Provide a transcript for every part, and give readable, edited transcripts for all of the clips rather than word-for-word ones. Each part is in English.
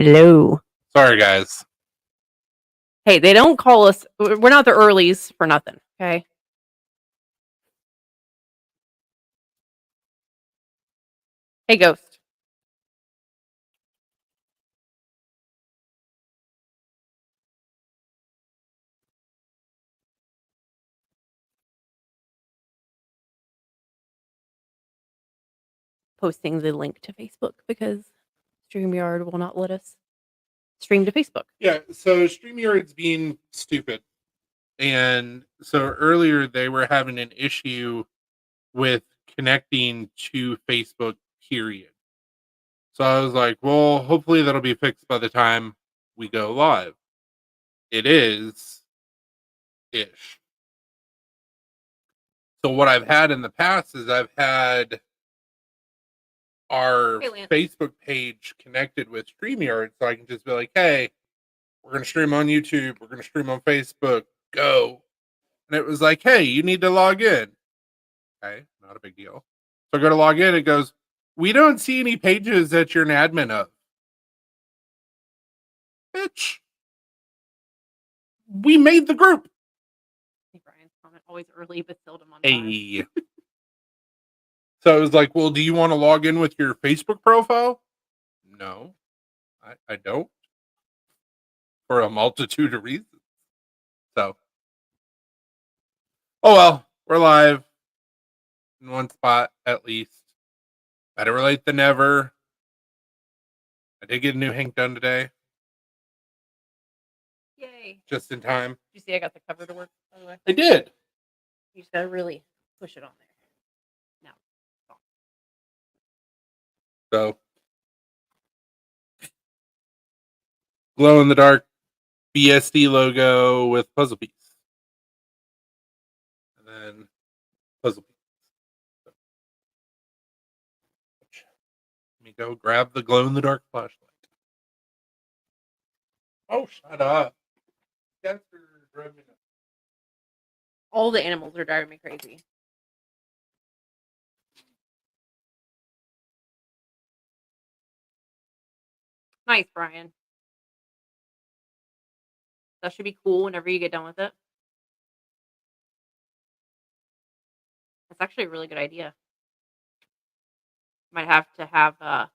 Hello. Sorry, guys. Hey, they don't call us. We're not the earlies for nothing. Okay. Hey, Ghost. Posting the link to Facebook because StreamYard will not let us stream to Facebook. Yeah, so StreamYard's being stupid. And so earlier they were having an issue with connecting to Facebook, period. So I was like, well, hopefully that'll be fixed by the time we go live. It is ish. So what I've had in the past is I've had our Facebook page connected with StreamYard, so I can just be like, hey, we're going to stream on YouTube, we're going to stream on Facebook, go. And it was like, hey, you need to log in. Okay, not a big deal. So I go to log in, it goes, we don't see any pages that you're an admin of. Bitch. We made the group. Hey, Brian's comment always early but seldom on time. Hey. So it was like, well, do you want to log in with your Facebook profile? No, I don't. For a multitude of reasons. So, oh well, we're live in one spot at least. Better late than never. I did get a new Hank done today. Yay. Just in time. Did you see I got the cover to work, by the way? I did. You just gotta really push it on there. Now. So, glow in the dark BSD logo with puzzle piece. And then puzzle piece. So, let me go grab the glow in the dark flashlight. Oh, shut up. Cats are driving me nuts. All the animals are driving me crazy. Nice, Brian. That should be cool whenever you get done with it. That's actually a really good idea. Might have to have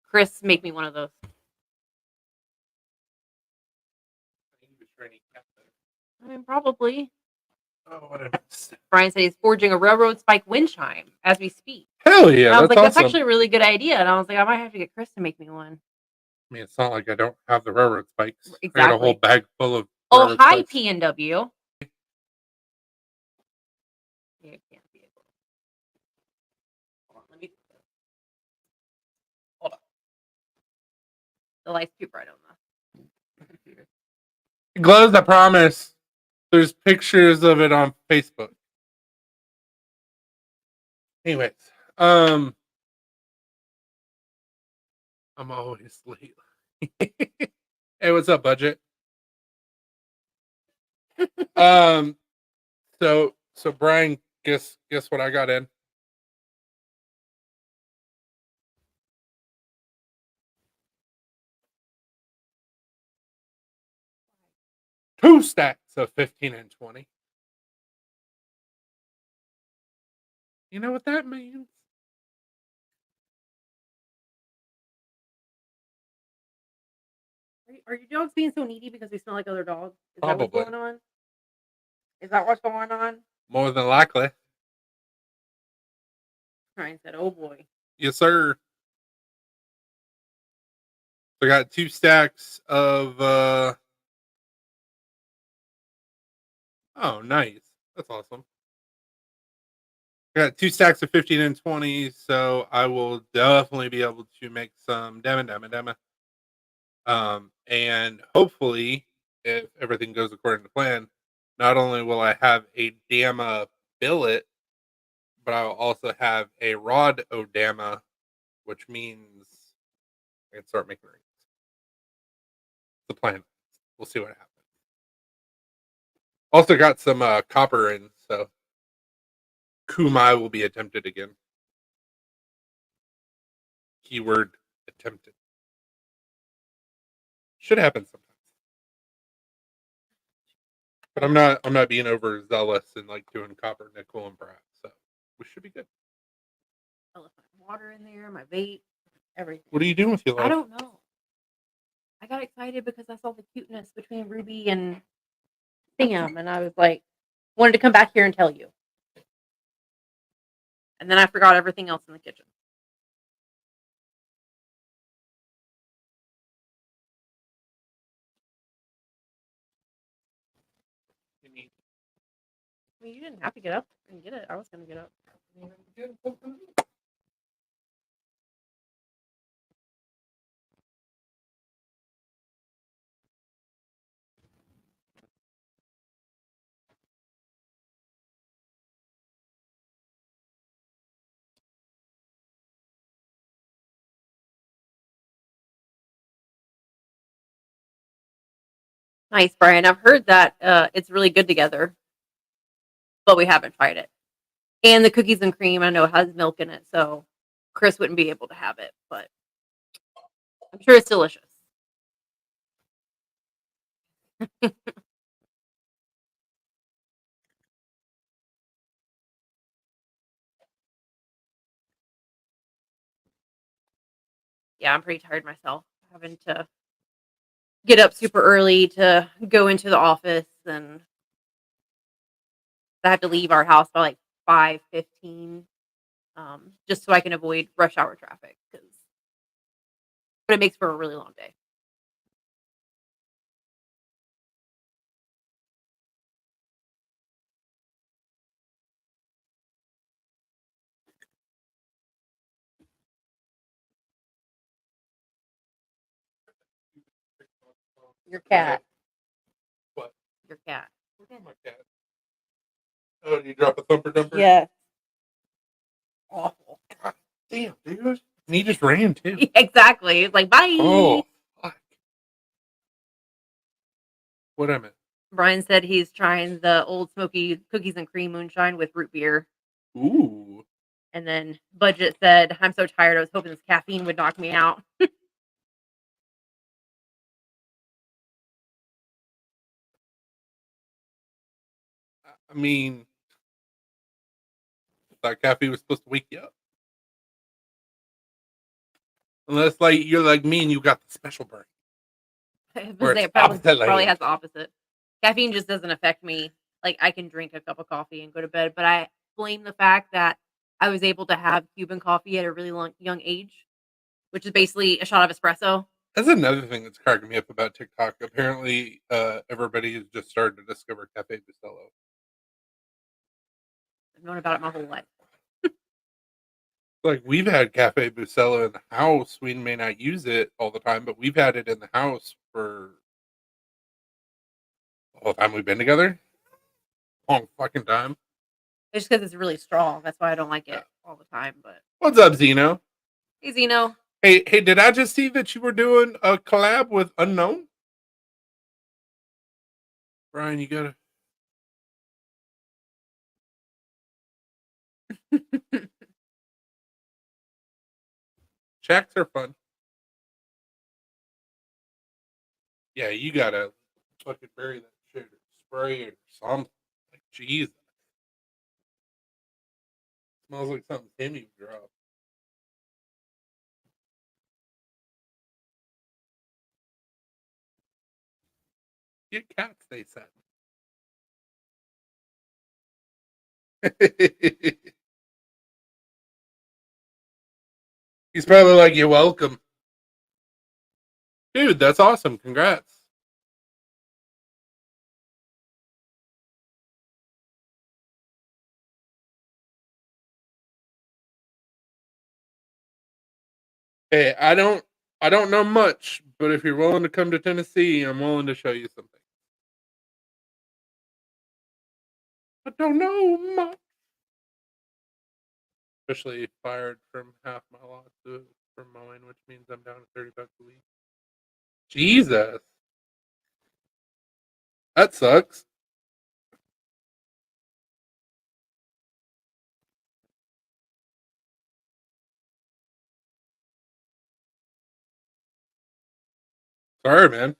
Chris make me one of those. I mean, probably. Oh, what a mess. Brian said he's forging a railroad spike wind chime as we speak. Hell yeah, and I was like, that's that's awesome. actually a really good idea. And I was like, I might have to get Chris to make me one. I mean, it's not like I don't have the railroad spikes. Exactly. I got a whole bag full of. Oh, hi, spikes. PNW. Yeah, I can't see it. Hold on, let me. Hold on. The light's too bright on the computer. It glows, I promise. There's pictures of it on Facebook. Anyways, I'm always late. Hey, what's up, budget? So Brian, guess what I got in? Two stacks of 15 and 20. You know what that means? Are your dogs being so needy because they smell like other dogs? Is Probably. that what's going on? Is that what's going on? More than likely. Brian said, oh boy. Yes, sir. I got two stacks of oh, nice. That's awesome. I got two stacks of 15 and 20, so I will definitely be able to make some demo. And hopefully, if everything goes according to plan, not only will I have a Dama billet, but I will also have a rod Odama, which means I can start making rings. The plan. We'll see what happens. Also got some copper in, so Kumai will be attempted again. Keyword attempted. Should happen sometimes. But I'm not being overzealous and like doing copper, nickel, and brass. So we should be good. I left my water in there, my vape, everything. What are you doing with your life? I don't know. I got excited because I saw the cuteness between Ruby and Sam, and I was like, wanted to come back here and tell you. And then I forgot everything else in the kitchen. I mean, you didn't have to get up and get it. I was going to get up. Nice, Brian. I've heard that it's really good together, but we haven't tried it. And the cookies and cream, I know, has milk in it, so Chris wouldn't be able to have it, but I'm sure it's delicious. Yeah, I'm pretty tired myself, having to get up super early to go into the office, and I have to leave our house by like 5:15, just so I can avoid rush hour traffic. But it makes for a really long day. Your cat. What? Your cat. Where's my cat? Oh, did you drop a thumper dumper? Yeah. Awful. God damn, dude. And he just ran too. Exactly. It's like, bye. Oh, fuck. What am it? Brian said he's trying the Old Smoky cookies and cream moonshine with root beer. Ooh. And then Budget said, I'm so tired. I was hoping this caffeine would knock me out. I mean, that caffeine was supposed to wake you up. Unless, like, you're like me and you got the special burn. Where it's Probably has the opposite. Caffeine just doesn't affect me. Like, I can drink a cup of coffee and go to bed, but I blame the fact that I was able to have Cuban coffee at a really young age, which is basically a shot of espresso. That's another thing that's cracking me up about TikTok. Apparently, everybody has just started to discover Cafe Bustelo. I've known about it my whole life. Like, we've had Cafe Bustelo in the house. We may not use it all the time, but we've had it in the house for all the time we've been together. Long fucking time. It's just because it's really strong. That's why I don't like it all the time. But What's up, Zeno? hey, Zeno. Hey, did I just see that you were doing a collab with Unknown? Brian, you gotta. Checks are fun. Yeah, you gotta fucking bury that shit or spray it or something. Like, Jesus. Smells like something Timmy would drop. Get cats, they said. He's probably like, you're welcome. Dude, that's awesome. Congrats. Hey, I don't know much, but if you're willing to come to Tennessee, I'm willing to show you something. I don't know much. Especially fired from half my lot from mowing, which means I'm down to $30 a week. Jesus. That sucks. Sorry, man.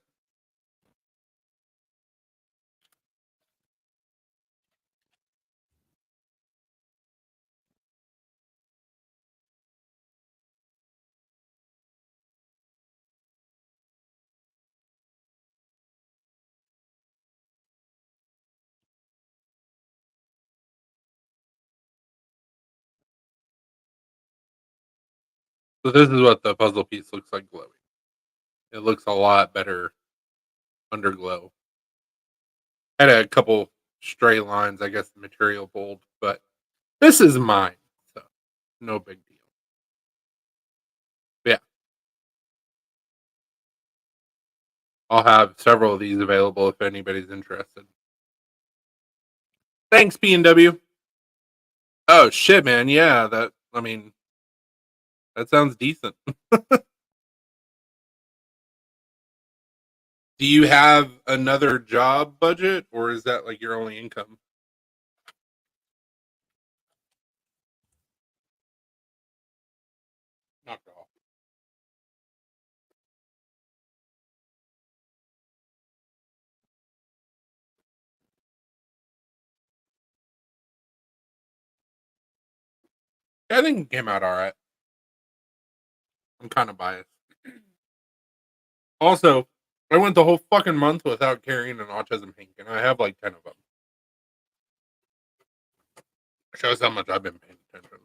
So this is what the puzzle piece looks like glowing. It looks a lot better under glow. Had a couple stray lines, I guess the material pulled, but this is mine, so no big deal. Yeah. I'll have several of these available if anybody's interested. Thanks, B&W. Oh shit, man. Yeah, that sounds decent. Do you have another job budget, or is that like your only income? Knocked off. I think it came out all right. I'm kind of biased. Also, I went the whole fucking month without carrying an autism hank, and I have like 10 of them. Shows how much I've been paying attention.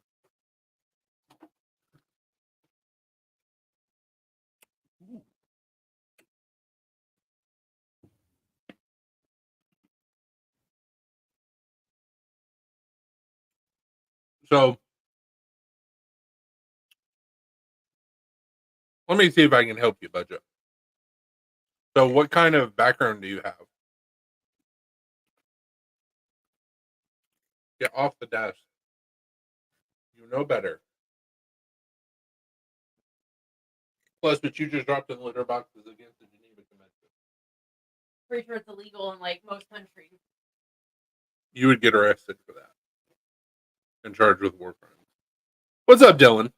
So let me see if I can help you budget. So what kind of background do you have? Get off the desk. You know better. Plus, what you just dropped in the litter box is against the Geneva Convention. Pretty sure it's illegal in like most countries. You would get arrested for that and charged with war crimes. What's up, Dylan?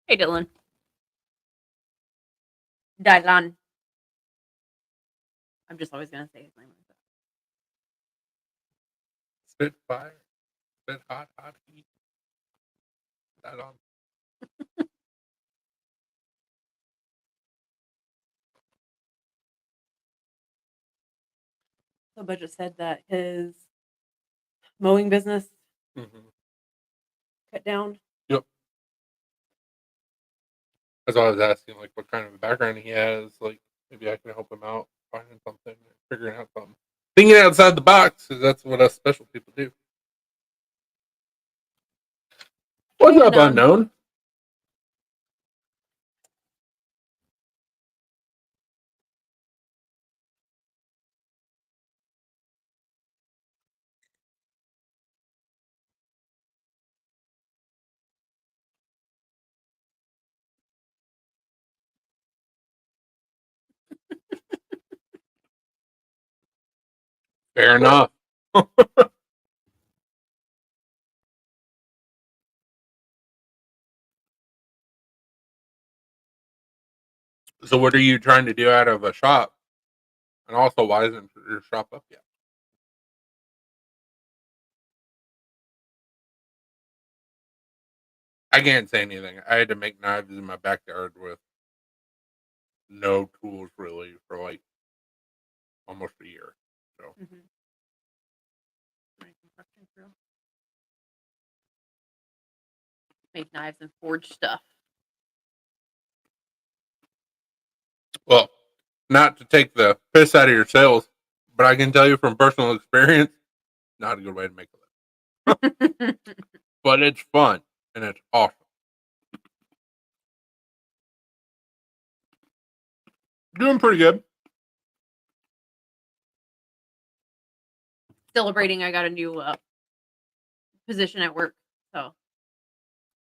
Hey, Dylan. Dylan. I'm just always gonna say his name like that. Spit fire. Spit hot, hot heat. That on. So Budget said that his mowing business Mm-hmm. cut down. Yep. That's why I was asking, like, what kind of a background he has. Like, maybe I can help him out finding something, figuring out something. Thinking outside the box, because that's what us special people do. What's up, unknown? Fair enough. So, what are you trying to do out of a shop? And also, why isn't your shop up yet? I can't say anything. I had to make knives in my backyard with no tools really for like almost a year. So, Make knives and forge stuff. well, not to take the piss out of your sales, but I can tell you from personal experience, not a good way to make it. But it's fun and it's awesome. Doing pretty good. Celebrating, I got a new position at work, so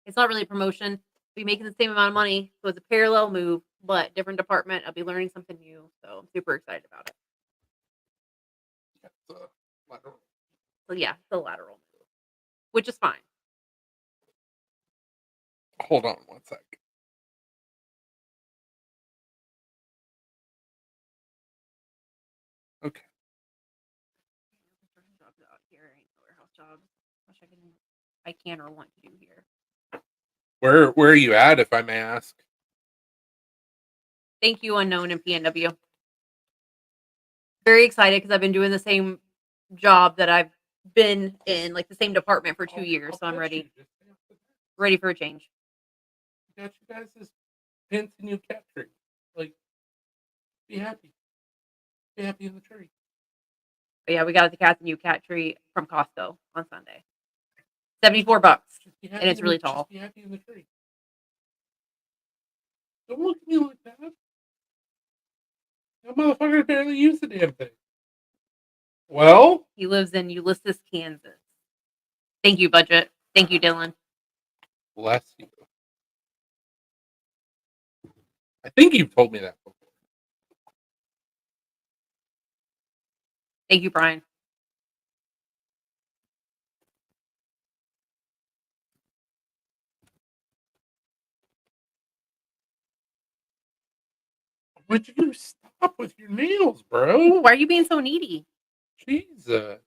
it's not really a promotion. Be making the same amount of money, so it's a parallel move, but different department. I'll be learning something new, so I'm super excited about it. That's lateral. So yeah, it's a lateral move, which is fine. Hold on one sec. Okay. Jobs out here ain't no warehouse jobs. Wish I can or want to do here. Where are you at, if I may ask? Thank you, unknown in PNW. Very excited because I've been doing the same job that I've been in, like the same department for 2 years. So I'm ready for a change. Got you guys' pins and new cat tree. Like, be happy. Be happy in the tree. But yeah, we got the Cats and You cat tree from Costco on Sunday. $74, and it's really tall. Just be happy in the tree. Don't look at me like that. That motherfucker barely used the damn thing. Well, He lives in Ulysses, Kansas. Thank you, budget. Thank you, Dylan. bless you. I think you've told me that before. Thank you, Brian. Would you stop with your nails, Ooh, bro? why are you being so needy? Jesus.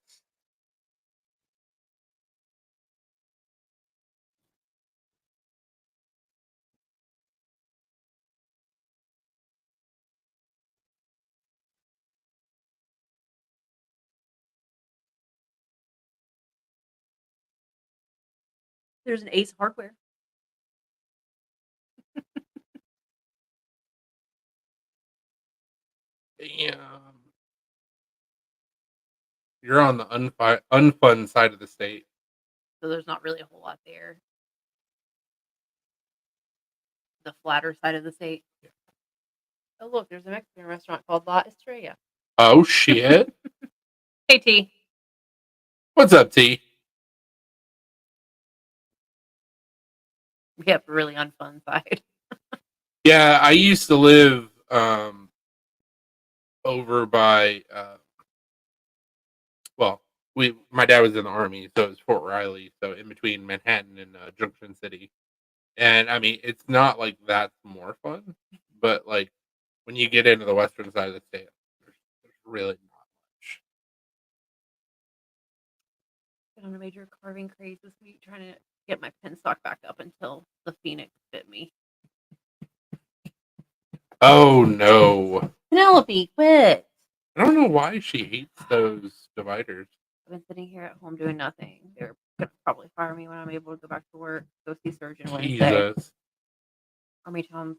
There's an Ace Hardware. Damn. You're on the unfun side of the state. So there's not really a whole lot there. The flatter side of the state. Yeah. Oh, look, there's a Mexican restaurant called La Estrella. Oh, shit. Hey, T. What's up, T? We have a really unfun side. Yeah, I used to live over by well, my dad was in the army, so it was Fort Riley, so in between Manhattan and Junction City. And I mean, it's not like that's more fun, but like when you get into the western side of the state, there's really not much. Been on a major carving craze this week, trying to get my pen stock back up until the Phoenix bit me. Oh no. Penelope, quit. I don't know why she hates those dividers. I've been sitting here at home doing nothing. They're gonna probably fire me when I'm able to go back to work. Go see surgeon Wednesday. Jesus. Army Tom.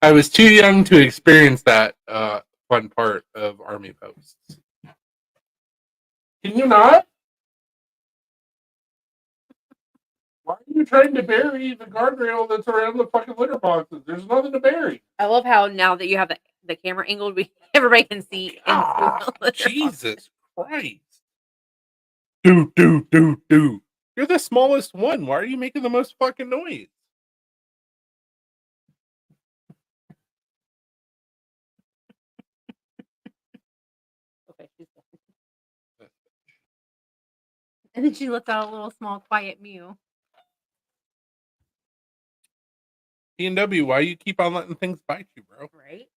I was too young to experience that fun part of army posts. Can you not? Why are you trying to bury the guardrail that's around the fucking litter boxes? There's nothing to bury. I love how now that you have the camera angled, everybody can see into the Jesus Christ. Do. You're the smallest one. Why are you making the most fucking noise? Okay, she's done. And then she lets out a little small quiet mew. PNW, why you keep on letting things bite you, bro? Right?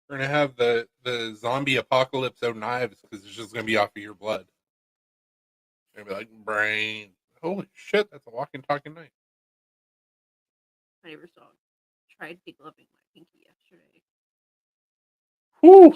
We're gonna have the zombie apocalypse of knives because it's just gonna be off of your blood. You're gonna be like brain. Holy shit, that's a walking talking knife. My neighbor's dog tried degloving my pinky yesterday. Whew.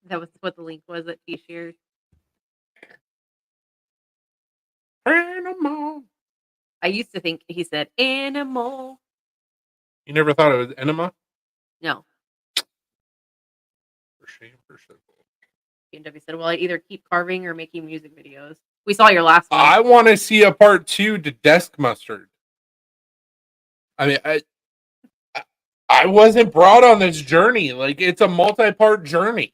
That was what the link was that she shared. Animal. I used to think he said animal. You never thought it was enema? No. For shame, for shame. PNW said, well, I either keep carving or making music videos. We saw your last one. I want to see a part 2 to Desk Mustard. I mean, I wasn't brought on this journey. Like, it's a multi-part journey.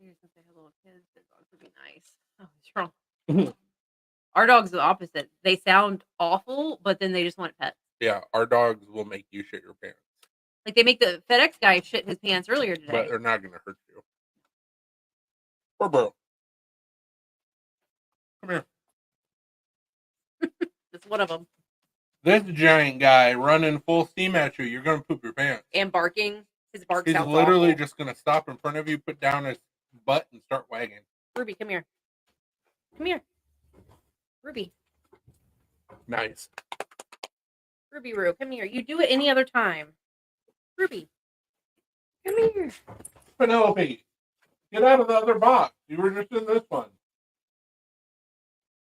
You're just gonna say hello to kids. Their dogs would be nice. Oh, what's wrong? Our dog's the opposite. They sound awful, but then they just want pets. Yeah, our dogs will make you shit your pants, Like they make the FedEx guy shit in his pants earlier but today. they're not going to hurt you. Poor bro. Come here. That's one of them. This giant guy running full steam at you, you're going to poop your pants. And barking. His bark He's sounds literally awful. just going to stop in front of you, put down his butt, and start wagging. Ruby, come here. Come here. Ruby. Nice. Ruby Roo, come here. You do it any other time. Ruby. Come here. Penelope, get out of the other box. You were just in this one.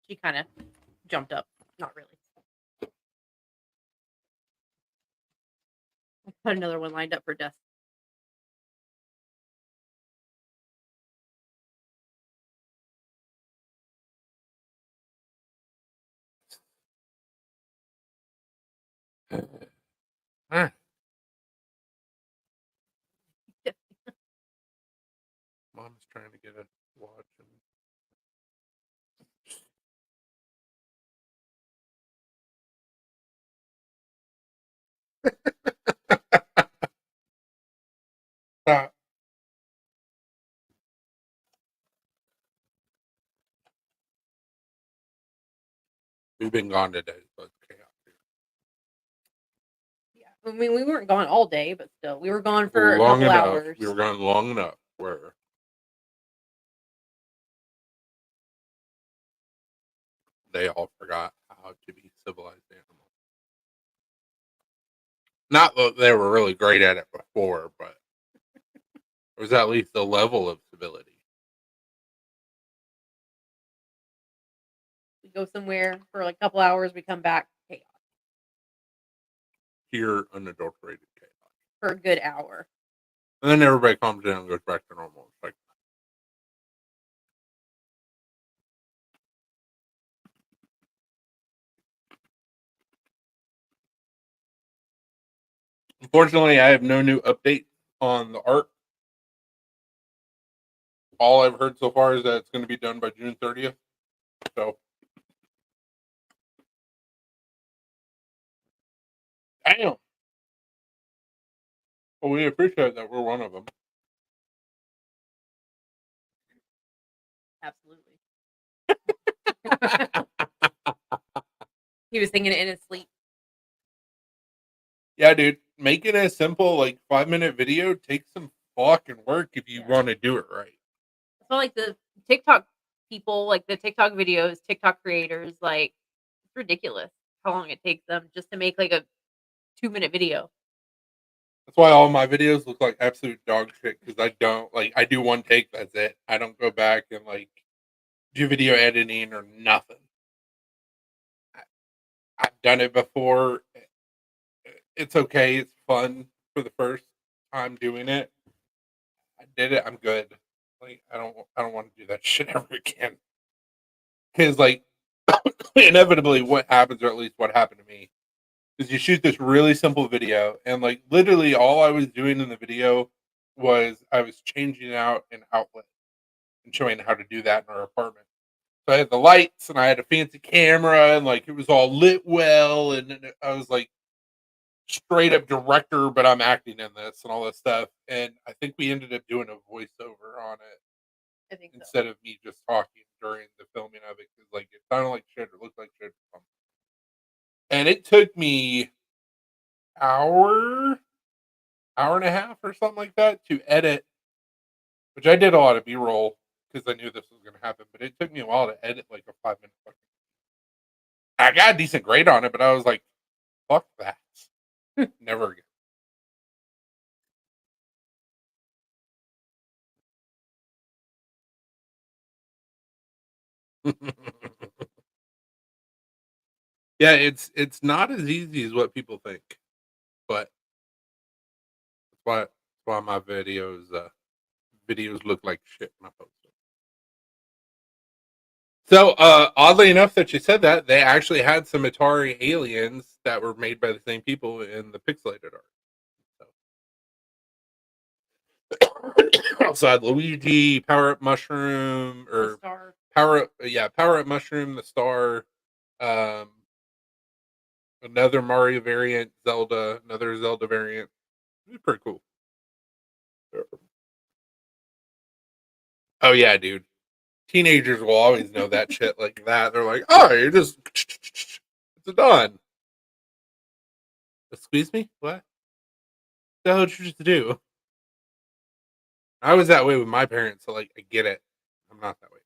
She kind of jumped up. Not really. I put another one lined up for Dust. Mom's trying to get a watch. Stop. We've been gone today, so it's chaos here. Yeah. I mean, we weren't gone all day, but still, we were gone for a Long couple enough. hours. We were gone long enough where they all forgot how to be civilized animals. Not that they were really great at it before, but it was at least a level of civility. We go somewhere for like a couple hours, we come back, chaos. Pure, unadulterated chaos. For a good hour. And then everybody calms down and goes back to normal. It's like, unfortunately, I have no new update on the art. All I've heard so far is that it's going to be done by June 30th. So, damn. Well, we appreciate that we're one of them. Absolutely. He was singing it in his sleep. Yeah, dude. Making a simple, like, 5-minute video takes some fucking work if you want to do it right. So, like, the TikTok people, like, the TikTok videos, TikTok creators, like, it's ridiculous how long it takes them just to make, like, a 2-minute video. That's why all my videos look like absolute dog shit, because I don't, like, I do one take, that's it. I don't go back and, like, do video editing or nothing. I've done it before. It's okay. It's fun for the first time doing it. I did it. I'm good. Like, I don't want to do that shit ever again. Because, like, inevitably what happens, or at least what happened to me, is you shoot this really simple video, and, like, literally all I was doing in the video was I was changing out an outlet and showing how to do that in our apartment. So I had the lights, and I had a fancy camera, and, like, it was all lit well, and I was like straight up director, but I'm acting in this and all this stuff. And I think we ended up doing a voiceover on it I think so. instead of me just talking during the filming of it, because, like, it sounded like shit or looked like shit or something. And it took me hour and a half or something like that to edit, which I did a lot of B-roll because I knew this was going to happen, but it took me a while to edit like a 5-minute fucking. I got a decent grade on it, but I was like, fuck that. Never again. Yeah, it's not as easy as what people think, but that's why my videos look like shit when I post them. So, oddly enough that you said that, they actually had some Atari aliens that were made by the same people in the pixelated art. So, also had Luigi, Power Up Mushroom, The or star. Power Up Mushroom, the Star, um, another Mario variant, Zelda, another Zelda variant. It was pretty cool. Oh yeah, dude. Teenagers will always know that shit like that. They're like, oh, you're just it's done. Excuse me? What? The hell did you just do? I was that way with my parents, so like I get it. I'm not that way.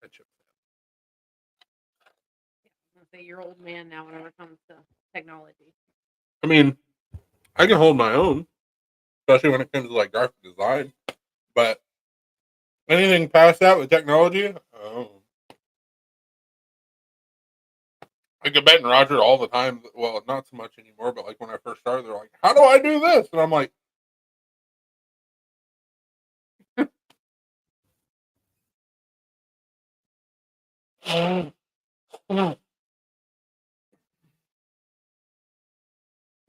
That shit. I'm gonna say you're old man now whenever it comes to technology. I mean, I can hold my own, especially when it comes to like graphic design. But anything past that with technology, oh. Like Ben and Roger all the time. Well, not so much anymore, but like when I first started, they're like, "How do I do this?" And I'm like, and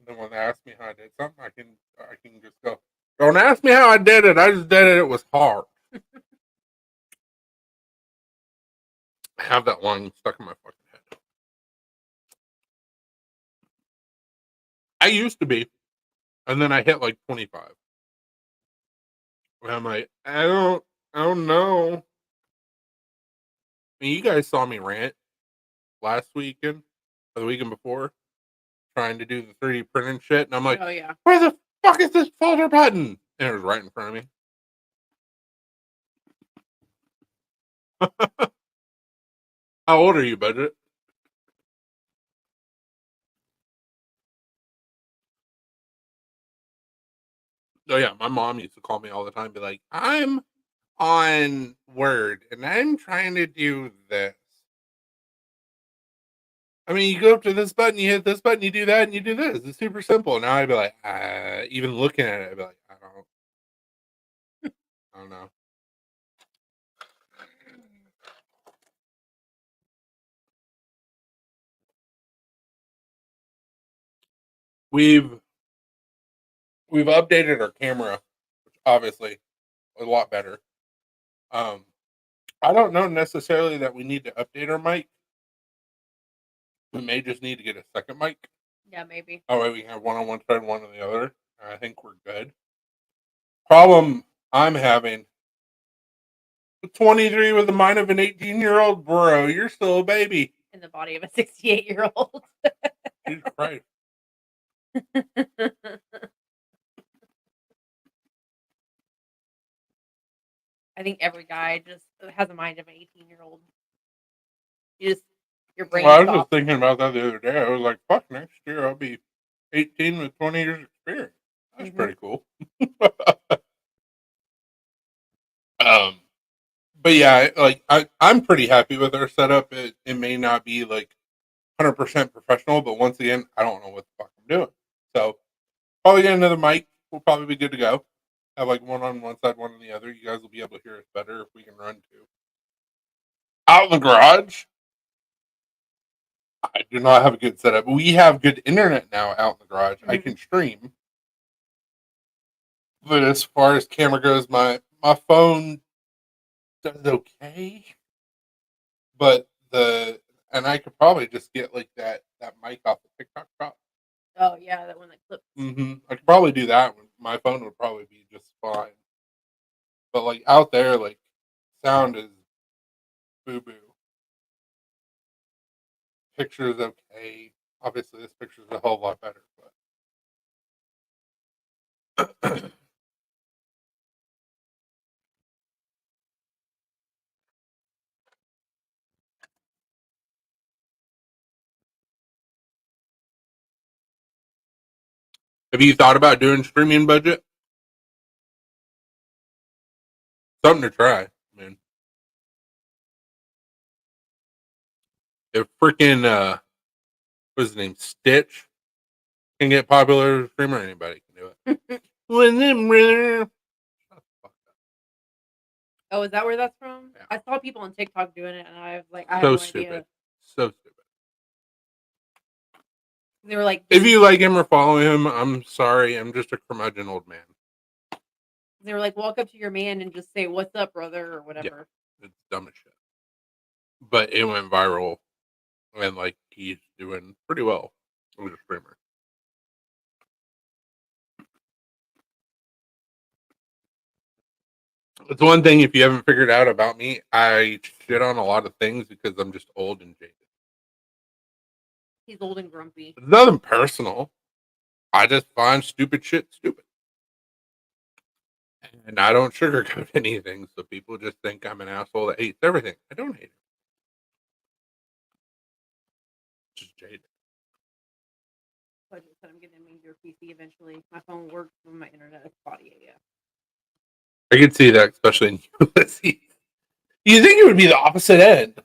then when they ask me how I did something, I can just go, "Don't ask me how I did it. I just did it. It was hard." I have that line stuck in my fucking head. I used to be, and then I hit like 25. And I'm like, I don't know. I mean, you guys saw me rant last weekend or the weekend before, trying to do the 3D printing shit, and I'm like, Oh yeah. where the fuck is this folder button? And it was right in front of me. How old are you, Budget? Oh yeah, my mom used to call me all the time, be like, I'm on Word and I'm trying to do this. I mean, you go up to this button, you hit this button, you do that, and you do this. It's super simple. Now I'd be like, even looking at it, I'd be like, I don't know. We've updated our camera, which obviously a lot better. Um, I don't know necessarily that we need to update our mic. We may just need to get a second mic. Yeah, maybe. That way we can have one on one side, one on the other. And I think we're good. Problem I'm having 23 with the mind of an 18-year-old, bro. You're still a baby. In the body of a 68-year-old. Jesus Christ. I think every guy just has a mind of an 18-year-old. Your brain Well, I was just stops. thinking about that the other day. I was like, fuck, next year I'll be 18 with 20 years experience. That's pretty cool. But yeah, like I'm pretty happy with our setup. It may not be like 100% professional, but once again, I don't know what the fuck I'm doing. So probably get another mic. We'll probably be good to go. Have like one on one side, one on the other. You guys will be able to hear us better if we can run to. Out in the garage, I do not have a good setup. We have good internet now out in the garage. I can stream. But as far as camera goes, my phone does okay. But I could probably just get like that mic off the TikTok shop. Oh yeah, that one that clips. I could probably do that. My phone would probably be just fine. But like out there, like sound is boo boo. Picture is okay. Obviously, this picture is a whole lot better. But have you thought about doing streaming Budget? Something to try, man. If freaking what's his name, Stitch can get popular as a streamer, anybody can do it. With him, brother. Oh, is that where that's from? Yeah. I saw people on TikTok doing it, and I was like, I had So no stupid. idea. So stupid. They were like, If you like him or follow him, I'm sorry. I'm just a curmudgeon old man. they were like, walk up to your man and just say, "What's up, brother?" or whatever. It's dumb as shit. But it went viral, and like he's doing pretty well as a streamer. It's one thing if you haven't figured out about me, I shit on a lot of things because I'm just old and jaded. He's old and grumpy. It's nothing personal. I just find stupid shit stupid. And I don't sugarcoat anything, so people just think I'm an asshole that hates everything. I don't hate it. Just jaded. So I just said I'm getting a major PC eventually. My phone works, but my internet is spotty AF. I could see that, especially in Ulysses. You think it would be the opposite end?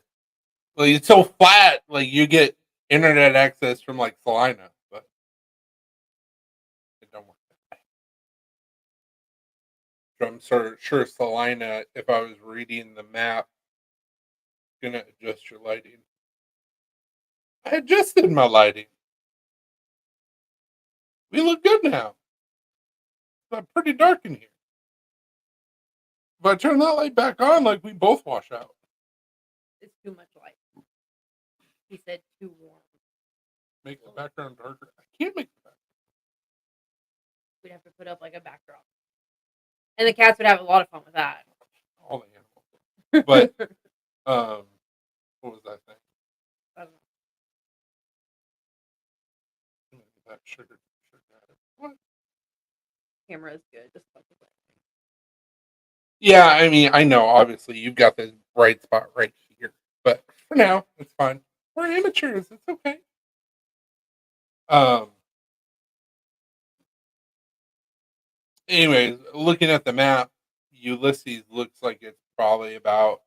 Like it's so flat, like you get internet access from like Salina, but it don't work that way. So I'm sure Salina, if I was reading the map, gonna adjust your lighting. I adjusted my lighting. We look good now. It's pretty dark in here. If I turn that light back on, like we both wash out. It's too much light. He said too warm. Make the background darker. I can't make the background. We'd have to put up like a backdrop. And the cats would have a lot of fun with that. All the animals. But what was that thing? I don't know. That sugar. What? Camera is good. Just like the Yeah, I mean, I know. Obviously, you've got this bright spot right here, but for now, it's fine. We're amateurs. It's okay. Anyways, looking at the map, Ulysses looks like it's probably about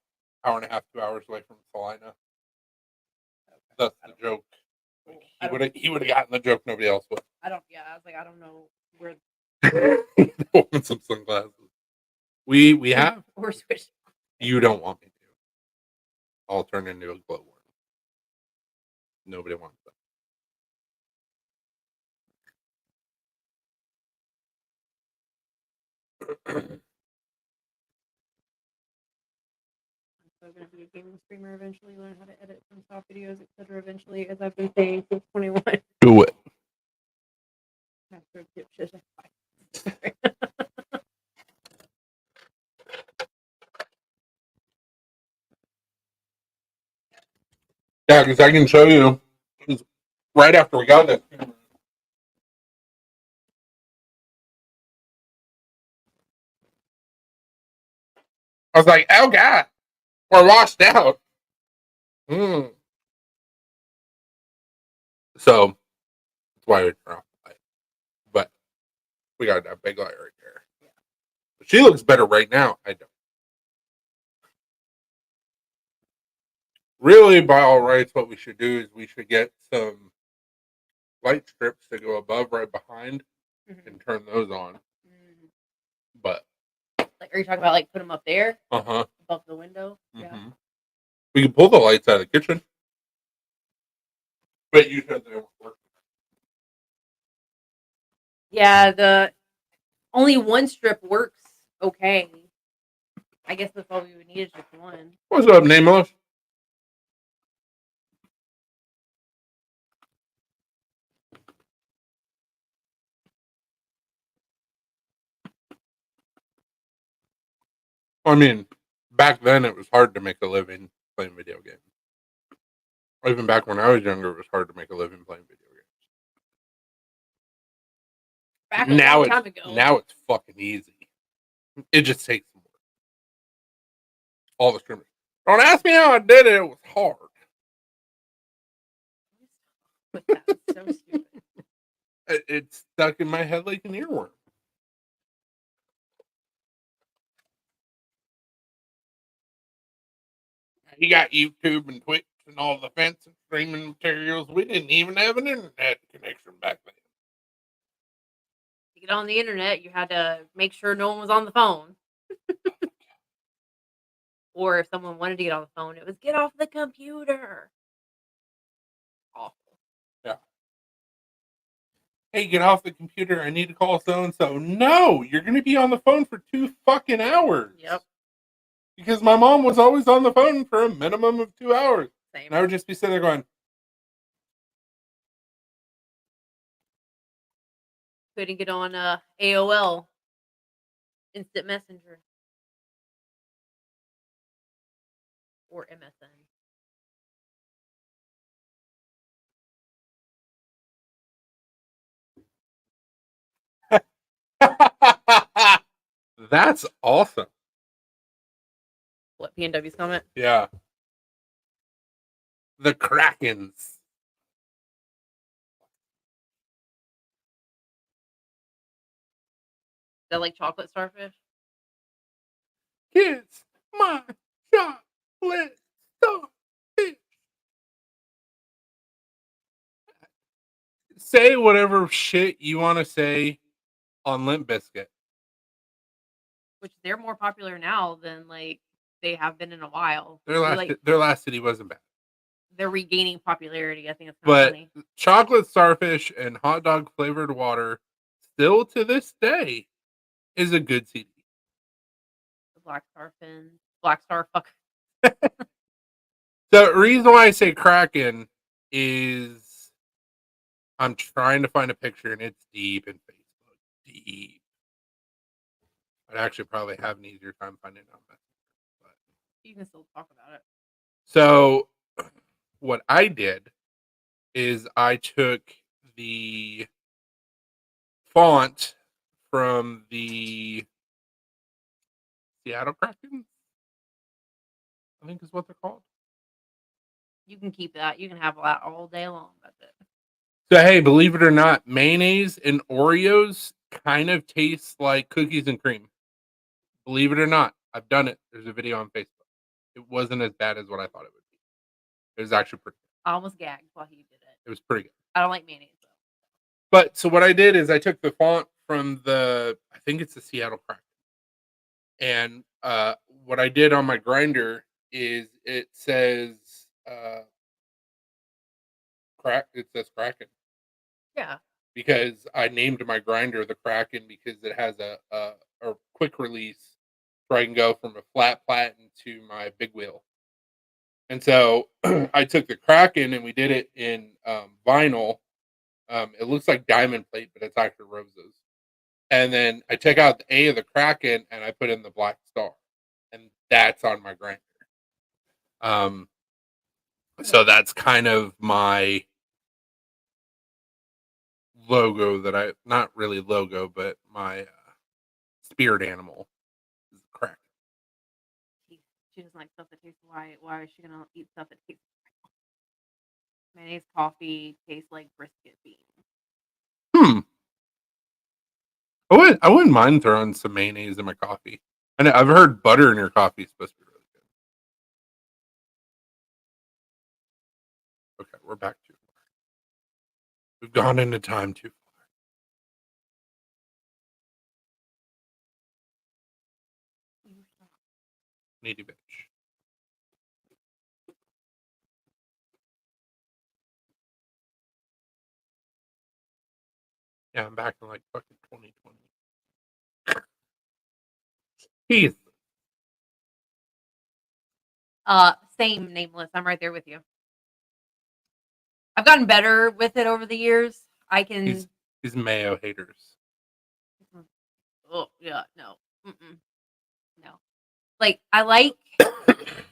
hour and a half, 2 hours away from Salina. That's the joke. Like, he would have gotten the joke. Nobody else would. I don't. Yeah, I was like, I don't know where. Want some sunglasses? We have. Or switch. You don't want me to. I'll turn into a glowworm. Nobody wants that. I'm still gonna be a gaming streamer eventually. Learn how to edit some soft videos, etc. Eventually, as I've been saying since 21. Do it. After a dipshit. Yeah, because I can show you. It was right after we got it. I was like, oh God, we're washed out. Mm. So that's why we turn off the light. But we got that big light right there. Yeah. She looks better right now. I don't. Really, by all rights, what we should do is we should get some light strips to go above, right behind, and turn those on. Mm. But Like, are you talking about like put them up there uh-huh. above the window? Mm-hmm. Yeah. We can pull the lights out of the kitchen. But you said they won't work. Yeah, the only one strip works okay. I guess that's all we would need is just one. What's up, Nameless? I mean, back then it was hard to make a living playing video games. Even back when I was younger, it was hard to make a living playing video games. Back a long time ago. Now it's fucking easy. It just takes some work. All the streamers. Don't ask me how I did it. It was hard. That's so stupid. It's stuck in my head like an earworm. You got YouTube and Twitch and all the fancy streaming materials. We didn't even have an internet connection back then. To get on the internet, you had to make sure no one was on the phone. Or if someone wanted to get on the phone, it was get off the computer. Awful. Yeah. Hey, get off the computer. I need to call so and so. No, you're going to be on the phone for 2 fucking hours. Yep. Because my mom was always on the phone for a minimum of 2 hours. Same. And I would just be sitting there going, Couldn't get on AOL, Instant Messenger, or MSN. that's awesome. What, PNW's comment? Yeah. The Krakens. Is that like chocolate starfish? Kids, my chocolate starfish. Say whatever shit you want to say on Limp Bizkit. Which they're more popular now than like they have been in a while. Their last city wasn't bad. They're regaining popularity. I think it's kind But of funny. chocolate starfish and hot dog flavored water, still to this day, is a good CD. The Black Star Fin, Black Star fuck. The reason why I say Kraken is I'm trying to find a picture and it's deep in Facebook. Deep. I'd actually probably have an easier time finding it on Messenger. But You can still talk about it. so what I did is I took the font from the Seattle Kraken, I think is what they're called. You can keep that. You can have that all day long. That's it. So hey, believe it or not, mayonnaise and Oreos kind of taste like cookies and cream. Believe it or not, I've done it. There's a video on Facebook. It wasn't as bad as what I thought it would be. It was actually pretty good. I almost gagged while he did it. It was pretty good. I don't like mayonnaise though. But so what I did is I took the font from I think it's the Seattle Kraken. And what I did on my grinder is it says it says Kraken. Yeah. Because I named my grinder the Kraken because it has a quick release so I can go from a flat platen to my big wheel. And so I took the Kraken and we did it in vinyl. It looks like diamond plate, but it's actually roses. And then I took out the A of the Kraken and I put in the Black Star. And that's on my grinder. So that's kind of my logo that not really logo, but my spirit animal is the Kraken. She doesn't like stuff that tastes white. Why is she gonna eat stuff that tastes white? Mayonnaise coffee tastes like brisket beans. I wouldn't mind throwing some mayonnaise in my coffee. And I've heard butter in your coffee is supposed to be really good. Okay, we're back too far. We've gone into time too far. Needy bitch. Yeah, I'm back in like fucking 2020. Heath. Same nameless. I'm right there with you. I've gotten better with it over the years. I can. These mayo haters. Oh yeah, no, no. Like I like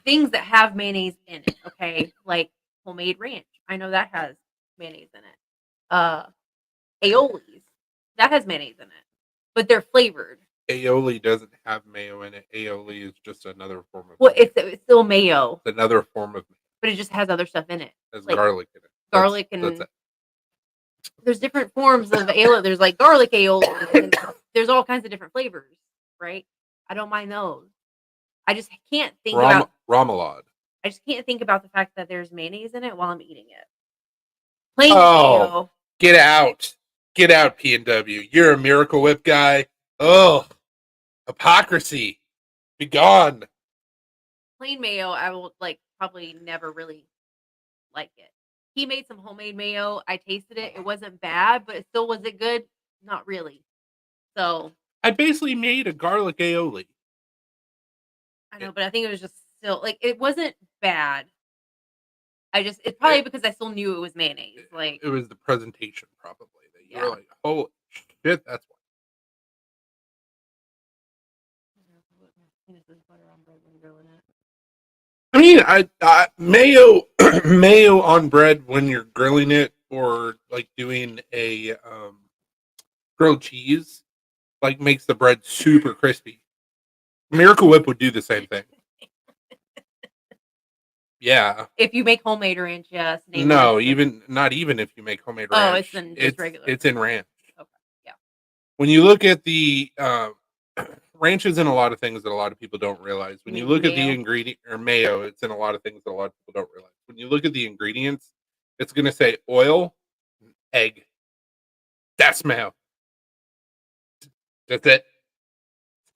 things that have mayonnaise in it. Okay, like homemade ranch. I know that has mayonnaise in it. Aioli's that has mayonnaise in it, but they're flavored. Aioli doesn't have mayo in it. Aioli is just another form of. Well, it's still mayo. It's another form of. But it just has other stuff in it. There's like garlic in it. Garlic that's it. There's different forms of aioli. There's like garlic aioli. There's all kinds of different flavors, right? I don't mind those. I just can't think about Ramelade. I just can't think about the fact that there's mayonnaise in it while I'm eating it. Plain mayo. Get out. Get out, P&W. You're a Miracle Whip guy. Oh, hypocrisy. Be gone. plain mayo, I will probably never really like it. He made some homemade mayo. I tasted it. It wasn't bad, but was it good? Not really. So I basically made a garlic aioli. I know, but I think it was just still it wasn't bad. It's probably because I still knew it was mayonnaise. It was the presentation probably that you were Yeah. like, holy shit, that's why. I mean, I mayo mayo on bread when you're grilling it or like doing a grilled cheese makes the bread super crispy. Miracle Whip would do the same thing. Yeah. If you make homemade ranch, yes. No, not even if you make homemade ranch. Oh, it's in just regular. It's in ranch. Okay. Yeah. When you look at the ranch is in a lot of things that a lot of people don't realize. When you look at the ingredient or mayo, it's in a lot of things that a lot of people don't realize. When you look at the ingredients, it's going to say oil, egg. That's mayo. That's it.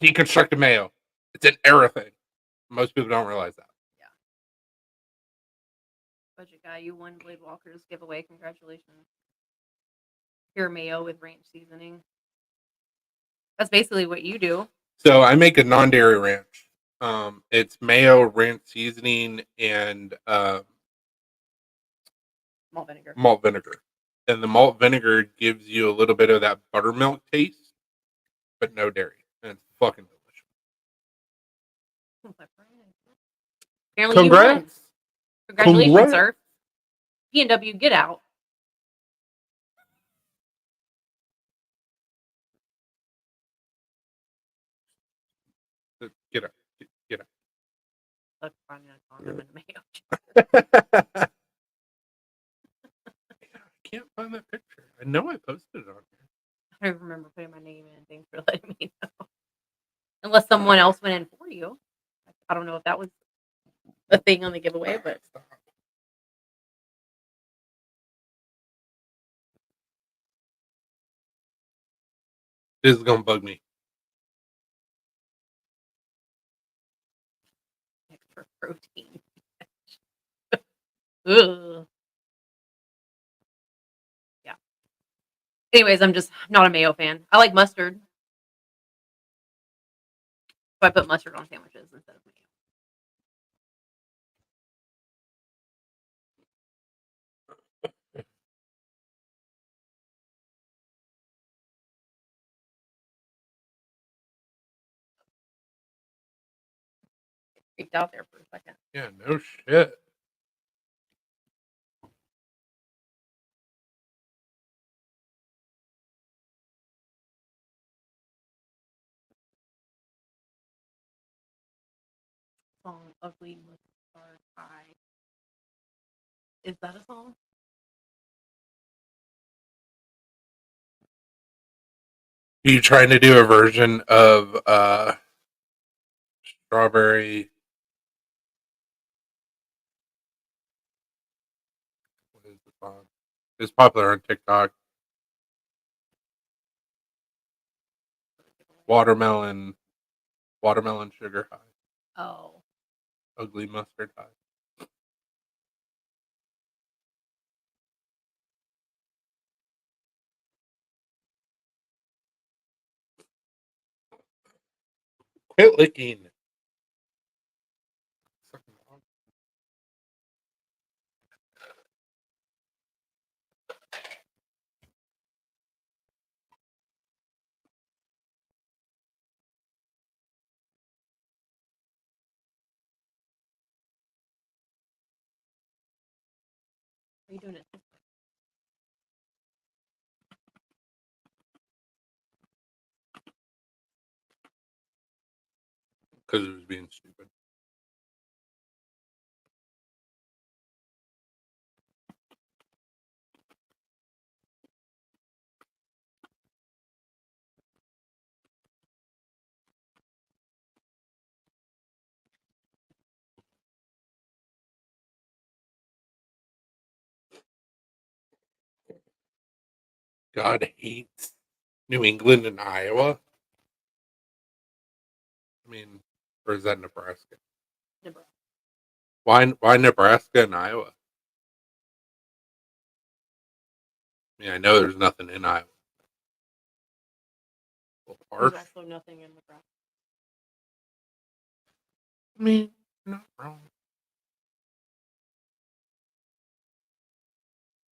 Deconstructed mayo. It's in everything. Most people don't realize that. Yeah. Budget guy, you won Blade Walker's giveaway. Congratulations. Pure mayo with ranch seasoning. That's basically what you do. So I make a non-dairy ranch. It's mayo, ranch seasoning, and malt vinegar. And the malt vinegar gives you a little bit of that buttermilk taste, but no dairy, and it's fucking delicious. Apparently, congrats! Congratulations, sir. P&W, get out. Get up. Get up. Look, finding a condom in the mayo. I can't find that picture. I know I posted it on here. I don't remember putting my name in. Thanks for letting me know. Unless someone else went in for you. I don't know if that was a thing on the giveaway, but this is gonna bug me. Extra protein. Ugh. Yeah. Anyways, I'm not a mayo fan. I like mustard. So I put mustard on sandwiches instead of mayo. Freaked out there for a second. Yeah, no shit. Song Ugly Mustard Pie. Is that a song? Are you trying to do a version of strawberry? What is the song? It's popular on TikTok. Watermelon sugar high. Oh. Ugly mustard high. Quit licking. Are you doing it? Because it was being stupid. God hates New England and Iowa. I mean, or is that Nebraska? Nebraska. Why Nebraska and Iowa? I mean, I know there's nothing in Iowa. Well, There's harsh. also nothing in Nebraska. I mean, you're not wrong.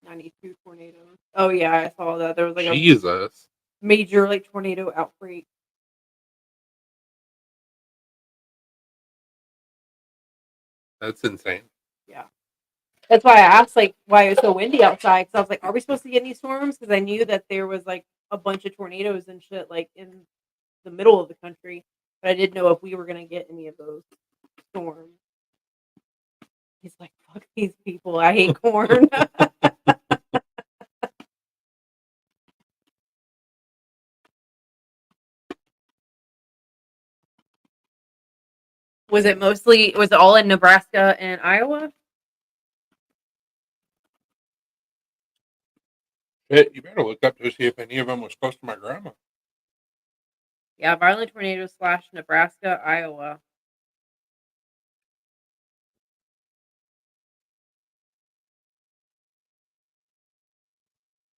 92 tornadoes. Oh yeah, I saw that. There was like a Jesus. major like tornado outbreak. That's insane. Yeah. That's why I asked like why it was so windy outside because I was like, are we supposed to get any storms? Because I knew that there was like a bunch of tornadoes and shit like in the middle of the country, but I didn't know if we were gonna get any of those storms. He's like, fuck these people. I hate corn. Was it all in Nebraska and Iowa? Shit, you better look up to see if any of them was close to my grandma. Yeah, violent tornadoes / Nebraska, Iowa.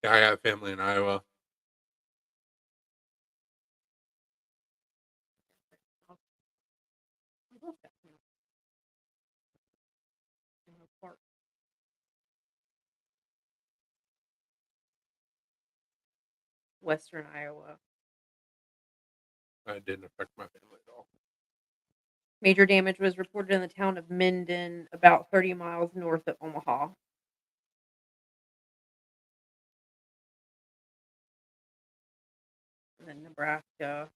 Yeah, I have family in Iowa. Western Iowa. It didn't affect my family at all. Major damage was reported in the town of Minden, about 30 miles north of Omaha. And then Nebraska.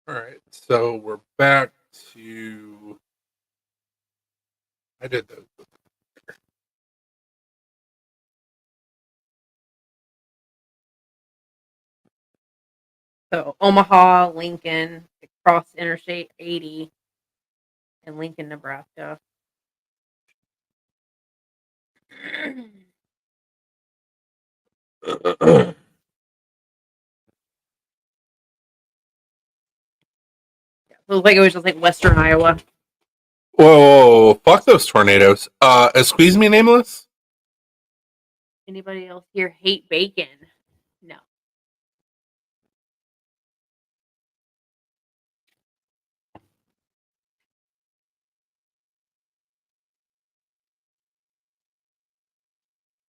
All right, so we're back to. I did those. So Omaha, Lincoln, across Interstate 80 in Lincoln, Nebraska. It looked like it was just like Western Iowa. Whoa, fuck those tornadoes. Excuse me, nameless? Anybody else here hate bacon? No.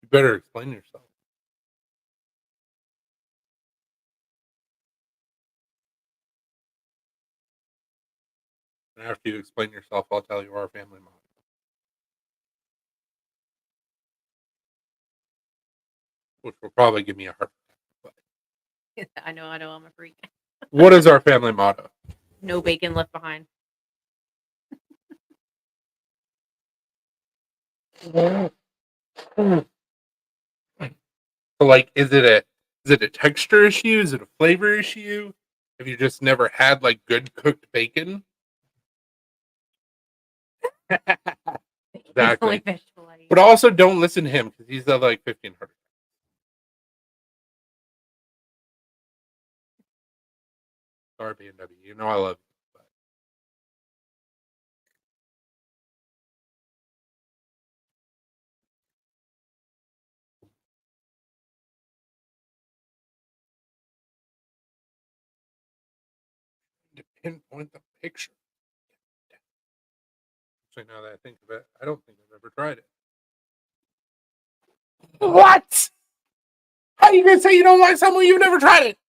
You better explain yourself. And after you explain yourself, I'll tell you our family motto. Which will probably give me a heart attack. I know, I'm a freak. What is our family motto? No bacon left behind. So, like, is it a texture issue? Is it a flavor issue? Have you just never had like good cooked bacon? It's the only Exactly. vegetable I eat. But also don't listen to him because he's at like 1500. Sorry, B&W. You know I love you. But to pinpoint the picture. So now that I think of it, I don't think I've ever tried it. What? How are you gonna say you don't like something when you've never tried it?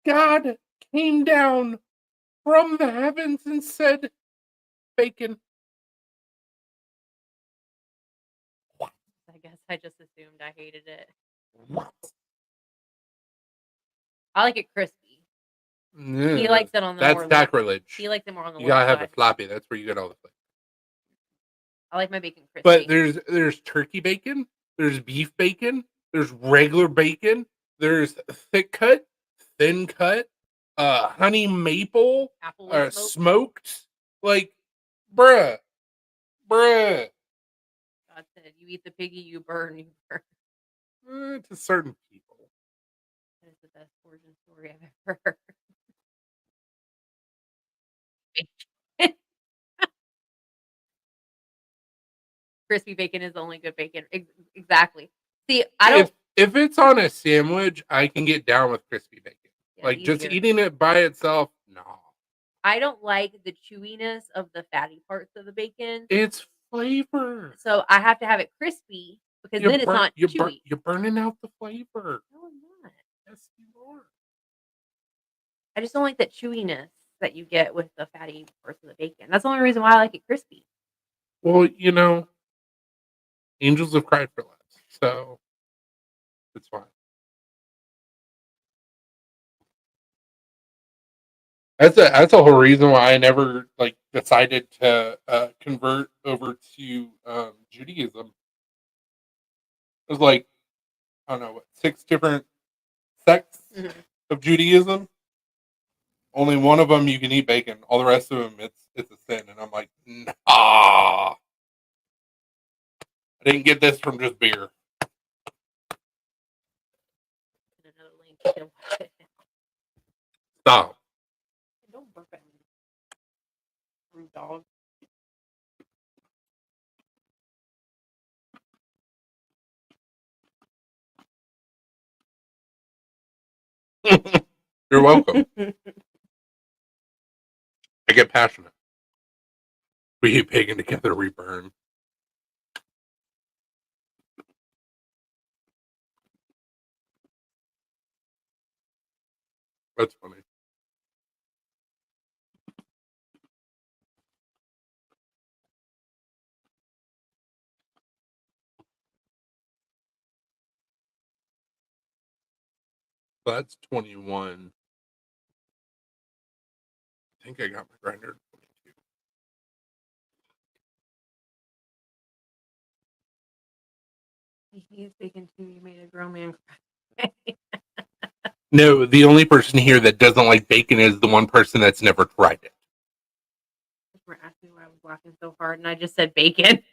God came down from the heavens and said, "Bacon." I guess I just assumed I hated it. What? I like it crispy. He Yeah, likes it on the that's more sacrilege. He likes it more on the You gotta low have side. it floppy. That's where you get all the flavor. I like my bacon crispy. But there's turkey bacon, there's beef bacon, there's regular bacon, there's thick cut, thin cut, honey maple, Applewood smoke. smoked. Like, bruh. God said, "You eat the piggy, you burn, you burn." To certain people. That is the best origin story I've ever heard. crispy bacon is the only good bacon. Exactly. See, I don't. If it's on a sandwich, I can get down with crispy bacon. Yeah, Like just easier. eating it by itself, no. I don't like the chewiness of the fatty parts of the bacon, It's flavor. so I have to have it crispy because then it's not chewy. You're burning out the flavor. No, I'm not. Yes, you are. I just don't like that chewiness that you get with the fatty parts of the bacon. That's the only reason why I like it crispy. Well, you know, angels have cried for less, so it's fine. That's a whole reason why I never like decided to convert over to Judaism. It was like I don't know what 6 different sects Mhm. of Judaism. Only one of them you can eat bacon. All the rest of them it's a sin. And I'm like, nah. I didn't get this from just beer. Another link. You can watch it. Stop. Don't burp at me, rude dog. You're welcome. I get passionate. We eat bacon together, we burn. That's funny. So that's 21. I think I got my grinder at 22. He is bacon too. You made a grown man cry. No, the only person here that doesn't like bacon is the one person that's never tried it. We're asking why I was laughing so hard, and I just said bacon.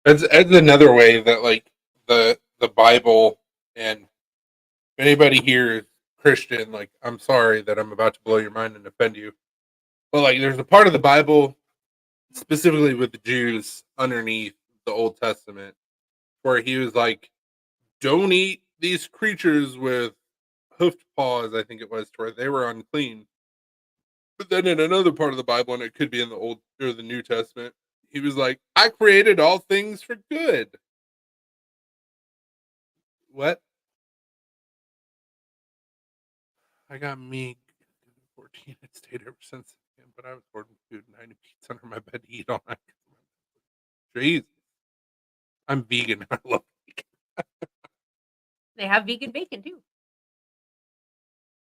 That's another way that like the Bible and if anybody here is Christian, like I'm sorry that I'm about to blow your mind and offend you. But like there's a part of the Bible specifically with the Jews underneath the Old Testament where he was like, don't eat these creatures with hoofed paws, I think it was, to where they were unclean. But then in another part of the Bible, and it could be in the Old or the New Testament, he was like, I created all things for good. What? I got meat. 14. It stayed ever since then, but I was hoarding food and hiding pizza under my bed to eat all night. Jeez. I'm vegan. I love They have vegan bacon too.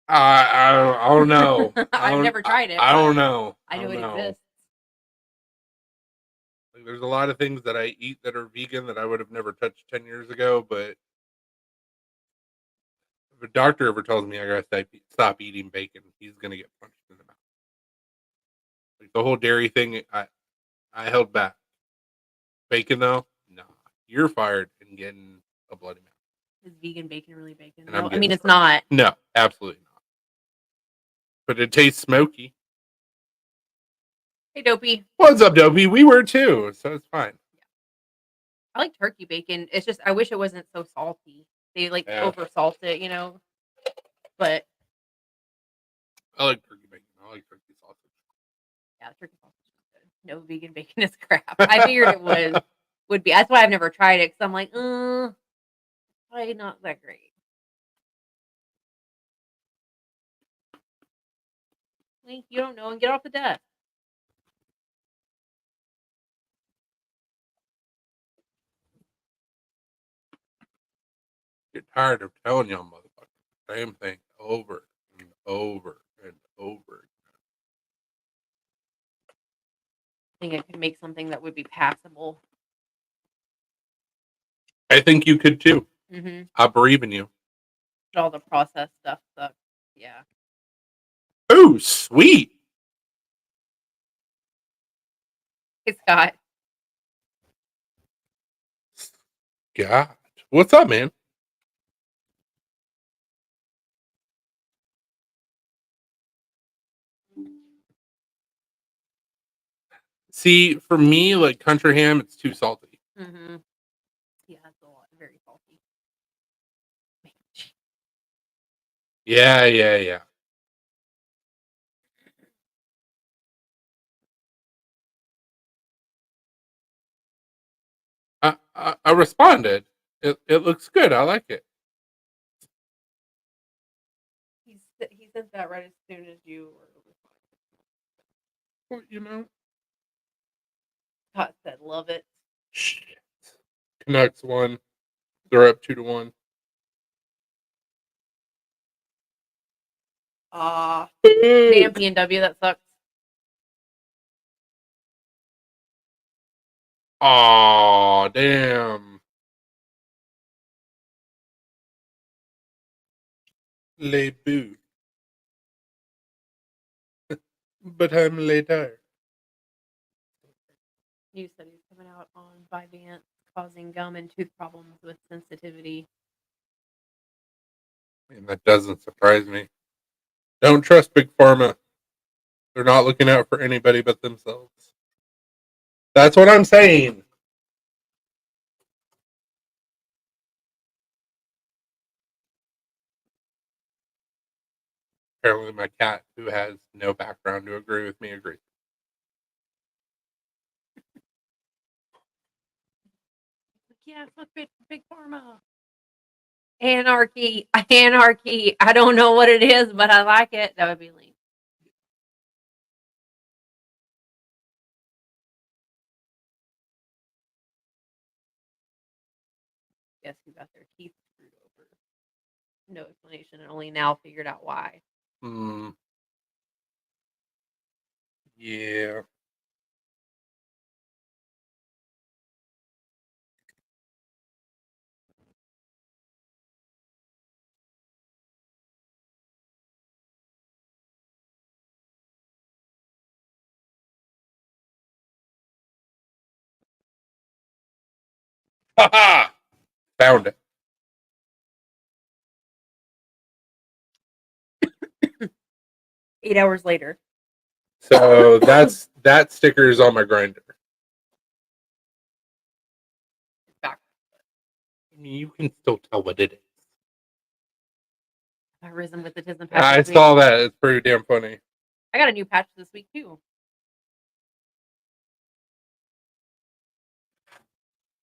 I don't know. I've never tried it. I don't know. I know don't it exists. Like, there's a lot of things that I eat that are vegan that I would have never touched 10 years ago, but if a doctor ever tells me I gotta stop eating bacon, he's gonna get punched in the mouth. Like the whole dairy thing, I held back. Bacon though, no, you're fired and getting a bloody mouth. Is vegan bacon really bacon? And I'm No, I getting mean it's fired. not. No, absolutely not. But it tastes smoky. Hey, Dopey. What's up, Dopey? We were too, so it's fine. I like turkey bacon. It's just I wish it wasn't so salty. They like over salt it, you know. But I like turkey bacon. I like turkey sausage. yeah, turkey sausage is good. No, vegan bacon is crap. I figured it would be. That's why I've never tried it because I'm like, probably not that great. Link, you don't know, and get off the desk. Get tired of telling y'all motherfuckers same thing over and over and over. I think I could make something that would be passable. I think you could too. Mm-hmm. I believe in you. But all the processed stuff sucks. Yeah. Oh, sweet. Hey, Scott. God. What's up, man? See, for me, like country ham, it's too salty. Mm-hmm. Yeah, it's a lot. Very salty. Yeah, yeah, yeah. I responded. It looks good. I like it. He sent that right as soon as you were. Well, you know, Scott said, "Love it." shit. Canucks won. They're up 2-1. Damn PNW, that sucks. Aw, damn. Les boo. But I'm later. New studies coming out on Vyvanse causing gum and tooth problems with sensitivity. And that doesn't surprise me. Don't trust Big Pharma. They're not looking out for anybody but themselves. That's what I'm saying. Apparently, my cat, who has no background to agree with me, agrees. Yeah, fuck Big Pharma. Anarchy. Anarchy. I don't know what it is, but I like it. That would be lame. Guess who got their teeth screwed over? No explanation, and only now figured out why. Yeah. Ha Found it. 8 hours later. So that sticker is on my grinder. Back. I mean, you can still tell what it is. I've risen with the Tism patch. I this week. saw that. It's pretty damn funny. I got a new patch this week too.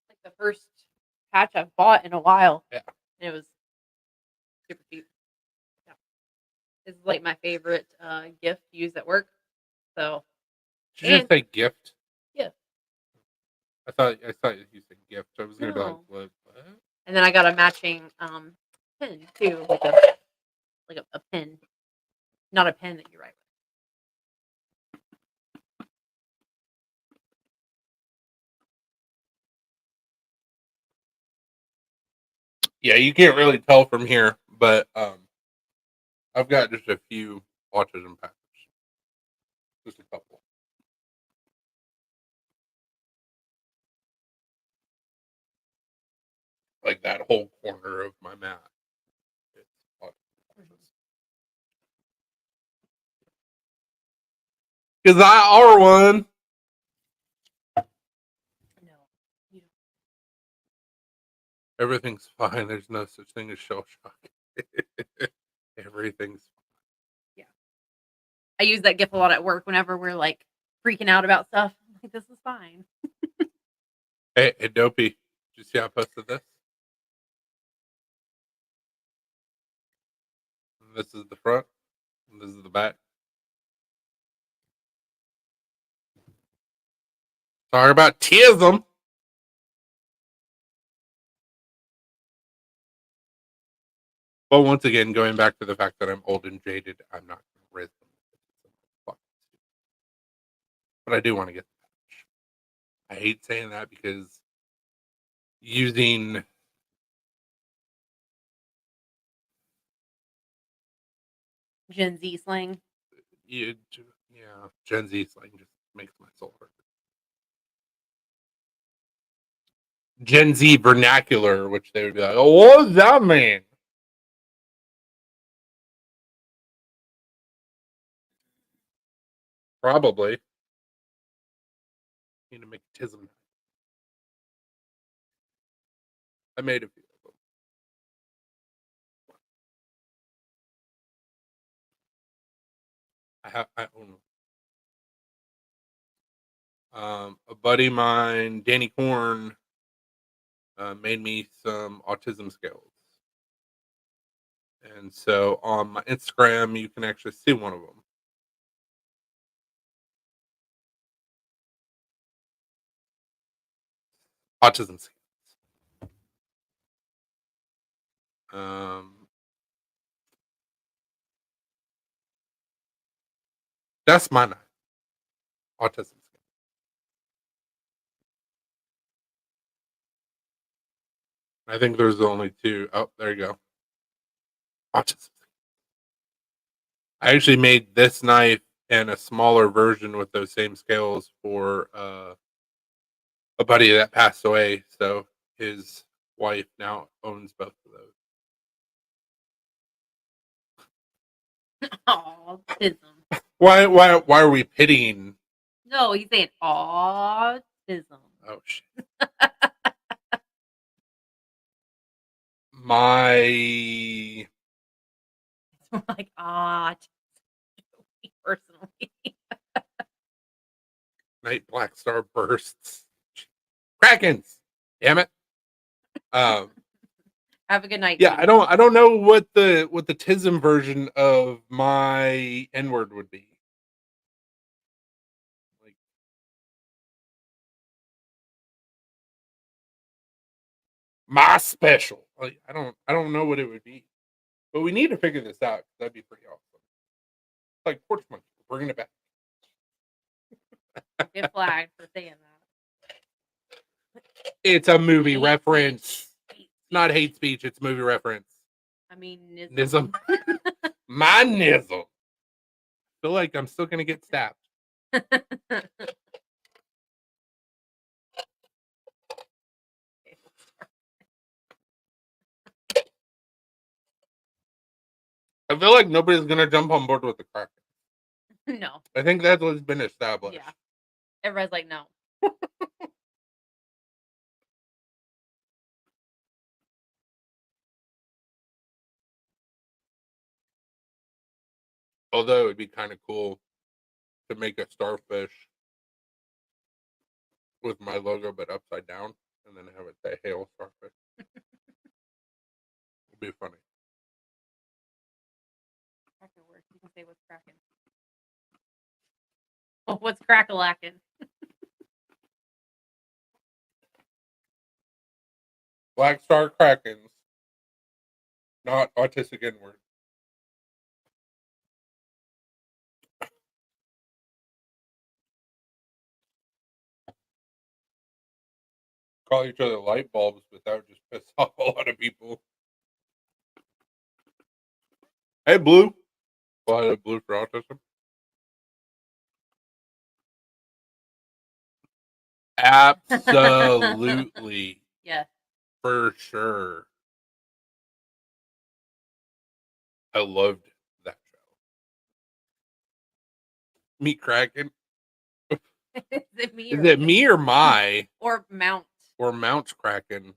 Like the first patch I've bought in a while. Yeah. And it was super cheap. Yeah. This is like my favorite gift to use at work. So Did you just say gift? Yeah. I thought you said gift. I was gonna be like, No. what? And then I got a matching pen too, like a pen. Not a pen that you write with. Yeah, you can't really tell from here, but I've got just a few autism patches. Just a couple. Like that whole corner of my mat. It's autism patches. Because I are one. No. You don't. Everything's fine. There's no such thing as shell shock. Everything's Yeah. I use that gift a lot at work whenever we're like freaking out about stuff. I'm like, this is fine. Hey, Dopey. Did you see I posted this? This is the front. And this is the back. Talk about TISM. But once again, going back to the fact that I'm old and jaded, I'm not going to raise them. But I do want to get the patch. I hate saying that because using Gen Z slang. yeah, Gen Z slang just makes my soul hurt. Gen Z vernacular, which they would be like, "Oh, what does that mean?" Probably. Need to make a tism knife. I made a few of them. I own them. A buddy of mine, Danny Korn, made me some autism scales. And so on my Instagram, you can actually see one of them. Autism scales. That's my knife. Autism scale. I think there's only two. Oh, there you go. Autism. I actually made this knife and a smaller version with those same scales for a buddy that passed away. So his wife now owns both of those. Autism. Why are we pitying? No, he's saying autism. Oh shit. My Like autism. Personally. Night Black Star bursts. Krakens. Damn it. Have a good night. Yeah, Katie. I don't know what the TISM version of my N word would be. Like my special. Like I don't know what it would be. But we need to figure this out. That'd be pretty awesome. Like Porch Monkey, we're bringing it back. Get flagged for saying that. It's a movie Hate reference. speech. Not hate speech, it's movie reference. I mean, Nism. My nism. Feel like I'm still gonna get stabbed. I feel like nobody's gonna jump on board with the Kraken. No. I think that's what's been established. Yeah. Everybody's like, no. Although it'd be kind of cool to make a starfish with my logo but upside down and then have it say hail starfish. It'd be funny. Cracker words. You can say what's cracking. Oh, what's crack-a-lacking? Black Star Krakens. Not autistic N-word. Call each other light bulbs, but that would just piss off a lot of people. Hey, Blue. Well, Blue for autism. Absolutely. Yeah. For sure. I loved that show. Meet Kraken. Is it me? Is it me or my or Mount? Or Mount Kraken?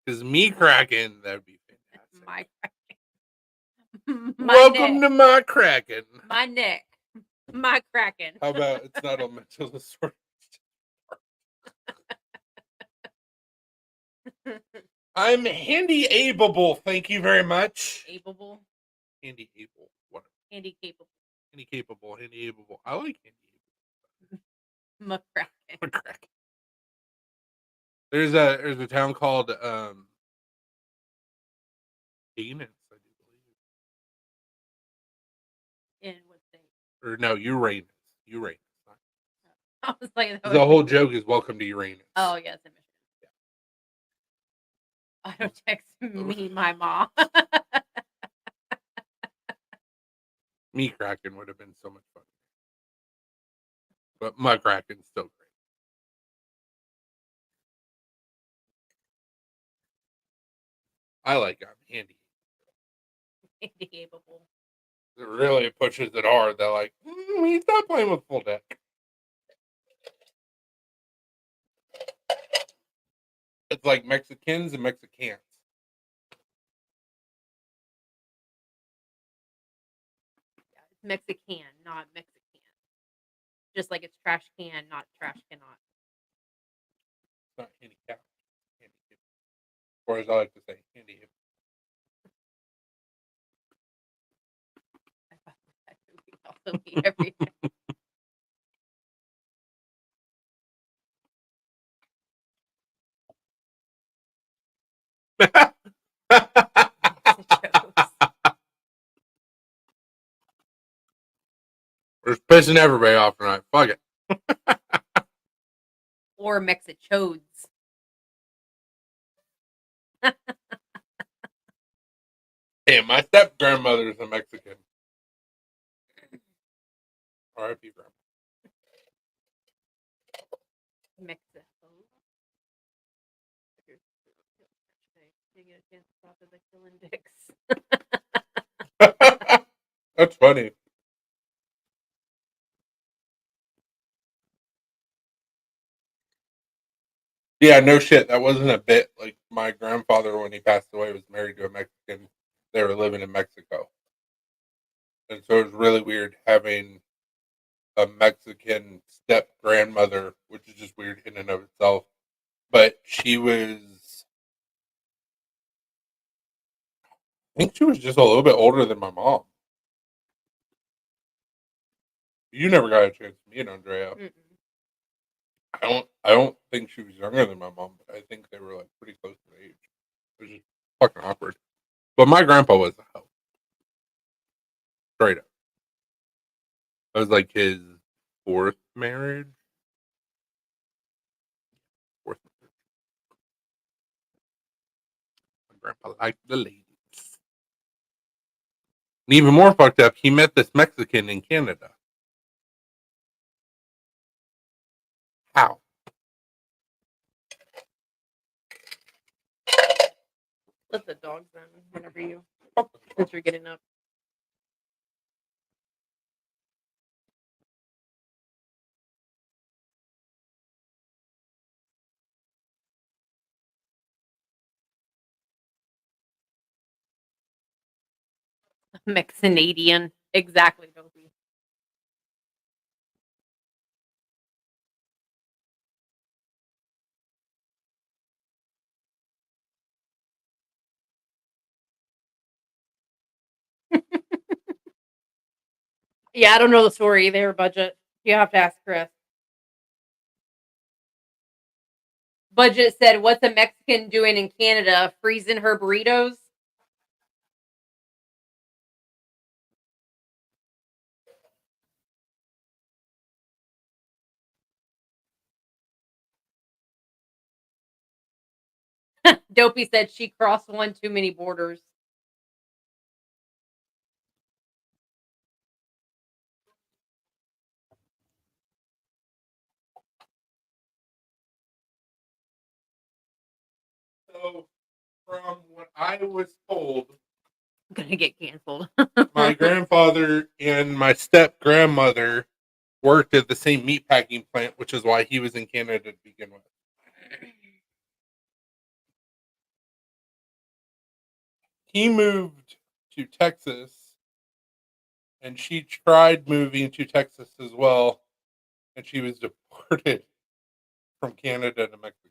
Because me Kraken, that would be fantastic. My Kraken. Welcome to my Kraken. My neck. My Kraken. How about it's not a mental disorder? I'm handy-able. Thank you very much. Able. Handy-able. What? Handy capable. Handy-capable. Handy-able. I like handy-able. McCracken. McCracken. There's a town called Phoenix, I do believe. In what state? Or no, Uranus. Uranus. I was like, The whole joke is welcome to Uranus. Oh yes, in Michigan. Yeah. Auto text me, my mom. Me Kraken would have been so much fun. But my Kraken's still great. I like I'm handy. Handy capable. It really pushes it hard. They're like, he's not playing with full deck. It's like Mexicans and Mexicans. Yeah, it's Mexican, not Mexican. Just like it's trash can, not trash cannot. It's not handicap. Handy hip. Or as I like to say, handy hip. I fuck with that movie. Also eat everything. We're just pissing everybody off tonight. Fuck it. Or Mexichodes. Hey, my step grandmother's a Mexican. R.I.P. grandma. Mexico. You get a chance to stop as killing dicks. That's funny. Yeah, no shit. That wasn't a bit. Like my grandfather, when he passed away, was married to a Mexican. They were living in Mexico, and so it was really weird having a Mexican step grandmother, which is just weird in and of itself. But she was, I think she was just a little bit older than my mom. You never got a chance to meet Andrea. Mm-mm. I don't think she was younger than my mom, but I think they were like pretty close to age. It was just fucking awkward. But my grandpa was a hoe. Straight up. That was like his fourth marriage. Fourth marriage. My grandpa liked the ladies. And even more fucked up, he met this Mexican in Canada. How? Let the dogs in whenever you, since you're getting up. Mexinadian. Exactly, Dopey. Yeah, I don't know the story. They were budget. You have to ask Chris. Budget said, "What's a Mexican doing in Canada? Freezing her burritos." Dopey said she crossed one too many borders. So, from what I was told, I'm gonna get canceled. my grandfather and my step grandmother worked at the same meatpacking plant, which is why he was in Canada to begin with. He moved to Texas, and she tried moving to Texas as well, and she was deported from Canada to Mexico.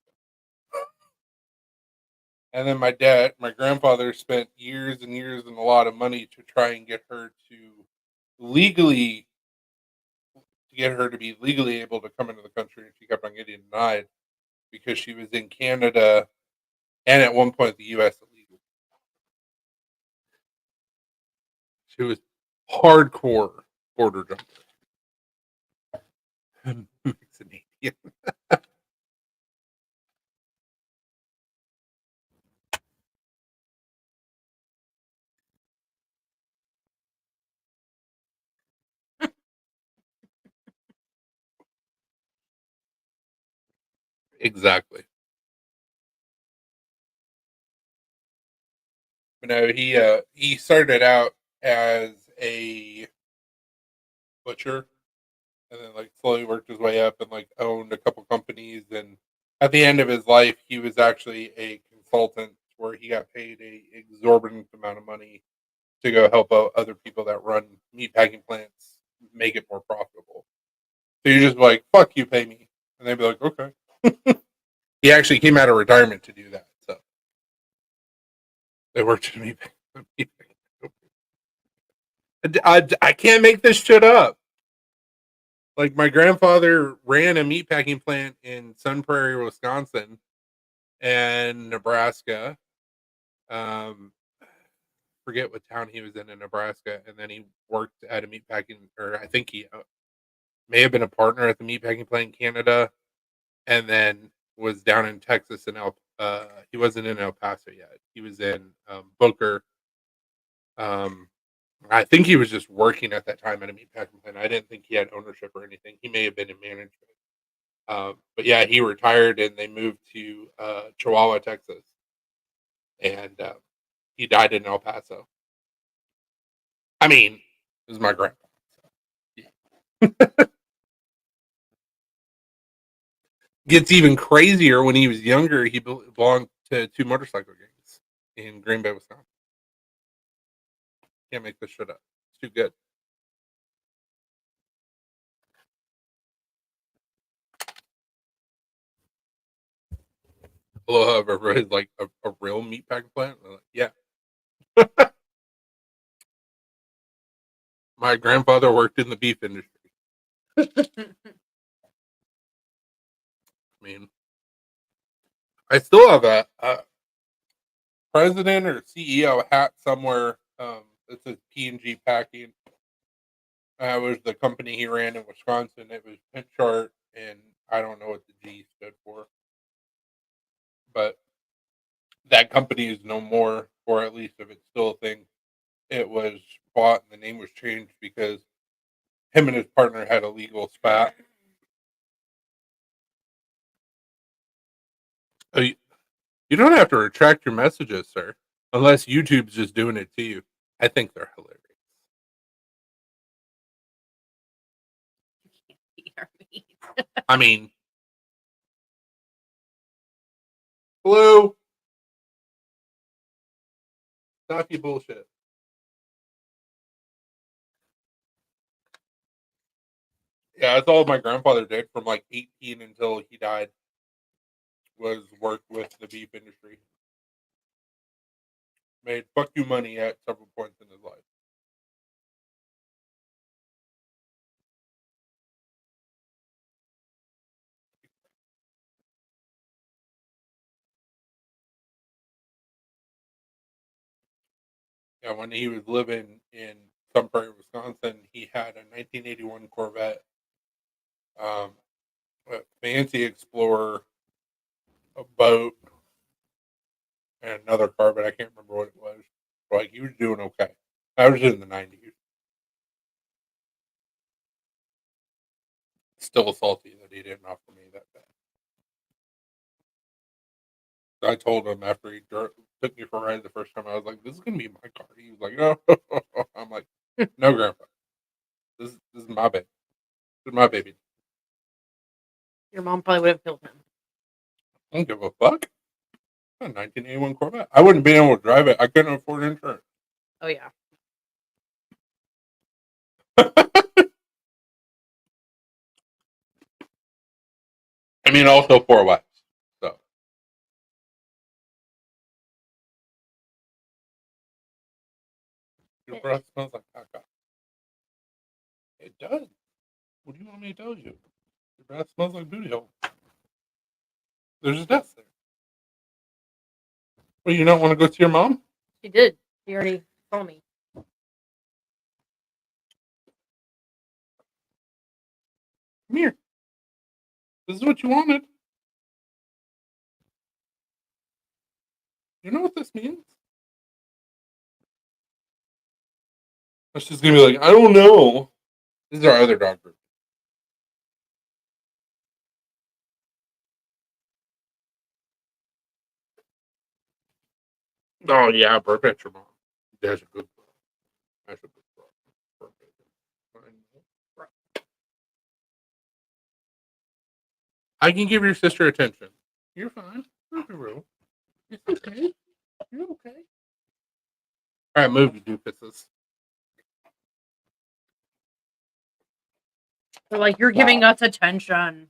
And then my grandfather spent years and years and a lot of money to try and get her legally to get her to be legally able to come into the country, and she kept on getting denied because she was in Canada and at one point the U.S. illegal. She was hardcore border jumper. Canadian. Exactly. But no, he started out as a butcher, and then like slowly worked his way up and like owned a couple companies and at the end of his life, he was actually a consultant where he got paid a exorbitant amount of money to go help out other people that run meatpacking plants make it more profitable. So you're just like, fuck you, pay me. And they'd be like, okay. He actually came out of retirement to do that. So they worked at meatpacking. I can't make this shit up. Like my grandfather ran a meatpacking plant in Sun Prairie, Wisconsin, and Nebraska. Um, forget what town he was in Nebraska, and then he worked at a meatpacking, or I think he may have been a partner at the meatpacking plant in Canada, and then was down in Texas and he wasn't in El Paso yet. He was in Booker. Um, I think he was just working at that time at a meatpacking plant. I didn't think he had ownership or anything. He may have been in management. But yeah, he retired and they moved to Chihuahua, Texas, and he died in El Paso. I mean, this is my grandpa. So, yeah. Gets even crazier when he was younger. He belonged to 2 motorcycle gangs in Green Bay, Wisconsin. Can't make this shit up. It's too good. Hello, everybody's like a real meatpacking plant. Like, yeah. My grandfather worked in the beef industry. I mean, I still have a president or CEO hat somewhere. That says P&G Packing. Was the company he ran in Wisconsin. It was Pinchart, and I don't know what the G stood for, but that company is no more, or at least if it's still a thing. It was bought and the name was changed because him and his partner had a legal spat. You don't have to retract your messages, sir, unless YouTube's just doing it to you. I think they're hilarious. I mean, hello? Stop your bullshit. Yeah, that's all my grandfather did from like 18 until he died, was work with the beef industry. Made fuck you money at several points in his life. Yeah, when he was living in Sun Prairie, Wisconsin, he had a 1981 Corvette, a fancy Explorer, a boat, and another car, but I can't remember what it was. Like, he was doing okay. I was in the 90s. Still salty that he didn't offer me that bad. I told him after he took me for a ride the first time, I was like, "This is gonna be my car." He was like, "No." I'm like, "No, Grandpa. This is my baby. This is my baby. Your mom probably would have killed him. I don't give a fuck." A 1981 Corvette. I wouldn't be able to drive it. I couldn't afford insurance. Oh yeah. I mean, also 4 wives. So your breath smells like caca. It does. What do you want me to tell you? Your breath smells like booty hole. There's a desk there. Well, you don't want to go see your mom? She did. She already told me. Come here. This is what you wanted. You know what this means? She's gonna be like, I don't know. This is our other dog group. Oh yeah, burp at your mom. That's a good girl. That's a good girl. Burp at your- I can give your sister attention. You're fine. Rock and roll. It's okay. You're okay. All right, move, you doofuses. They're like, you're giving us attention.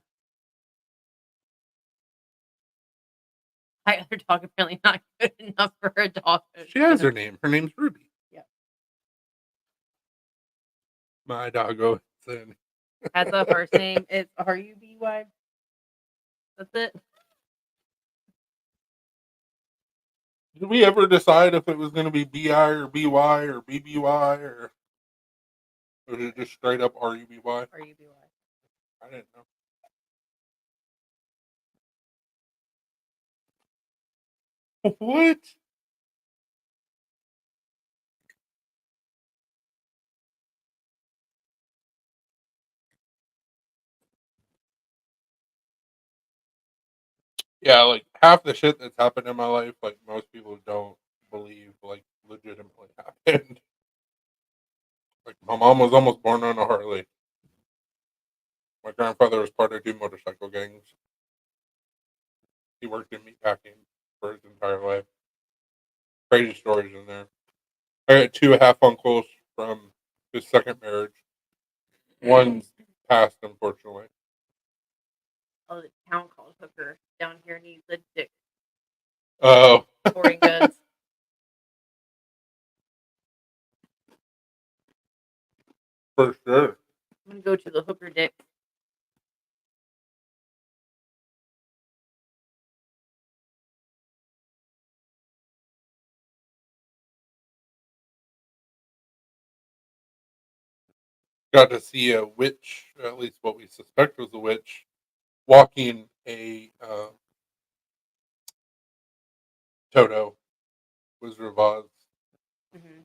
Their dog apparently not good enough for a dog. She has her name. Her name's Ruby. Yeah. My doggo. Has a first name. It's R-U-B-Y. That's it. Did we ever decide if it was going to be B-I or B-Y or B-B-Y or was it just straight up R-U-B-Y? R-U-B-Y. I didn't know. What? Yeah, like half the shit that's happened in my life, like most people don't believe, like legitimately happened. Like my mom was almost born on a Harley. My grandfather was part of 2 motorcycle gangs. He worked in meatpacking for his entire life. Crazy stories in there. I got 2 half uncles from his second marriage. One's passed, unfortunately. Oh, the town called Hooker down here needs a dick Oh, pouring goods. for sure. I'm gonna go to the Hooker dick. Got to see a witch, at least what we suspect was a witch, walking a Toto. Was Ravaz. Mm-hmm.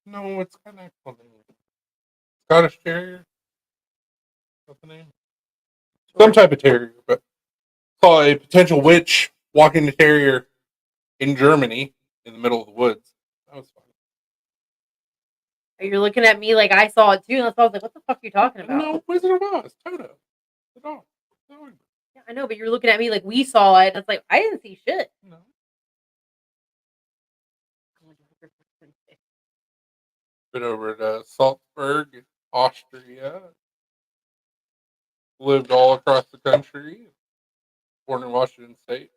No, it's kind of actual name. Scottish Terrier. What's the name? Some type of terrier, but saw a potential witch walking the terrier in Germany in the middle of the woods. That was funny. You're looking at me like I saw it too, and I was like, "What the fuck are you talking about?" No, Wizard of Oz, Toto, the dog. Yeah, I know, but you're looking at me like we saw it. And it's like I didn't see shit. No. Been over to Salzburg, Austria. Lived all across the country. Born in Washington State.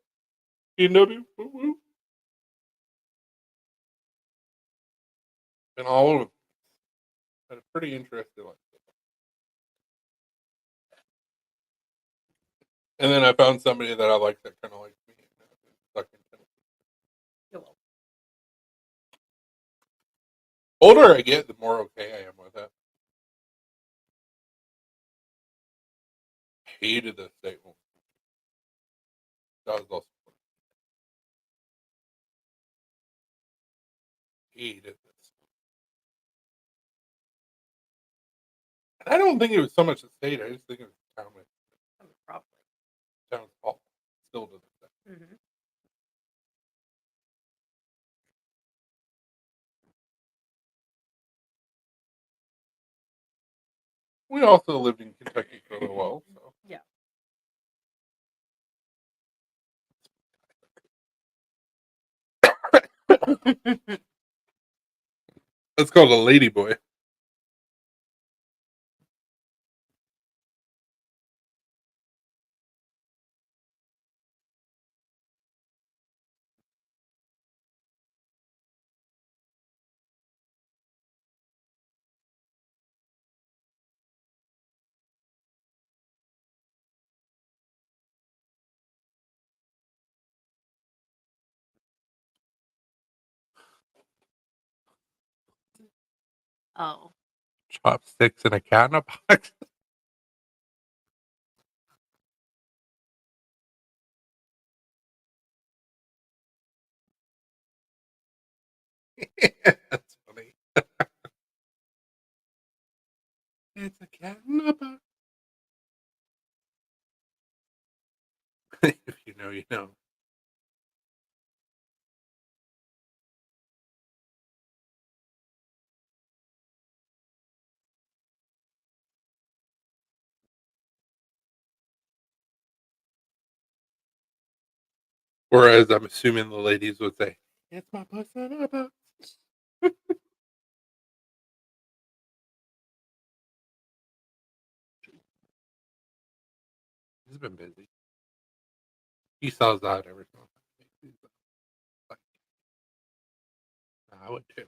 PNW. Woo woo. Been all over. Had a pretty interesting life. And then I found somebody that I like that kind of likes me. Stuck in Tennessee. You're welcome. Older I get, the more okay I am with it. Hated the state one. That was also hated this. And I don't think it was so much the state. I just think it was the town. Probably. Town's fault. Still to this day. Mm-hmm. We also lived in Kentucky for a little while. So. Yeah. That's called a ladyboy. Oh. Chopsticks and a cat in a box. That's funny. It's a cat in a box. If you know, you know. Or as I'm assuming the ladies would say, "It's my puss in a box." He's been busy. He sells out every so often. Like, I would too.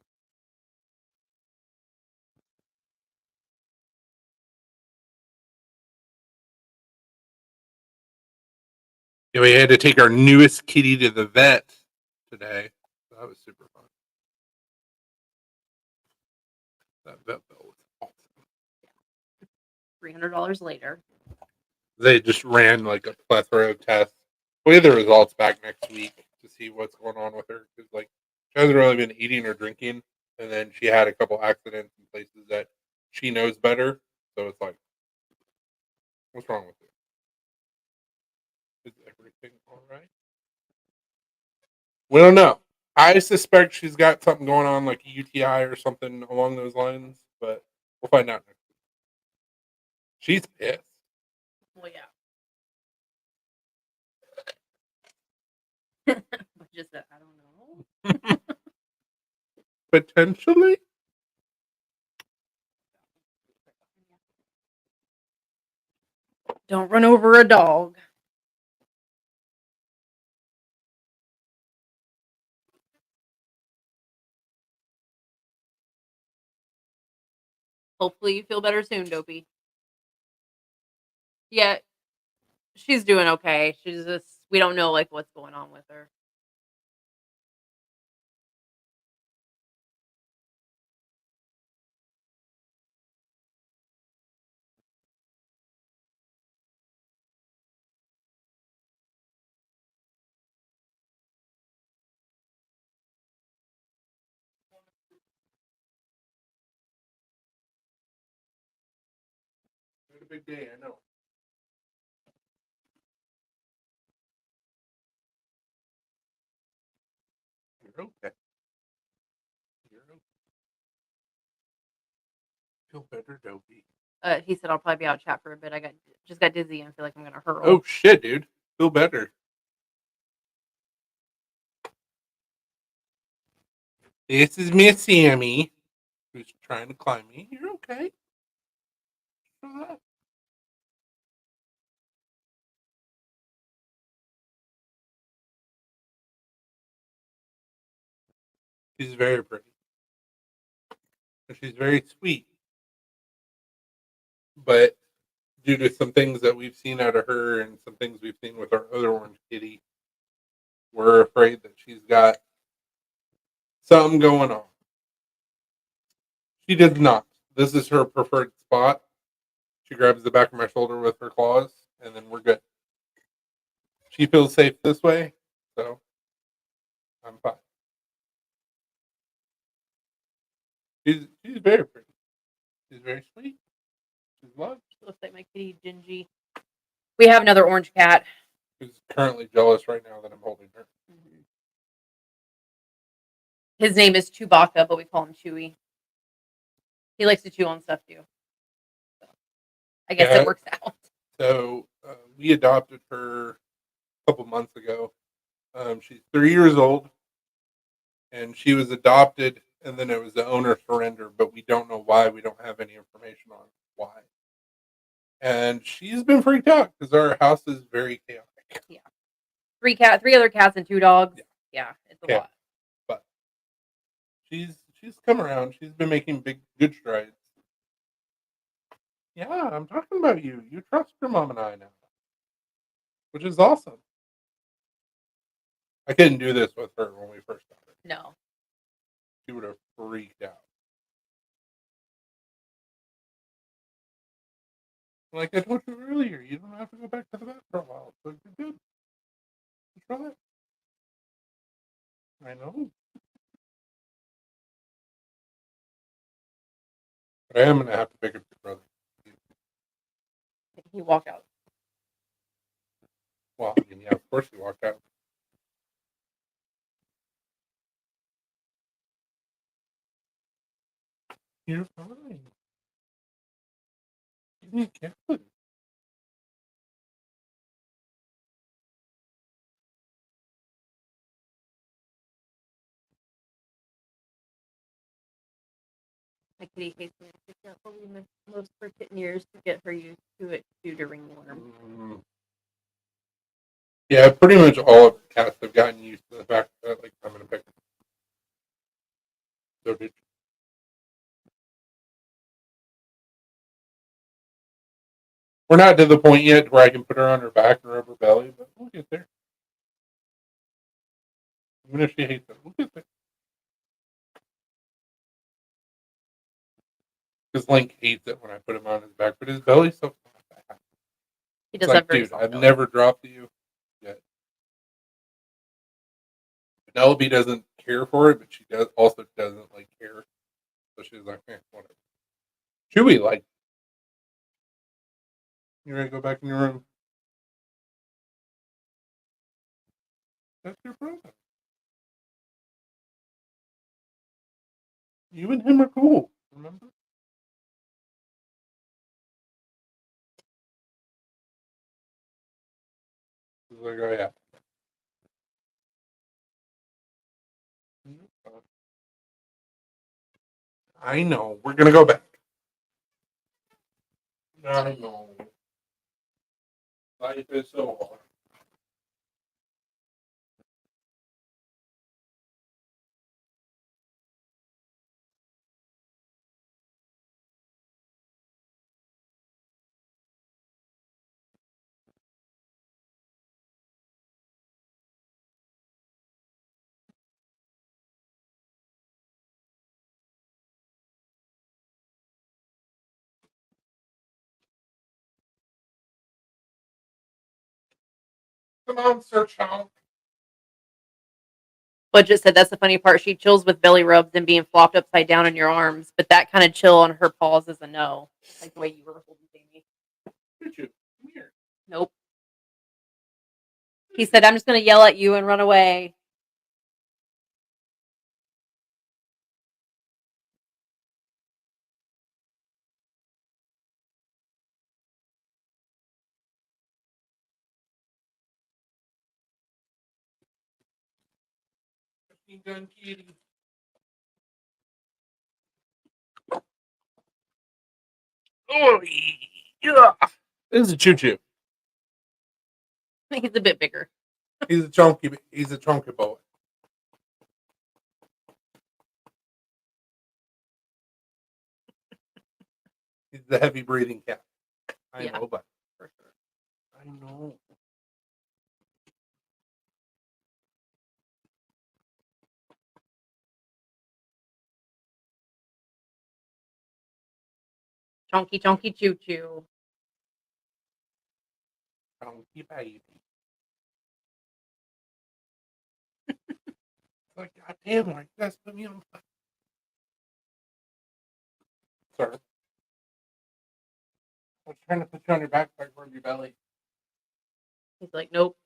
Yeah, we had to take our newest kitty to the vet today. That was super fun. That vet bill was awesome. $300 later. They just ran like a plethora of tests. We'll get the results back next week to see what's going on with her. Because like she hasn't really been eating or drinking, and then she had a couple accidents in places that she knows better. So it's like, what's wrong with it? Is everything all right? We don't know. I suspect she's got something going on, like a UTI or something along those lines, but we'll find out next week. She's pissed. Well, yeah. But just that, I don't know. Potentially. Don't run over a dog. Hopefully you feel better soon, Dopey. Yeah, she's doing okay. She's just, we don't know like what's going on with her. Had a big day, I know. You're okay. You're okay. Feel better, Dopey. He said I'll probably be out of chat for a bit. I just got dizzy and feel like I'm gonna hurl. Oh shit, dude. Feel better. This is Miss Sammy, who's trying to climb me. You're okay. Relax. She's very pretty. She's very sweet. But due to some things that we've seen out of her and some things we've seen with our other orange kitty, we're afraid that she's got something going on. She does not. This is her preferred spot. She grabs the back of my shoulder with her claws, and then we're good. She feels safe this way, so I'm fine. She's very pretty. She's very sweet. She's loved. Looks like my kitty Gingy. We have another orange cat. Who's currently jealous right now that I'm holding her. His name is Chewbacca, but we call him Chewy. He likes to chew on stuff too. So, I guess Yeah. it works out. So we adopted her a couple months ago. She's 3 years old, and she was adopted, and then it was the owner surrender, but we don't know why. We don't have any information on why. And she's been freaked out because our house is very chaotic. Yeah. 3 other cats and 2 dogs. Yeah, it's a Okay. lot. But she's come around. She's been making good strides. Yeah, I'm talking about you. You trust your mom and I now, which is awesome. I couldn't do this with her when we first got her. No. She would have freaked out. Like I told you earlier, you don't have to go back to the vet for a while, so you're good. Just relax. I know. But I am gonna have to pick up your brother. He walked out. Well, I mean, yeah, of course he walked out. You're fine. Give me a cat. My kitty hates me. She's got only most for kitten years to get her used to it due to ringworm. Yeah, pretty much all of the cats have gotten used to the fact that like I'm gonna pick them. So did we're not to the point yet where I can put her on her back and rub her belly, but we'll get there. Even if she hates it, we'll get there. Because Link hates it when I put him on his back, but his belly's so fat. He It's does like, have very dude, soft I've belly. never dropped you yet. Penelope doesn't care for it, but she also doesn't like care. So she's like, whatever. Chewy, like, you ready to go back in your room? That's your brother. You and him are cool, remember? He's like, oh yeah. I know. We're gonna go back. I know. Life is so hard. Come on, Sir Chomp. Budget said that's the funny part. She chills with belly rubs and being flopped upside down in your arms, but that kind of chill on her paws is a no. Like the way you were holding Jamie. Come here. Nope. He said, I'm just going to yell at you and run away. Machine gun kitty. Oh, yeah. This is a choo choo. He's a bit bigger. He's a chunky boy. He's the heavy breathing cat. I Yeah. know, but For sure. I know. Chonky, chonky, choo choo. Chunky baby. Like, goddamn, like, that's put me on. Sir. I was trying to put you on your back so I rub your belly. He's like, nope.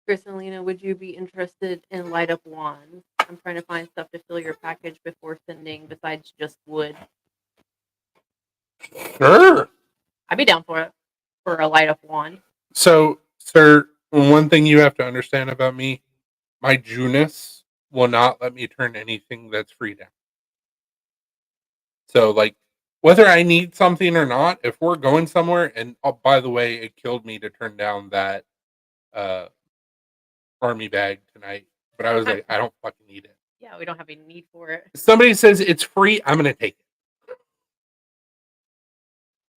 Chris and Lena, would you be interested in light up wands? I'm trying to find stuff to fill your package before sending besides just wood. Sure. I'd be down for it. For a light up wand. So, sir, one thing you have to understand about me, my Junus will not let me turn anything that's free down. So, like, whether I need something or not, if we're going somewhere, and oh, by the way, it killed me to turn down that army bag tonight, but I was like, I don't fucking need it. Yeah, we don't have any need for it. If somebody says it's free, I'm gonna take it. That's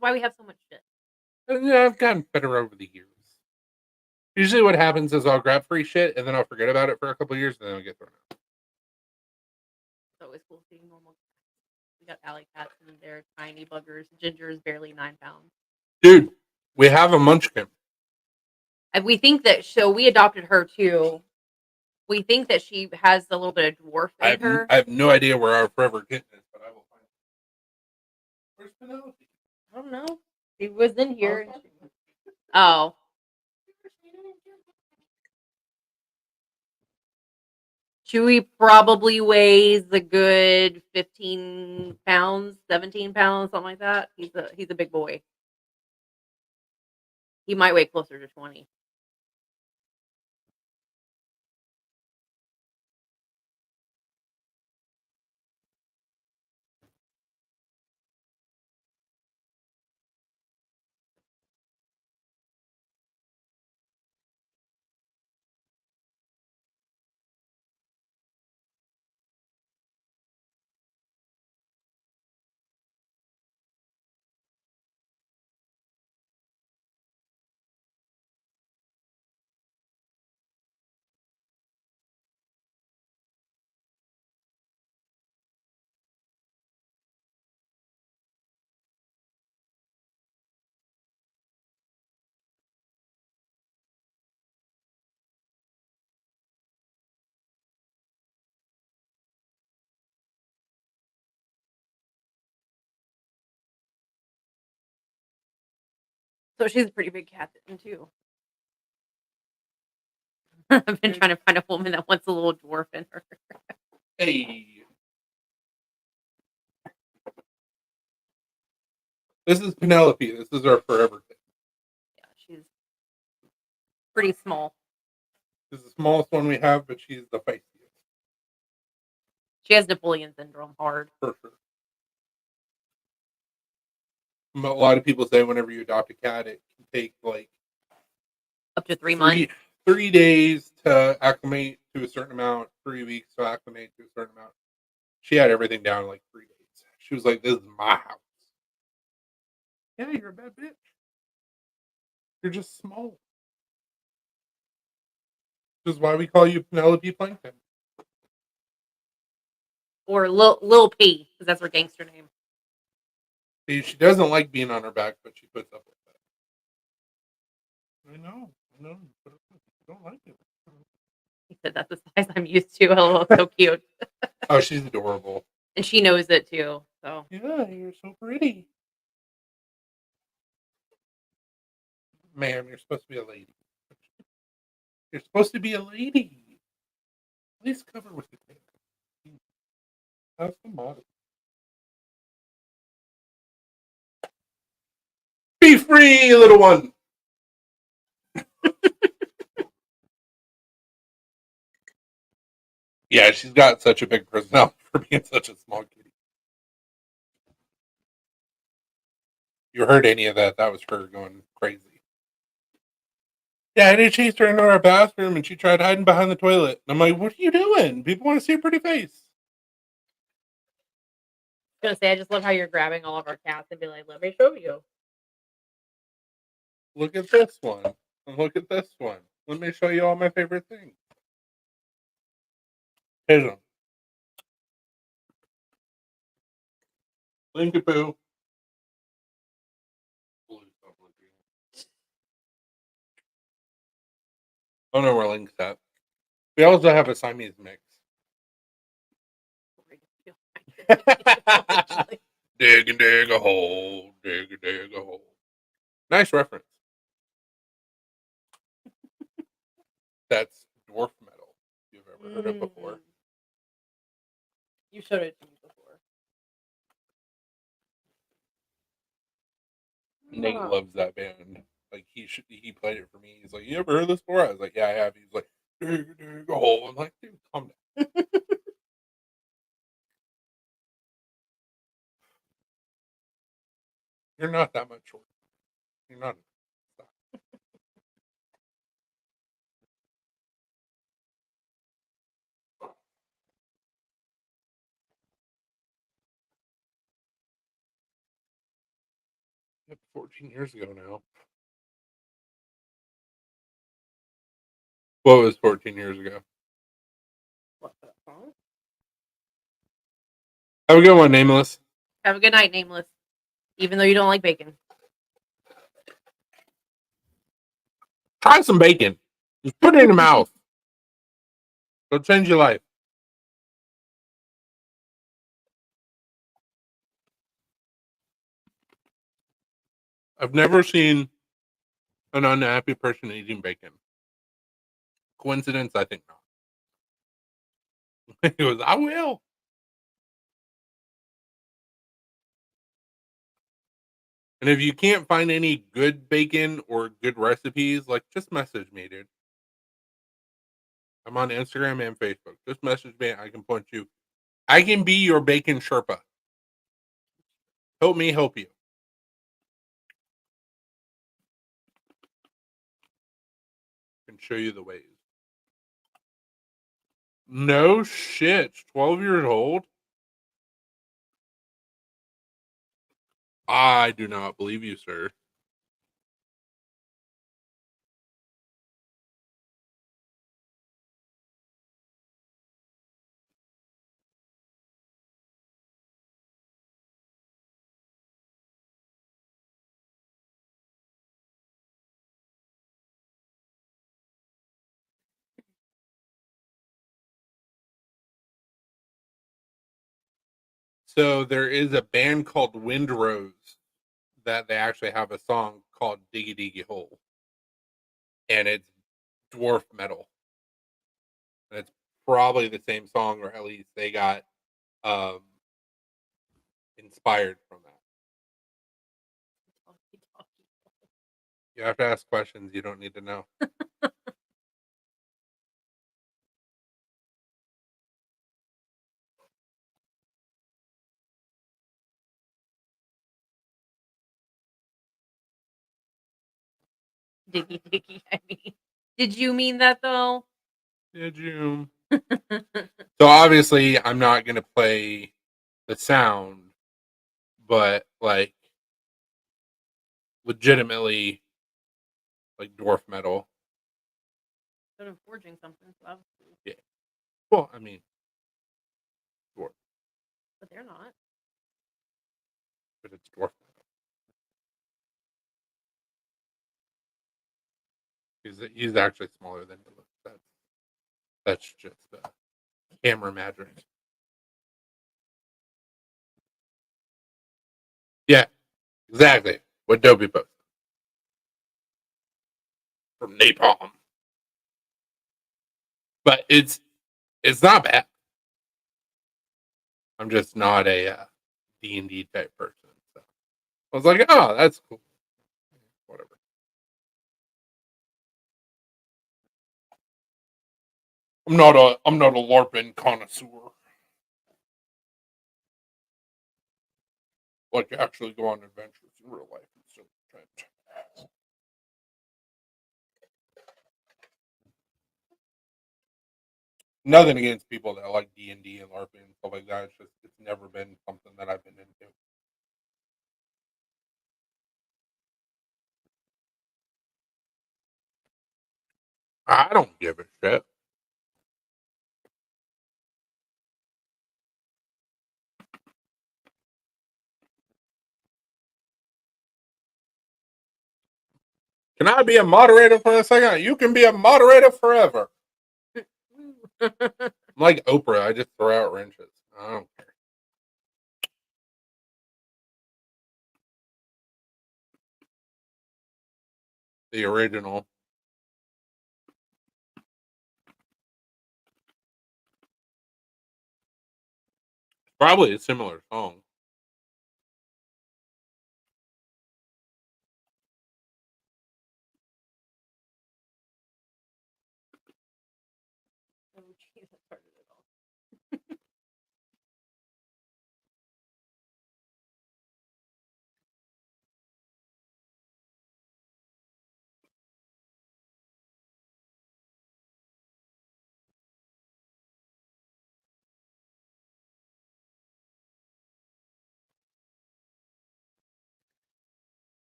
why we have so much shit. Yeah, I've gotten better over the years. Usually, what happens is I'll grab free shit and then I'll forget about it for a couple of years, and then I'll get thrown out. It's always cool seeing normal cats. We got alley cats and they're tiny buggers. Ginger is barely 9 pounds. Dude, we have a munchkin. And we think that we adopted her too. We think that she has a little bit of dwarf in her. I have no idea where our forever kitten is, but I will find it. Where's Penelope? I don't know. She was in here. Oh. Chewy probably weighs a good 15 pounds, 17 pounds, something like that. He's a big boy. He might weigh closer to 20. So she's a pretty big cat then too. I've been trying to find a woman that wants a little dwarf in her. Hey. This is Penelope. This is our forever kid. Yeah, she's pretty small. This is the smallest one we have, but she's the feistiest. She has Napoleon syndrome hard. For sure. A lot of people say whenever you adopt a cat, it can take like Up to 3 months. 3 days to acclimate to a certain amount, 3 weeks to acclimate to a certain amount. She had everything down in like 3 days. She was like, "This is my house." Yeah, you're a bad bitch. You're just small. Which is why we call you Penelope Plankton. Or Lil P, because that's her gangster name. See, she doesn't like being on her back, but she puts up with it. I know. You don't like it. He said that's the size I'm used to. Oh, so cute. Oh, she's adorable. And she knows it too. So Yeah, you're so pretty. Ma'am, you're supposed to be a lady. You're supposed to be a lady. Please cover with the tape. Have some modesty. Be free, little one. Yeah, she's got such a big personality for being such a small kitty. You heard any of that? That was her going crazy. Yeah, they chased her into our bathroom and she tried hiding behind the toilet. And I'm like, "What are you doing? People want to see your pretty face." I was gonna say, I just love how you're grabbing all of our cats and be like, "Let me show you." Look at this one. And look at this one. Let me show you all my favorite things. Here's them. Linkapoo. I don't know where Link's at. We also have a Siamese mix. Dig and dig a hole. Dig and dig a hole. Nice reference. That's dwarf metal. If you've ever heard it before. You showed it to me before. Nate loves that band. Like he played it for me. He's like, "You ever heard this before?" I was like, "Yeah, I have." He's like, "Dig, dig a hole." I'm like, "Dude, calm down." You're not that much short. You're not. Stop. 14 years ago now. What was 14 years ago? What the fuck? Have a good one, Nameless. Have a good night, Nameless. Even though you don't like bacon. Try some bacon. Just put it in your mouth. It'll change your life. I've never seen an unhappy person eating bacon. Coincidence? I think not. He goes, "I will." And if you can't find any good bacon or good recipes, like just message me, dude. I'm on Instagram and Facebook. Just message me. I can point you. I can be your bacon Sherpa. Help me help you. I can show you the ways. No shit. 12 years old? I do not believe you, sir. So there is a band called Windrose that they actually have a song called Diggy Diggy Hole, and it's dwarf metal. And it's probably the same song, or at least they got um, inspired from that. Talkie, talkie. You have to ask questions you don't need to know. Diggy, diggy. I mean, did you mean that though? Did you? So obviously, I'm not gonna play the sound, but like legitimately, like dwarf metal. Sort of forging something, so obviously, Yeah. Well, I mean, dwarf, but they're not. but it's dwarf metal. He's actually smaller than he looks. That's just camera magic. Yeah, exactly. What Dopey posted from Napalm, but it's not bad. I'm just not a D&D type person. So I was like, oh, that's cool. Whatever. I'm not a LARPing connoisseur. Like actually go on adventures in real life instead of trying to. Nothing against people that like D&D and LARPing and stuff like that. It's just it's never been something that I've been into. I don't give a shit. Can I be a moderator for a second? You can be a moderator forever. I'm like Oprah. I just throw out wrenches. I don't care. The original. Probably a similar song. Oh, jeez, that started it all.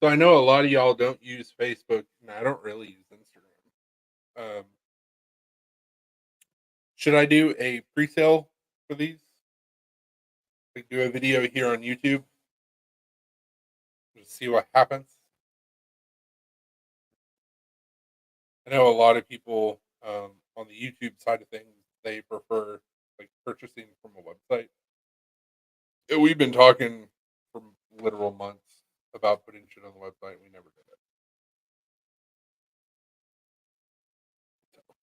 So I know a lot of y'all don't use Facebook, and I don't really use Instagram. Should I do a pre-sale for these? Like do a video here on YouTube? Just see what happens. I know a lot of people on the YouTube side of things, they prefer like purchasing from a website. And we've been talking for literal months about putting shit on the website. We never did it.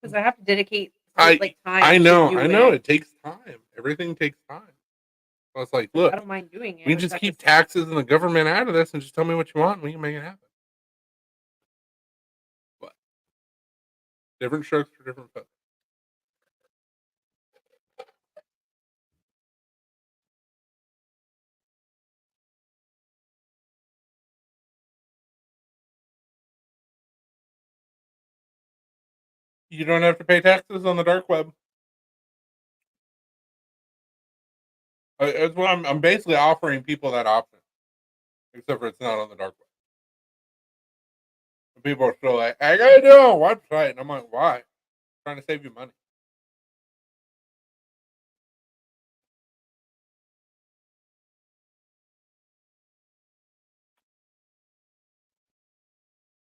Because I have to dedicate I like time. I to know, do I know. it. It takes time. Everything takes time. So it's like, I look, don't mind doing it. we I can just have keep to- taxes and the government out of this, and just tell me what you want, and we can make it happen. But different strokes for different folks. You don't have to pay taxes on the dark web. That's what I'm basically offering people that option, except for it's not on the dark web. And people are still like, I gotta do a website, and I'm like, why? I'm trying to save you money.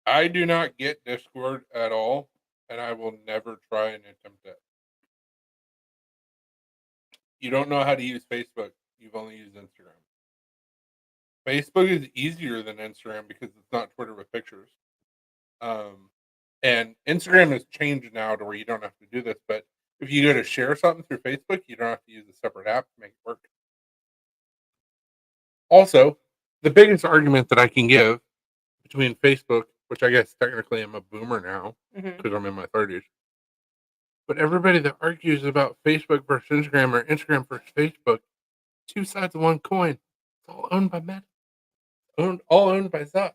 I do not get Discord at all, and I will never try and attempt it. You don't know how to use Facebook. You've only used Instagram. Facebook is easier than Instagram because it's not Twitter with pictures. And Instagram has changed now to where you don't have to do this, but if you go to share something through Facebook, you don't have to use a separate app to make it work. Also, the biggest argument that I can give between Facebook, which I guess technically I'm a boomer now Mhm. because I'm in my 30s, but everybody that argues about Facebook versus Instagram or Instagram versus Facebook, two sides of one coin. It's all owned by Meta, all owned by Zuck.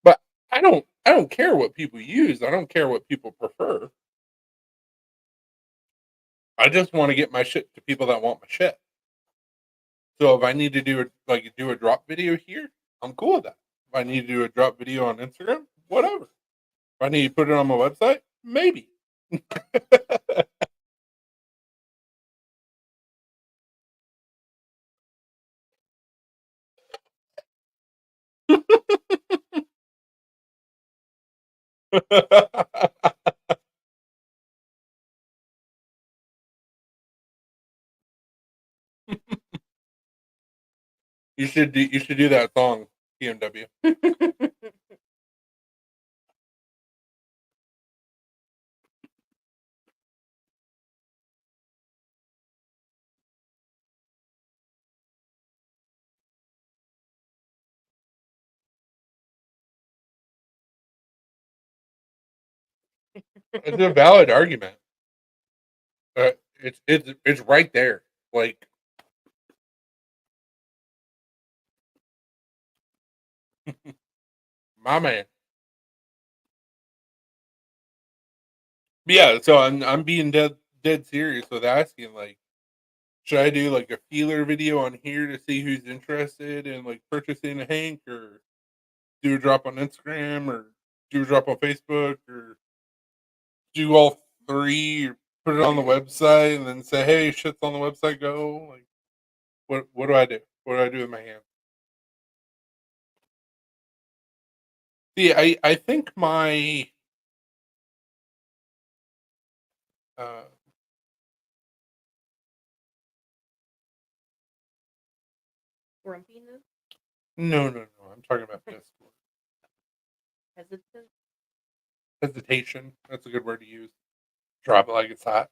But I don't care what people use. I don't care what people prefer. I just want to get my shit to people that want my shit. So if I need to do a drop video here, I'm cool with that. If I need to do a drop video on Instagram, whatever. If I need to put it on my website, maybe. You should do that song, PMW. It's a valid argument. It's right there. Like my man. But yeah, so I'm being dead serious with asking, like, should I do like a feeler video on here to see who's interested in like purchasing a Hank, or do a drop on Instagram, or do a drop on Facebook, or do all three, or put it on the website and then say, hey, shit's on the website, go. Like, what do I do? What do I do with my hands? See, I think my uh Grumpiness, no, I'm talking about Discord. hesitant. Hesitation. That's a good word to use. Drop it like it's hot.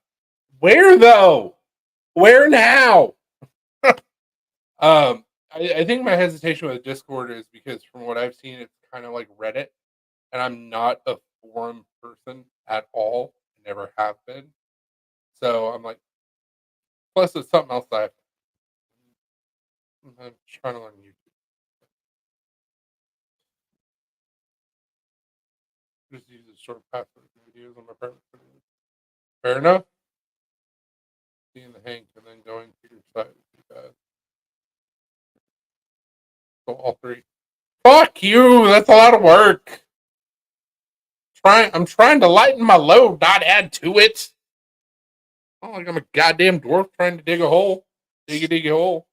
Where though? Where now? I think my hesitation with Discord is because from what I've seen, it's kind of like Reddit, and I'm not a forum person at all. Never have been. So I'm like, plus it's something else that I'm trying to learn YouTube. Just use a short password videos on my private video. Fair enough. Seeing the Hank and then going to your site would be bad. So all three. Fuck you! That's a lot of work. I'm trying to lighten my load, not add to it. Not like I'm a goddamn dwarf trying to dig a hole. Dig a hole.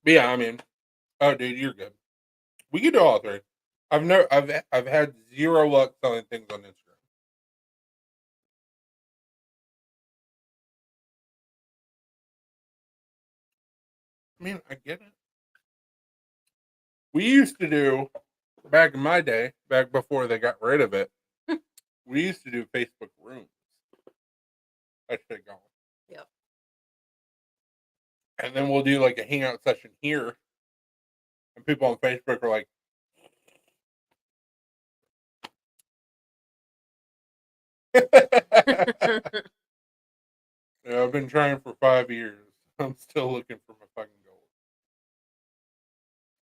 But yeah, I mean, oh dude, you're good. We can do all three. I've had zero luck selling things on Instagram. I mean, I get it. We used to do back in my day, back before they got rid of it. We used to do Facebook rooms. That shit going. Yep. And then we'll do like a hangout session here, and people on Facebook are like, yeah, I've been trying for 5 years. I'm still looking for my fucking gold.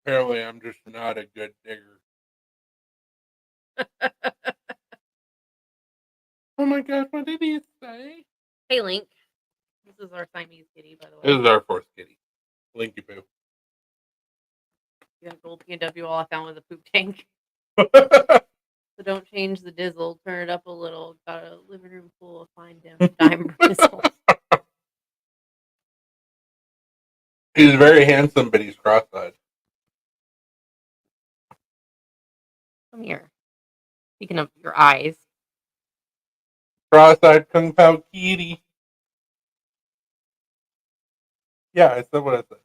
Apparently, I'm just not a good digger. Oh my god, what did he say? Hey, Link. This is our Siamese kitty, by the way. This is our fourth kitty. Linky Poo. You got gold PNW. All I found was a poop tank. So don't change the dizzle. Turn it up a little. Got a living room full of fine dime bristles. He's very handsome, but he's cross-eyed. Come here. Speaking of your eyes. Cross-eyed Kung Pao kitty. Yeah, I said what I said.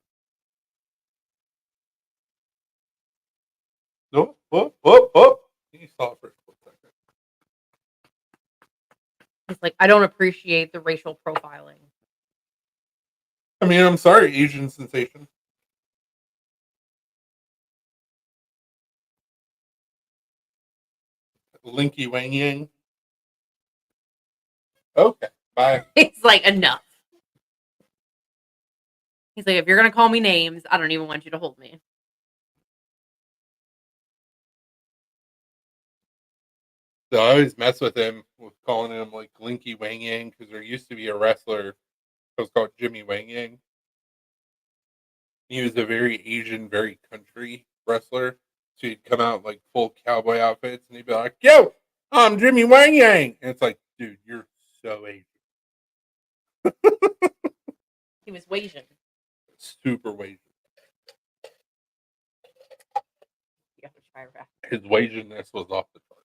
No, oh. You saw it for a split second. It's like I don't appreciate the racial profiling. I mean, I'm sorry, Asian sensation. Linky Wang Yang. Okay, bye. It's like enough. He's like, if you're gonna call me names, I don't even want you to hold me. So I always mess with him with calling him like Linky Wang Yang because there used to be a wrestler who was called Jimmy Wang Yang. He was a very Asian, very country wrestler. So he'd come out like full cowboy outfits and he'd be like, "Yo, I'm Jimmy Wang Yang." And it's like, dude, you're so Asian. He was Asian. Super Asian. You have to try back. His Asianness was off the charts.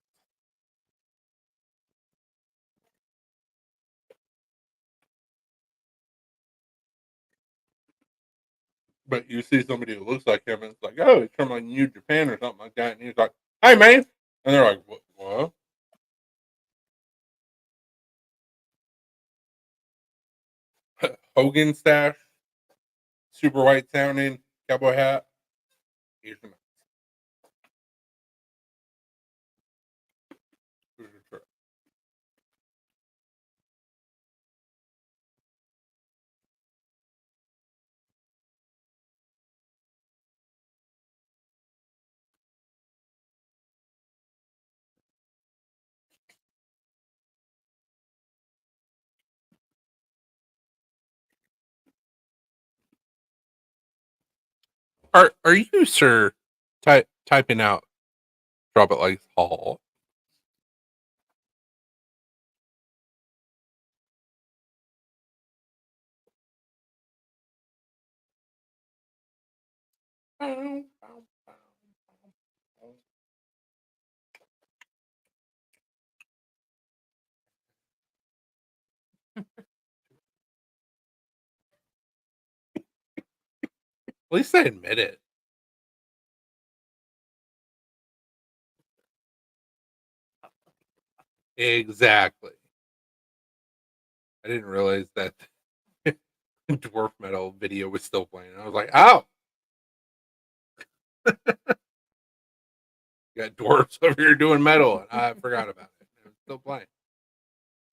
But you see somebody who looks like him and it's like, oh, he's from like New Japan or something like that. And he's like, "Hey, man." And they're like, what? Hogan stash, super white sounding, cowboy hat. Asian. Are you, sir, typing out drop it like Hall? At least I admit it. Exactly. I didn't realize that dwarf metal video was still playing. I was like, oh. You got dwarfs over here doing metal, and I forgot about it. It was still playing.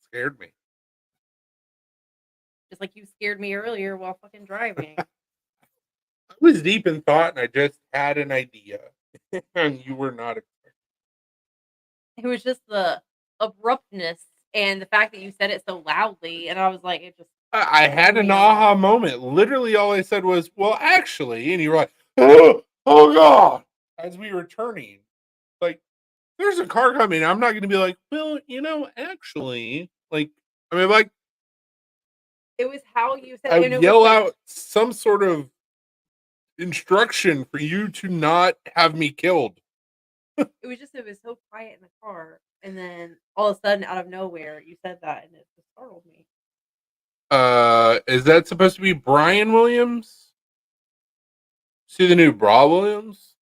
Scared me. Just like you scared me earlier while fucking driving. I was deep in thought, and I just had an idea, and you were not. It was just the abruptness and the fact that you said it so loudly, and I was like, it just. I had an Yeah. aha moment. Literally, all I said was, "Well, actually," and you were like, "Oh God!" As we were turning, like, there's a car coming. I'm not going to be like, "Well, actually," like, I mean, like, It was how you said I it, would and it was yell like, out some sort of instruction for you to not have me killed. it was so quiet in the car, and then all of a sudden, out of nowhere, you said that, and it just startled me. Is that supposed to be Brian Williams? See the new Bra Williams?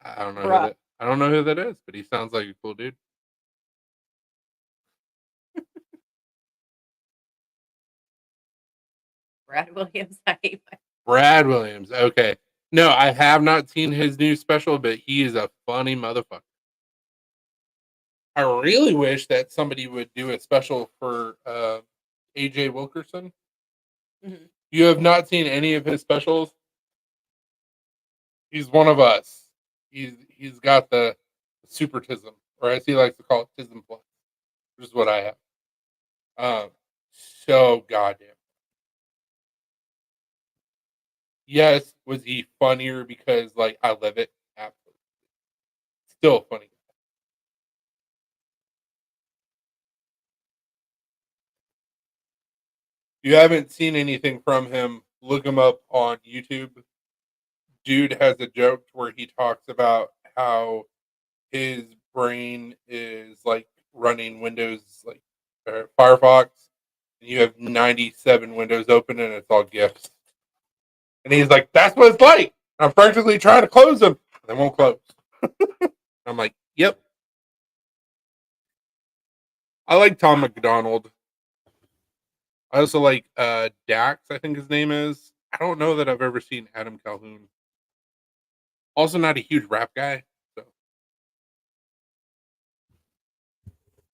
I don't know Bruh. I don't know who that is, but he sounds like a cool dude. Brad Williams, I hate my. Brad Williams. Okay. No, I have not seen his new special, but he is a funny motherfucker. I really wish that somebody would do a special for AJ Wilkerson. Mhm. You have not seen any of his specials? He's one of us. He's got the supertism, or as he likes to call it, tism plus, which is what I have. So goddamn. Yes, was he funnier because like I live it? Absolutely. Still funny. You haven't seen anything from him, look him up on YouTube. Dude has a joke where he talks about how his brain is like running Windows, like Firefox, and you have 97 windows open and it's all GIFs. And he's like, "That's what it's like. I'm practically trying to close them. They won't close." I'm like, "Yep." I like Tom McDonald. I also like Dax, I think his name is. I don't know that I've ever seen Adam Calhoun. Also not a huge rap guy, so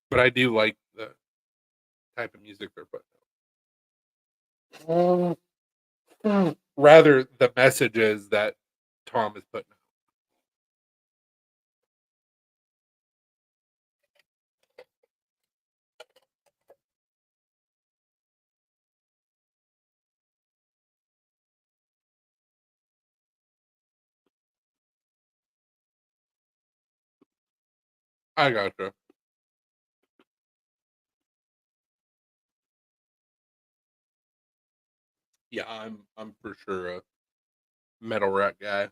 but I do like the type of music they're putting out. Rather the messages that Tom is putting out. I gotcha. Yeah, I'm for sure a metal rap guy.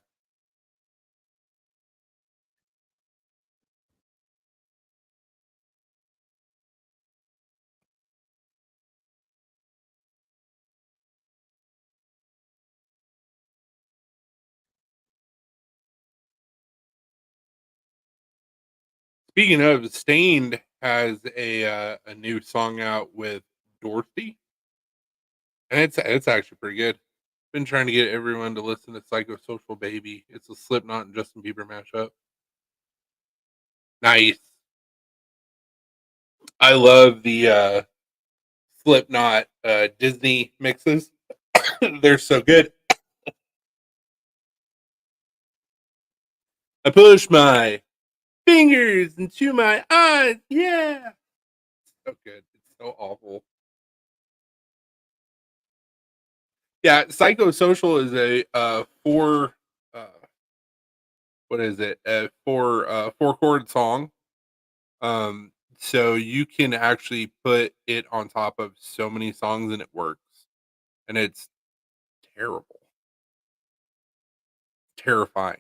Speaking of, Stained has a new song out with Dorothy, and it's actually pretty good. Been trying to get everyone to listen to Psychosocial Baby. It's a Slipknot and Justin Bieber mashup. Nice. I love the Slipknot Disney mixes. They're so good. I push my fingers into my eyes. Yeah. So good. It's so awful. Yeah, Psychosocial is a four uh what is it? A four chord song. So you can actually put it on top of so many songs and it works. And it's terrible. Terrifying.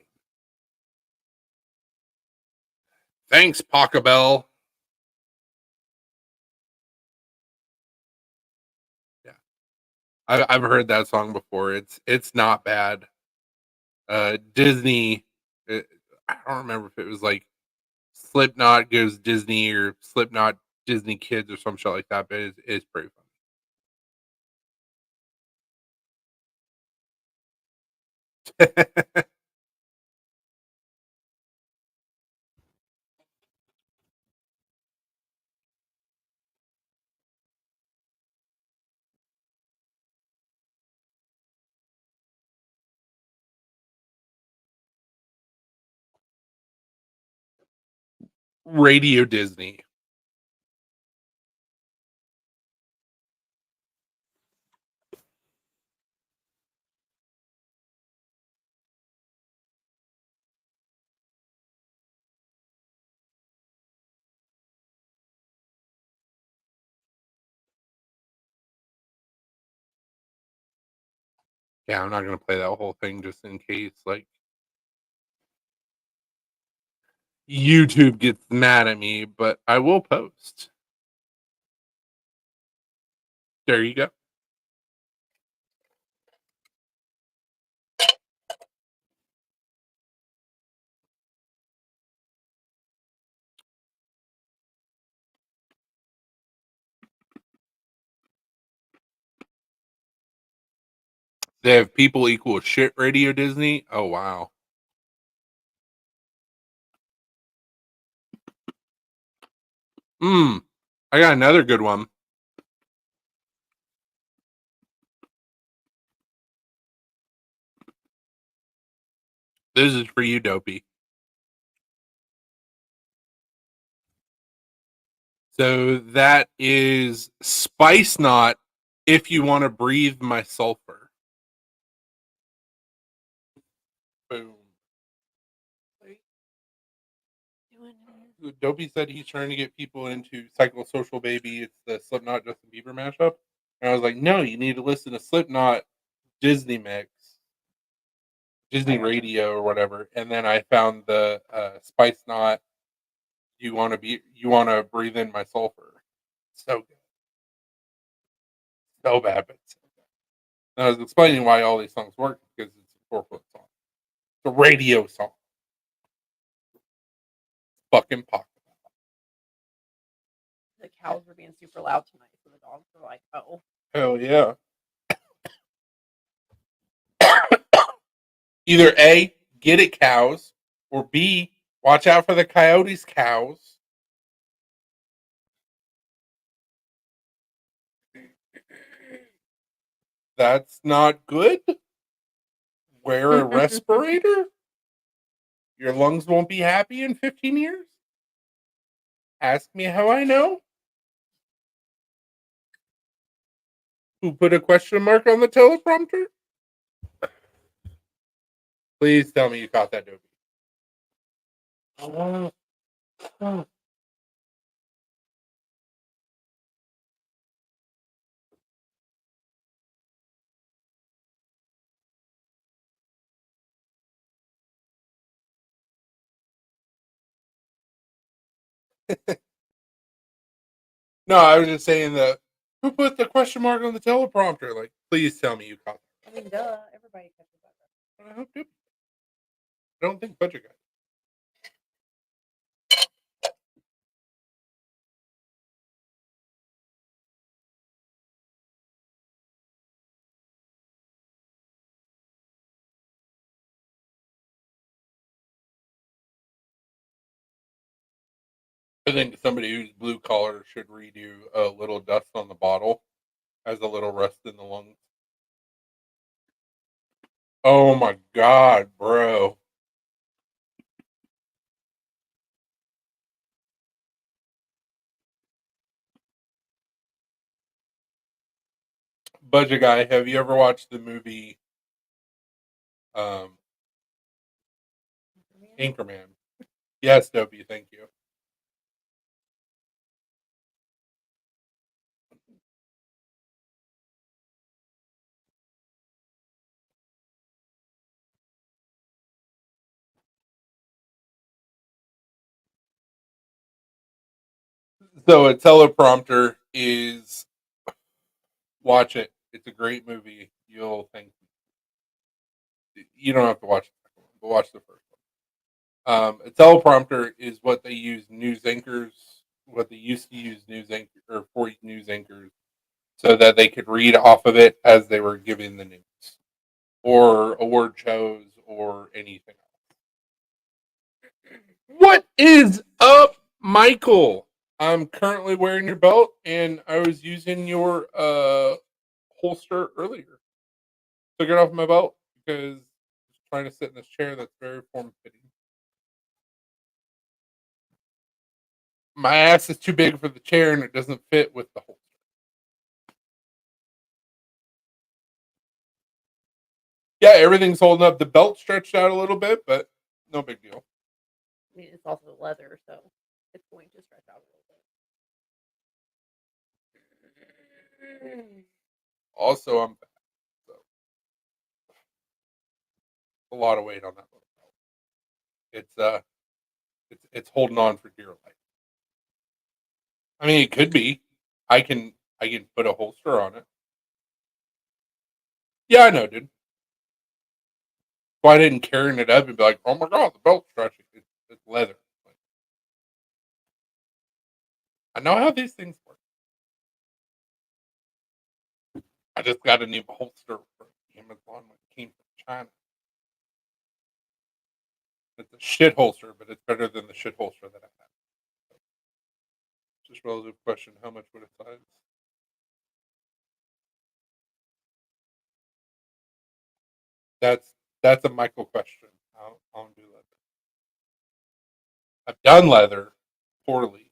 Thanks, Pachelbel. Yeah. I've heard that song before. It's not bad. Disney I don't remember if it was like Slipknot goes Disney or Slipknot Disney Kids or some shit like that, but it's pretty fun. Radio Disney. Yeah, I'm not gonna play that whole thing just in case like YouTube gets mad at me, but I will post. There you go. They have people equal shit Radio Disney. Oh wow. Hmm. I got another good one. This is for you, Dopey. So that is Spice Knot. If you want to breathe my sulfur. Boom. Dopey said he's trying to get people into Psychosocial Baby. It's the Slipknot Justin Bieber mashup. And I was like, no, you need to listen to Slipknot Disney mix, Disney Radio or whatever. And then I found the Spice Knot. You want to breathe in my sulfur. So good, so bad, but so good. And I was explaining why all these songs work because it's a 4-foot song. It's a radio song. Fucking pop. The cows were being super loud tonight, so the dogs were like, "Oh." Hell yeah. Either A, get it, cows, or B, watch out for the coyotes, cows. That's not good. Wear a respirator. Your lungs won't be happy in 15 years. Ask me how I know. Who put a question mark on the teleprompter? Please tell me you caught that, Dobie. No, I was just saying that. Who put the question mark on the teleprompter? Like, please tell me you caught I mean, duh. Everybody catches that. that. I hope Dobie. I don't think Budget got it. I think somebody who's blue collar should redo a little dust on the bottle as a little rust in the lungs. Oh my god, bro. Budget guy, have you ever watched the movie Anchorman? Yes, Dobie, thank you. So a teleprompter is watch it. It's a great movie. You'll think you don't have to watch the second one, but watch the first one. A teleprompter is what they use news anchors, what they used to use news anchor or for news anchors, so that they could read off of it as they were giving the news, or award shows, or anything else. What is up, Michael? I'm currently wearing your belt, and I was using your holster earlier. Took it off my belt because I was trying to sit in this chair that's very form fitting. My ass is too big for the chair, and it doesn't fit with the holster. Yeah, everything's holding up. The belt stretched out a little bit, but no big deal. I mean, it's also leather, so it's going to stretch out a little bit. Also, I'm fat, so a lot of weight on that little belt. It's holding on for dear life. I mean, it could be. I can put a holster on it. Yeah, I know, dude. Why I didn't carrying it up and be like, oh my god, the belt's stretching. It's leather. Like, I know how these things work. I just got a new holster from Amazon when it came from China. It's a shit holster, but it's better than the shit holster that I had. Just relative question: how much would it size? That's a Michael question. I don't do leather. I've done leather poorly.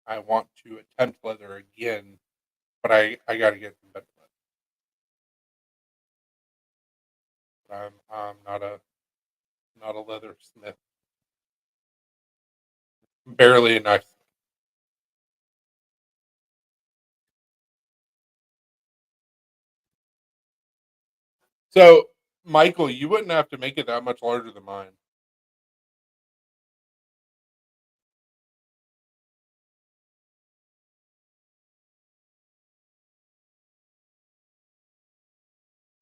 I want to attempt leather again, but I got to get some better leather. I'm not a leather smith. Barely a knife. So, Michael, you wouldn't have to make it that much larger than mine.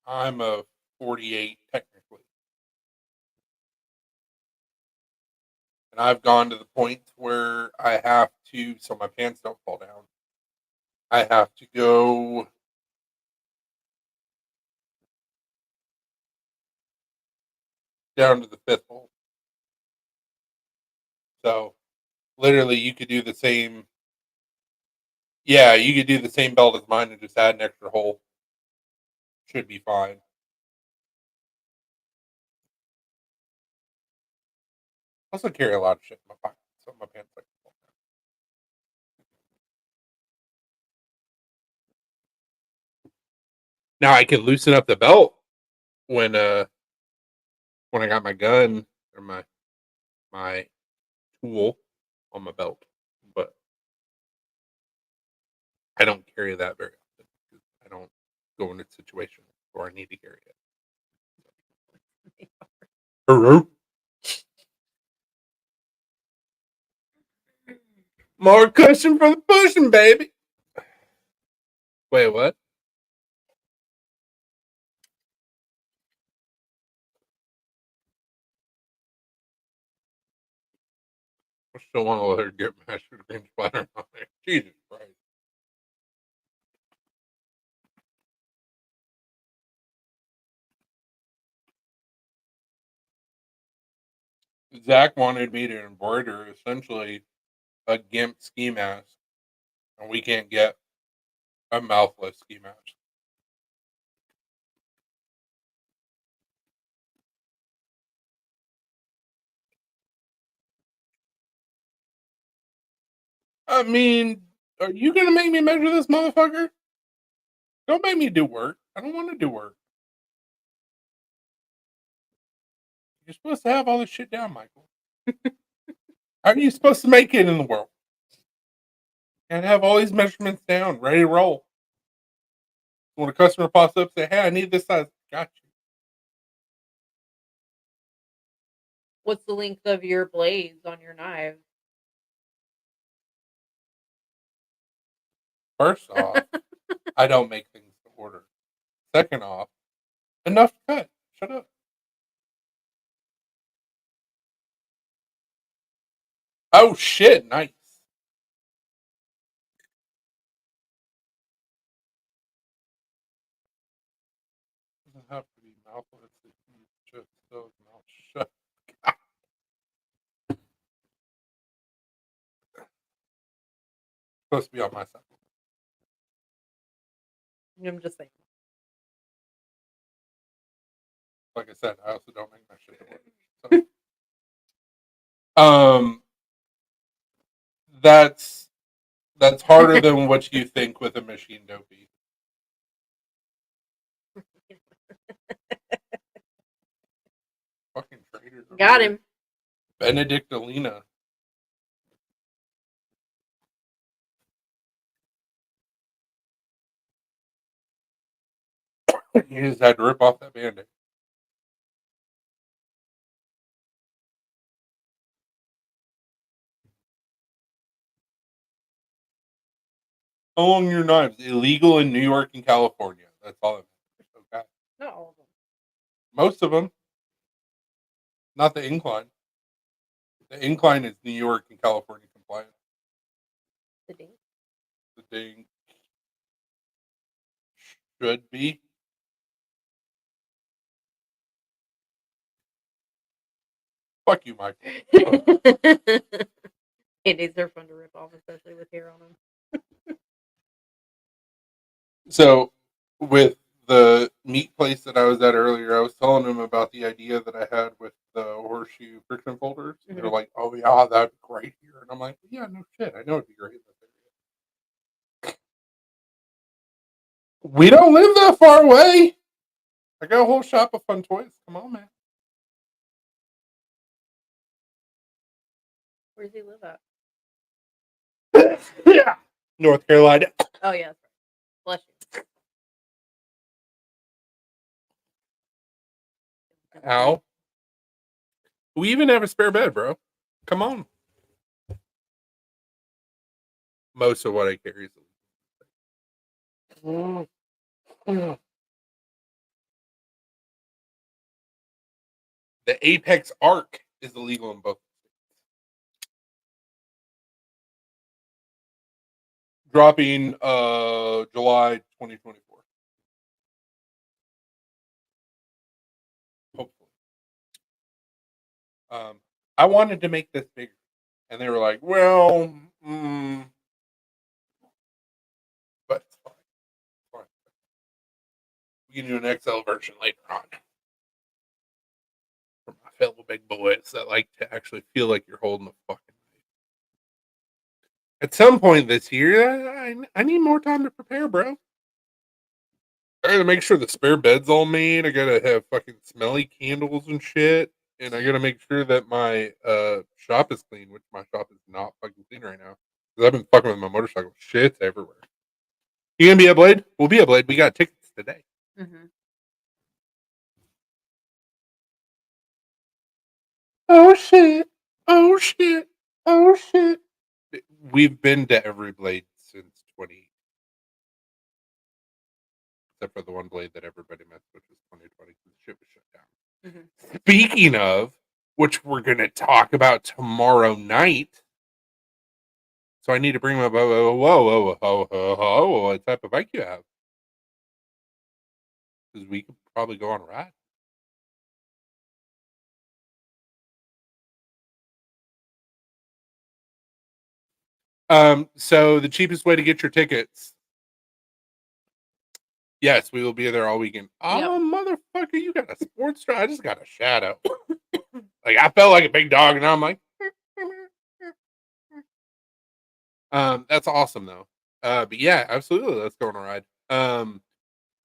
I'm a 48 technically. And I've gone to the point where I have to, so my pants don't fall down, I have to go down to the fifth hole. So literally, you could do the same. Yeah, you could do the same belt as mine and just add an extra hole. Should be fine. I also carry a lot of shit in my pocket, so my pants like fall down. Now I can loosen up the belt when I got my gun or my tool on my belt, but I don't carry that very often because I don't go into situations where I need to carry it. Hello? More cushion for the pushing, baby. Wait, what? I still want to let her get mashed green splatter on it. Jesus Christ. Zach wanted me to embroider essentially a GIMP ski mask, and we can't get a mouthless ski mask. I mean, are you gonna make me measure this motherfucker? Don't make me do work. I don't want to do work. You're supposed to have all this shit down, Michael. How are you supposed to make it in the world? And have all these measurements down, ready to roll. When a customer pops up, say, "Hey, I need this size." Got you. What's the length of your blades on your knives? First off, I don't make things to order. Second off, enough to cut. Shut up. Oh shit! Nice. Doesn't have to be mouthless. It just does not shut. Supposed to be on my side. I'm just saying. Like I said, I also don't make my shit to order. So, that's harder than what you think with a machine, Dopey. Fucking traitor. Got him. Benedictolina. You just had to rip off that band-aid. How long are your knives? Illegal in New York and California. That's all it matters. Okay. Not all of them. Most of them. Not the incline. The incline is New York and California compliant. The date. The ding should be. Fuck you, Mike. Band-Aids are fun to rip off, especially with hair on them. So, with the meat place that I was at earlier, I was telling them about the idea that I had with the horseshoe friction folders. Mm-hmm. They're like, "Oh yeah, that'd be great here," and I'm like, "Yeah, no shit, I know it'd be great in this area." We don't live that far away. I got a whole shop of fun toys. Come on, man. Where does he live at? Yeah, North Carolina. Oh yeah, that's right. Bless you. Ow. We even have a spare bed, bro. Come on. Most of what I carry is The Apex Arc is illegal in both states. Dropping July 2024. Hopefully. I wanted to make this bigger, and they were like, "Well, but it's fine. It's fine. We can do an XL version later on for my fellow big boys that like to actually feel like you're holding a fucking knife." At some point this year, I need more time to prepare, bro. I gotta make sure the spare bed's all made. I gotta have fucking smelly candles and shit. And I gotta make sure that my shop is clean, which my shop is not fucking clean right now. Because I've been fucking with my motorcycle. Shit's everywhere. You gonna be a Blade? We'll be a Blade. We got tickets today. Mhm. Oh shit. Oh shit. Oh shit. We've been to every Blade since 20, except for the one Blade that everybody missed, which was 2020 because shit was shut down. Mhm. Speaking of, which we're gonna talk about tomorrow night. So I need to bring my whoa, what type of bike you have? Because we could probably go on a ride. So the cheapest way to get your tickets. Yes, we will be there all weekend. Yep. Oh, motherfucker, you got a sports car. I just got a shadow. Like I felt like a big dog, and I'm like, that's awesome though. But yeah, absolutely, let's go on a ride.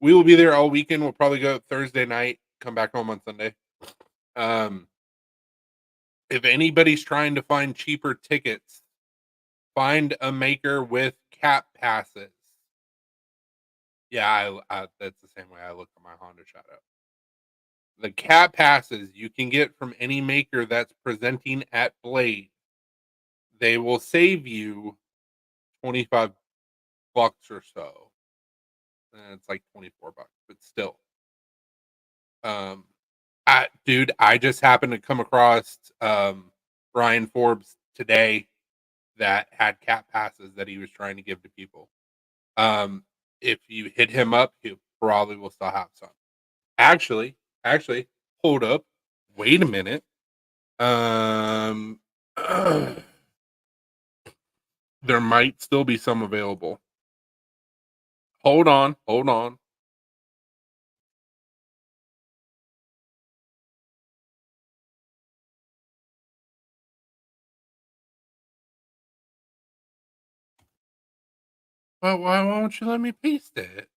We will be there all weekend. We'll probably go Thursday night, come back home on Sunday. If anybody's trying to find cheaper tickets, find a maker with cap passes. Yeah, that's the same way I look at my Honda Shadow. The cap passes you can get from any maker that's presenting at Blade. They will save you $25 or so. It's like $24, but still. I just happened to come across Brian Forbes today that had cap passes that he was trying to give to people. If you hit him up, he probably will still have some. Actually, hold up. Wait a minute. There might still be some available. Hold on. Well, why won't you let me paste it?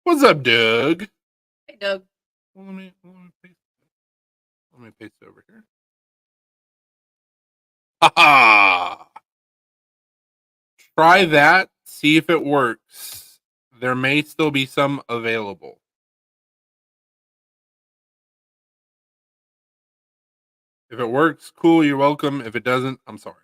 What's up, Doug? Hey, Doug. Well, let me paste it. Let me paste it over here. Ha! Try that. See if it works. There may still be some available. If it works, cool. You're welcome. If it doesn't, I'm sorry.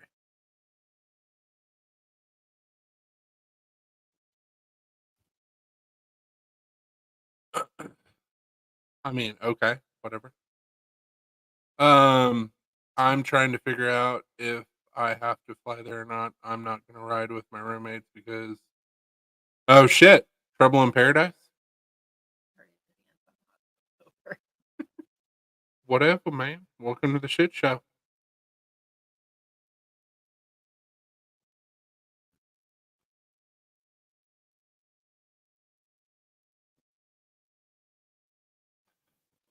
I mean, okay, whatever. I'm trying to figure out if I have to fly there or not. I'm not gonna ride with my roommates because oh shit, Trouble in Paradise. Whatever, man. Welcome to the shit show.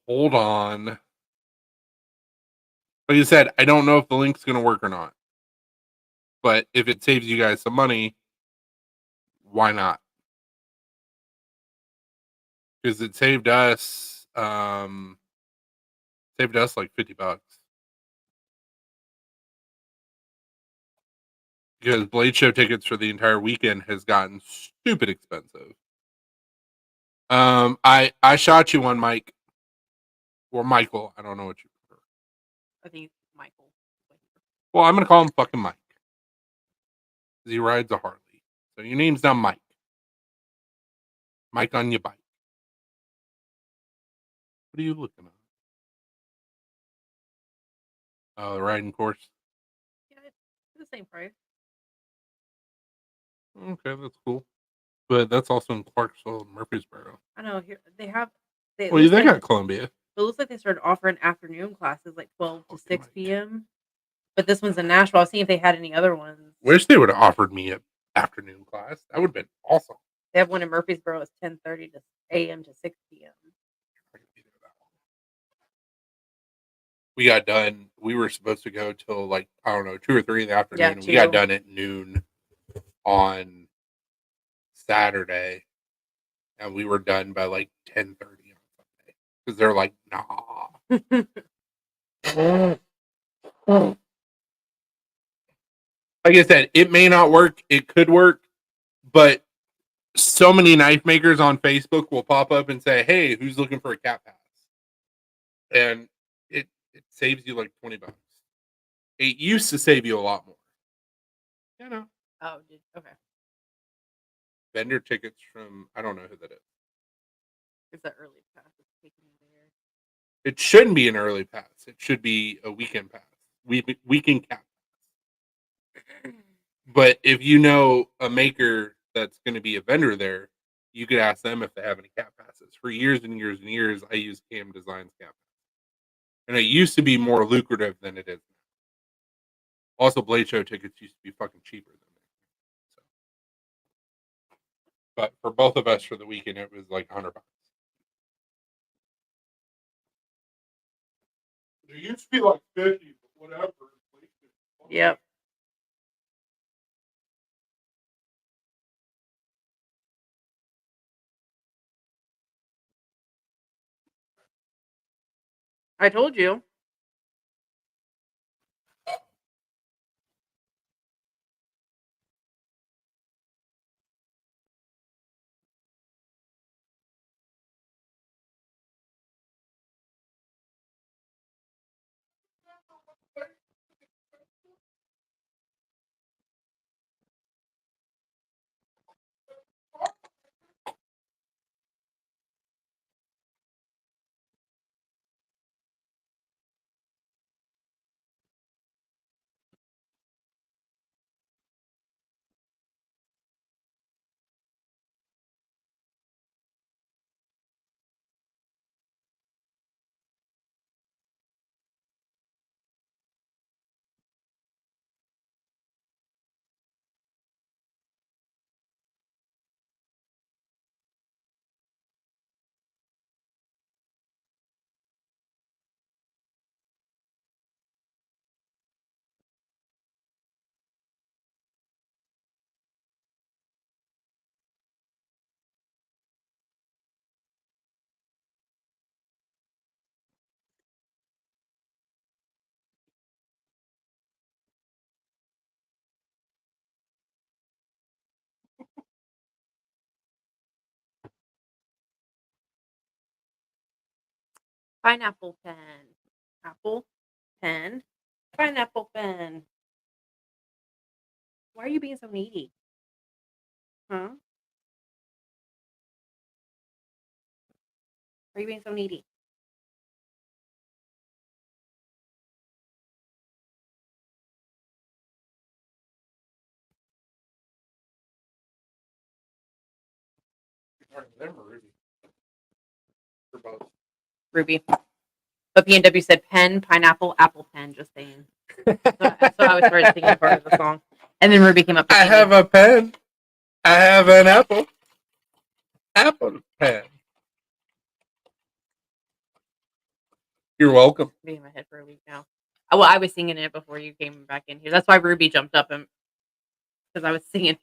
Hold on. Like you said, I don't know if the link's gonna work or not. But if it saves you guys some money, why not? Because it saved us like $50. Because Blade Show tickets for the entire weekend has gotten stupid expensive. I shot you one, Mike. Or Michael. I don't know what you prefer. I think Michael. Well, I'm gonna call him fucking Mike. Because he rides a Harley. So your name's not Mike. Mike on your bike. What are you looking at? Oh, the riding course. Yeah, it's the same price. Okay, that's cool. But that's also in Clarksville and Murfreesboro. I know here they have. It Well, looks they like got Columbia. it looks like they started offering afternoon classes like 12 to Fucking 6 Mike. p.m. But this one's in Nashville. I'll see if they had any other ones. Wish they would have offered me an afternoon class. That would have been awesome. They have one in Murfreesboro. It's 10:30 to a.m. to 6 p.m. I could be there that long. We got done. We were supposed to go till like, I don't know, 2 or 3 in the afternoon. Yeah, And we got 2. done at noon on Saturday. And we were done by like 10:30 on Sunday. Because they're like, nah. Like I said, it may not work. It could work. But so many knife makers on Facebook will pop up and say, hey, who's looking for a cat pass? And it saves you like $20. It used to save you a lot more. You know, Oh, okay. vendor tickets from, I don't know who that is. It's the early pass. It's taking me there. It shouldn't be an early pass. It should be a weekend pass. Weekend cat pass. But if you know a maker that's going to be a vendor there, you could ask them if they have any cat passes. For years and years and years, I used Cam Designs cat pass. And it used to be more lucrative than it is now. Also, Blade Show tickets used to be fucking cheaper than that. So. But for both of us for the weekend, it was like $100. There used to be like 50, but whatever. Yep. I told you. Pineapple pen. Apple pen. Pineapple pen. Why are you being so needy? Huh? Why are you being so needy? For both. Ruby. But PNW said pen, pineapple, apple pen. Just saying. So I was started singing part of the song, and then Ruby came up. I have a pen. I have an apple. Apple pen. You're welcome. Be in my head for a week now. Well, I was singing it before you came back in here. That's why Ruby jumped up and because I was singing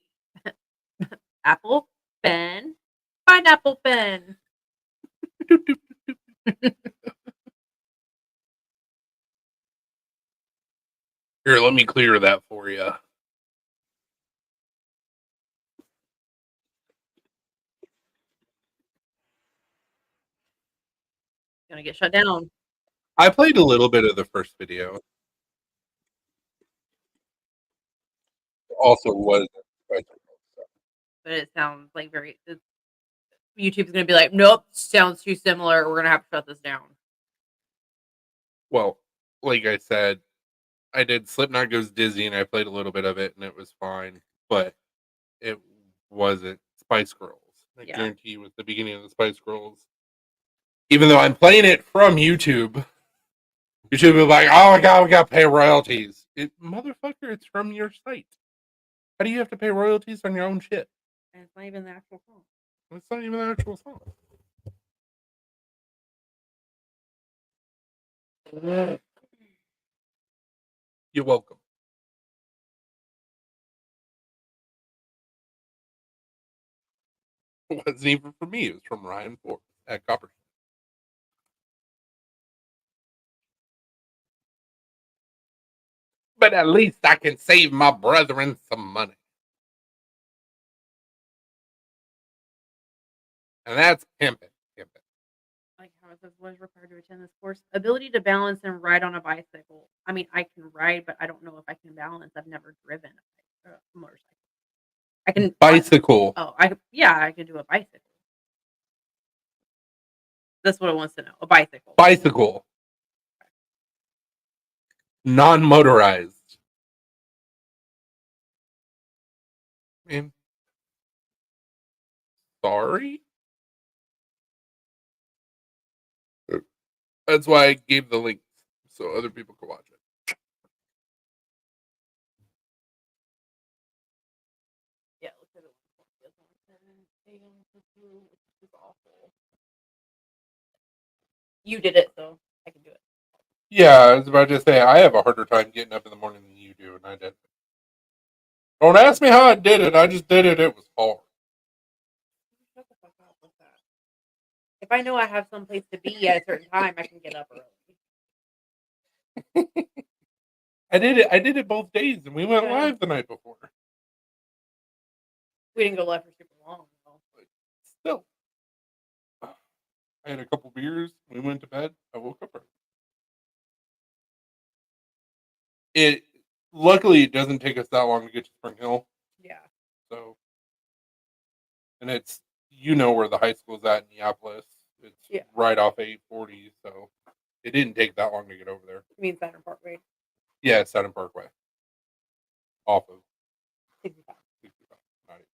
apple pen, pineapple pen. Here, let me clear that for you. Gonna get shut down. I played a little bit of the first video. Also was, But it sounds like YouTube's gonna be like, nope, sounds too similar. We're gonna have to shut this down. well, like I said, I did Slipknot Goes Dizzy, and I played a little bit of it, and it was fine, but it wasn't Spice Girls. I Yeah. guarantee you, with the beginning of the Spice Girls, even though I'm playing it from YouTube, YouTube will be like, "Oh my god, we got to pay royalties." Motherfucker, it's from your site. How do you have to pay royalties on your own shit? And it's not even the actual song. It's not even an actual song. You're welcome. It wasn't even from me. It was from Ryan Ford at Copper. But at least I can save my brethren some money. And that's pimping. Pimping. Like how it says was required to attend this course. Ability to balance and ride on a bicycle. I mean, I can ride, but I don't know if I can balance. I've never driven a motorcycle. I can Bicycle. I could do a bicycle. That's what it wants to know. A bicycle. Bicycle. Non-motorized. Man. Sorry? That's why I gave the links so other people could watch it. Yeah, look at it. 7 a.m. which is awful. You did it, so I can do it. Yeah, I was about to say, I have a harder time getting up in the morning than you do, and I did. Don't ask me how I did it. I just did it. It was hard. Shut the fuck up with that. If I know I have someplace to be at a certain time, I can get up early. I did it both days, and we went live the night before. We didn't go live for super long, though. Still. I had a couple beers. We went to bed. I woke up early. Luckily it doesn't take us that long to get to Spring Hill. Yeah. So, and it's where the high school's at in Neapolis. It's right off 840, so it didn't take that long to get over there. You mean Saturn Parkway? Yeah, Saturn Parkway. Off of 65. Not 840.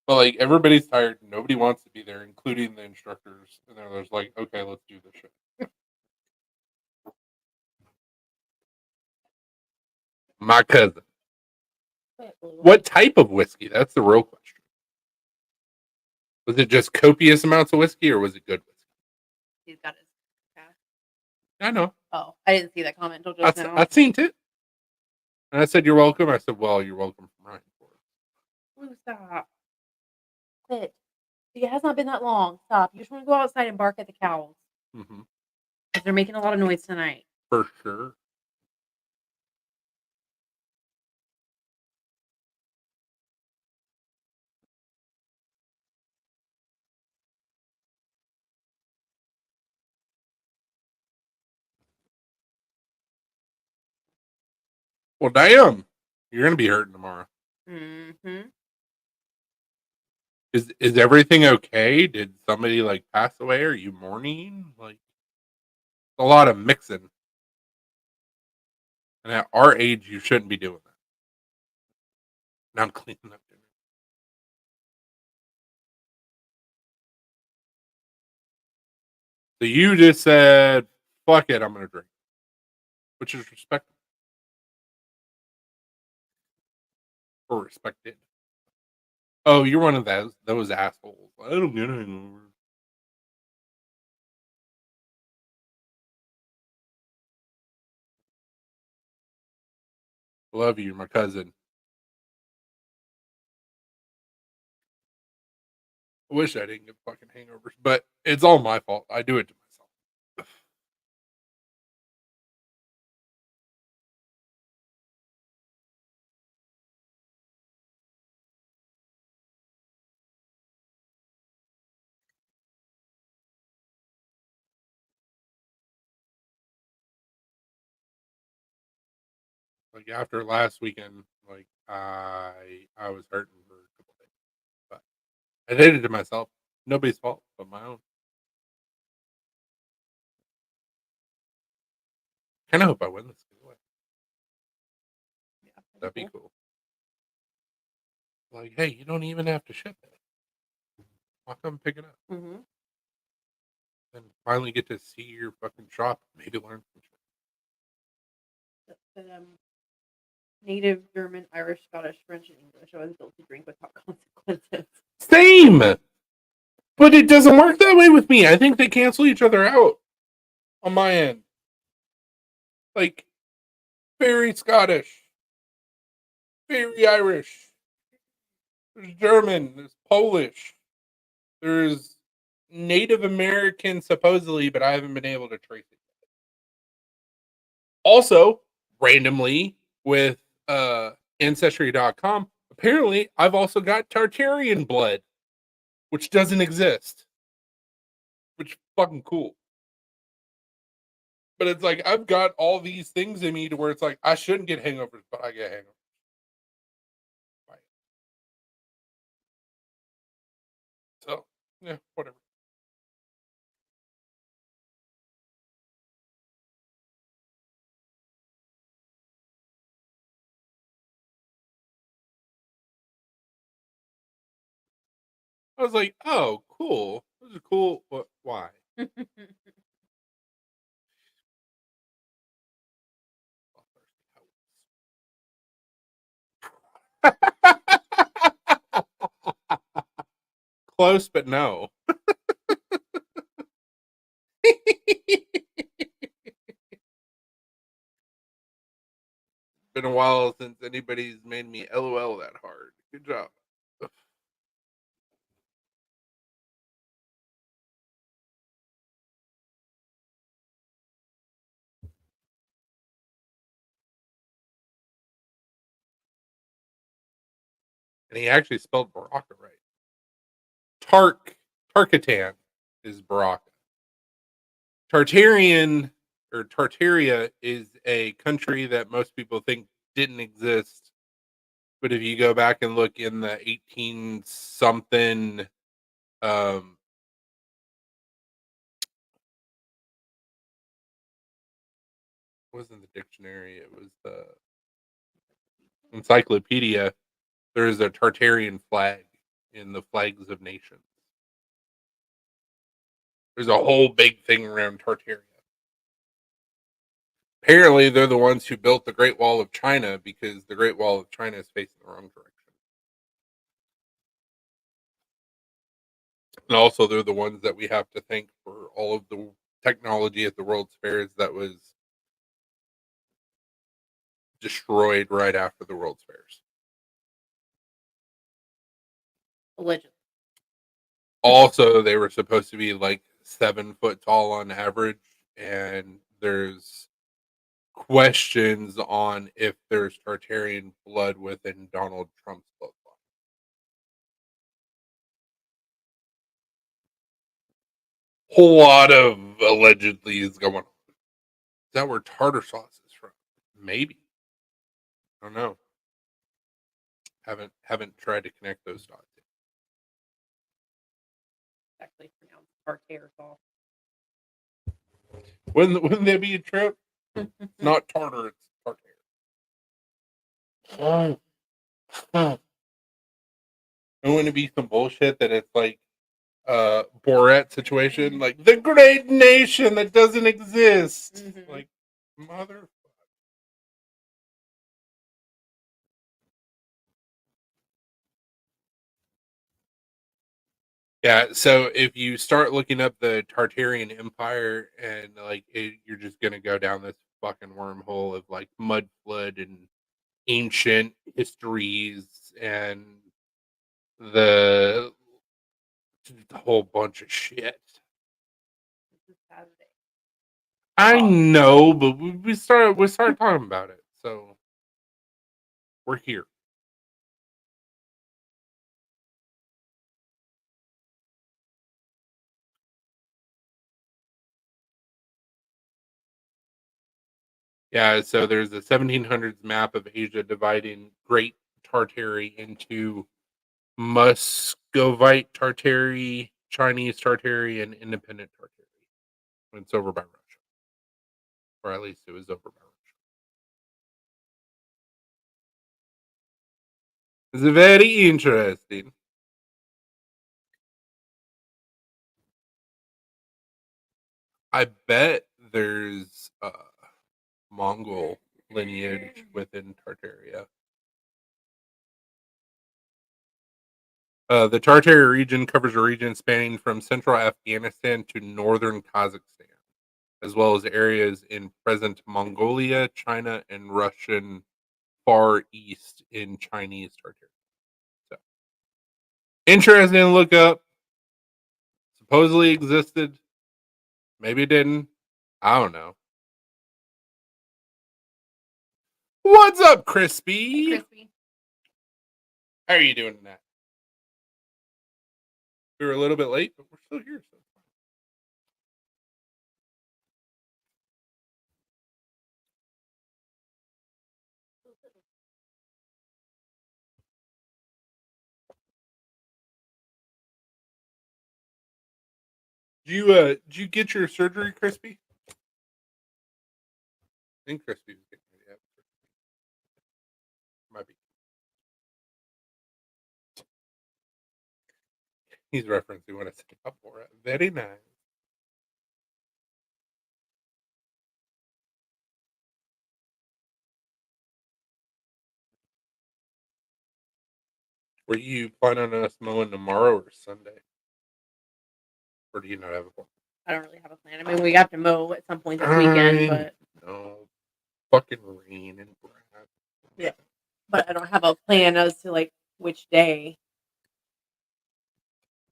But like everybody's tired. Nobody wants to be there, including the instructors. And they're just like, okay, let's do this shit. My cousin. What type of whiskey? That's the real question. Was it just copious amounts of whiskey, or was it good whiskey? He's got his cash. I know. Oh, I didn't see that comment until just now. I've seen it. And I said, "You're welcome." I said, "Well, you're welcome from Ryan Ford." Blue, stop. Sit. It has not been that long. Stop. You just want to go outside and bark at the cows. Mm-hmm. Because they're making a lot of noise tonight. For sure. Well, damn. You're going to be hurting tomorrow. Mm-hmm. Is everything okay? Did somebody like pass away? Are you mourning? Like a lot of mixing. And at our age, you shouldn't be doing that. Now I'm cleaning up dinner. So you just said, "Fuck it, I'm going to drink," which is respectable or respected. Oh, you're one of those assholes. I don't get hangovers. Love you, my cousin. I wish I didn't get fucking hangovers, but it's all my fault. I do it to myself. Like after last weekend, like I was hurting for a couple days, but I did it to myself. Nobody's fault but my own. kind of hope I win this giveaway. Yeah, That'd be cool. Like, hey, you don't even have to ship it. I'll come pick it up. Mm-hmm. And finally get to see your fucking shop. Maybe learn some shit. Native, German, Irish, Scottish, French, and English. I was built to drink without consequences. Same! But it doesn't work that way with me. I think they cancel each other out on my end. Like, very Scottish, very Irish, there's German, there's Polish, there's Native American, supposedly, but I haven't been able to trace it. Also, randomly, with Ancestry.com, apparently, I've also got Tartarian blood, which doesn't exist. Which is fucking cool. But it's like, I've got all these things in me to where it's like, I shouldn't get hangovers, but I get hangovers. So, yeah, whatever. I was like, oh, cool. This is cool. But why? Close, but no. Been a while since anybody's made me LOL that hard. Good job. And he actually spelled Baraka right. Tarkatan is Baraka. Tartarian or Tartaria is a country that most people think didn't exist. But if you go back and look in the 18 something wasn't the dictionary, it was the encyclopedia. There is a Tartarian flag in the flags of nations. There's a whole big thing around Tartaria. Apparently, they're the ones who built the Great Wall of China because the Great Wall of China is facing the wrong direction. And also, they're the ones that we have to thank for all of the technology at the World's Fairs that was destroyed right after the World's Fairs. Allegedly. Also, they were supposed to be like 7 foot tall on average, and there's questions on if there's Tartarian blood within Donald Trump's bloodline. Whole lot of allegedly is going on. Is that where tartar sauce is from? Maybe. I don't know. Haven't tried to connect those dots yet. Actually pronounced tartare sauce. Wouldn't there be a trip? Not tartar, it's tartare. And wouldn't it be some bullshit that it's like Borat situation, like the great nation that doesn't exist? Mm-hmm. Like, mother. Yeah, so if you start looking up the Tartarian Empire and like you're just gonna go down this fucking wormhole of like mud flood and ancient histories and the whole bunch of shit. This is Saturday. I know, but we started talking about it, so we're here. Yeah, so there's a 1700s map of Asia dividing Great Tartary into Muscovite Tartary, Chinese Tartary, and Independent Tartary. It's over by Russia. or at least it was over my workshop. It's very interesting. I bet there's Mongol lineage within Tartaria. The Tartaria region covers a region spanning from central Afghanistan to northern Kazakhstan, as well as areas in present Mongolia, China, and Russian Far East in Chinese Tartaria. So, interesting to look up. Supposedly existed. Maybe it didn't. I don't know. What's up, Crispy? Crispy. How are you doing tonight? We were a little bit late, but we're still here. So. Did you get your surgery, Crispy? I think Crispy was getting ready to have surgery. Might be. He's referencing what I said before. Very nice. Were you planning on us mowing tomorrow or Sunday? Or do you not have a plan? I don't really have a plan. I mean, we have to mow at some point this weekend, but No. Fucking rain and grass. yeah, but I don't have a plan as to like which day.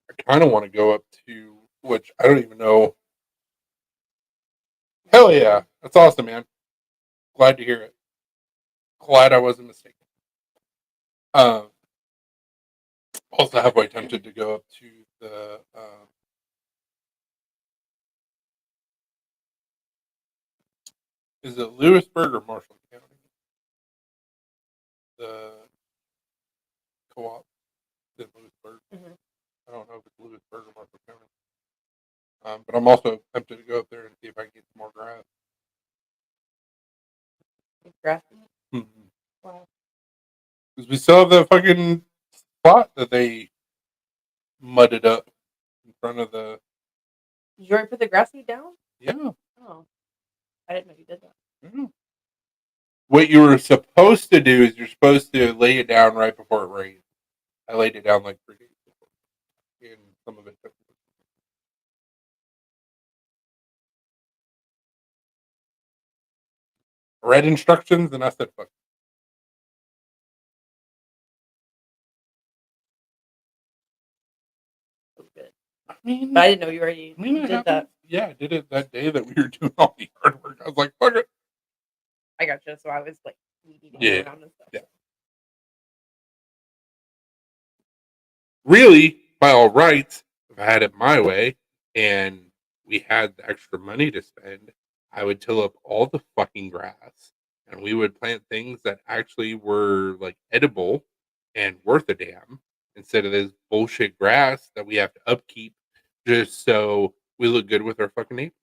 I kind of want to go up to, which I don't even know. Hell yeah. That's awesome, man. Glad to hear it. Glad I wasn't mistaken. Also halfway tempted to go up to the is it Lewisburg or Marshall County? The co-op in Lewisburg. Mhm. I don't know if it's Lewisburg or Marshall County. But I'm also tempted to go up there and see if I can get some more grass. Grass. Mm-hmm. Wow. Because we still have that fucking spot that they mudded up in front of the. Did you already put the grass seed down? Yeah. Oh, I didn't know you did that. Mm-hmm. What you were supposed to do is you're supposed to lay it down right before it rains. I laid it down like 3 days before, and some of it took. Read instructions, and I said, "Fuck." That was good. I mean, But I didn't know you already I mean, it did happened. that. Yeah, I did it that day that we were doing all the hard work. I was like, "Fuck it." I gotcha. So I was like weeding Yeah, around and stuff. yeah. Really, by all rights, if I had it my way and we had the extra money to spend, I would till up all the fucking grass and we would plant things that actually were like edible and worth a damn instead of this bullshit grass that we have to upkeep just so we look good with our fucking neighbors.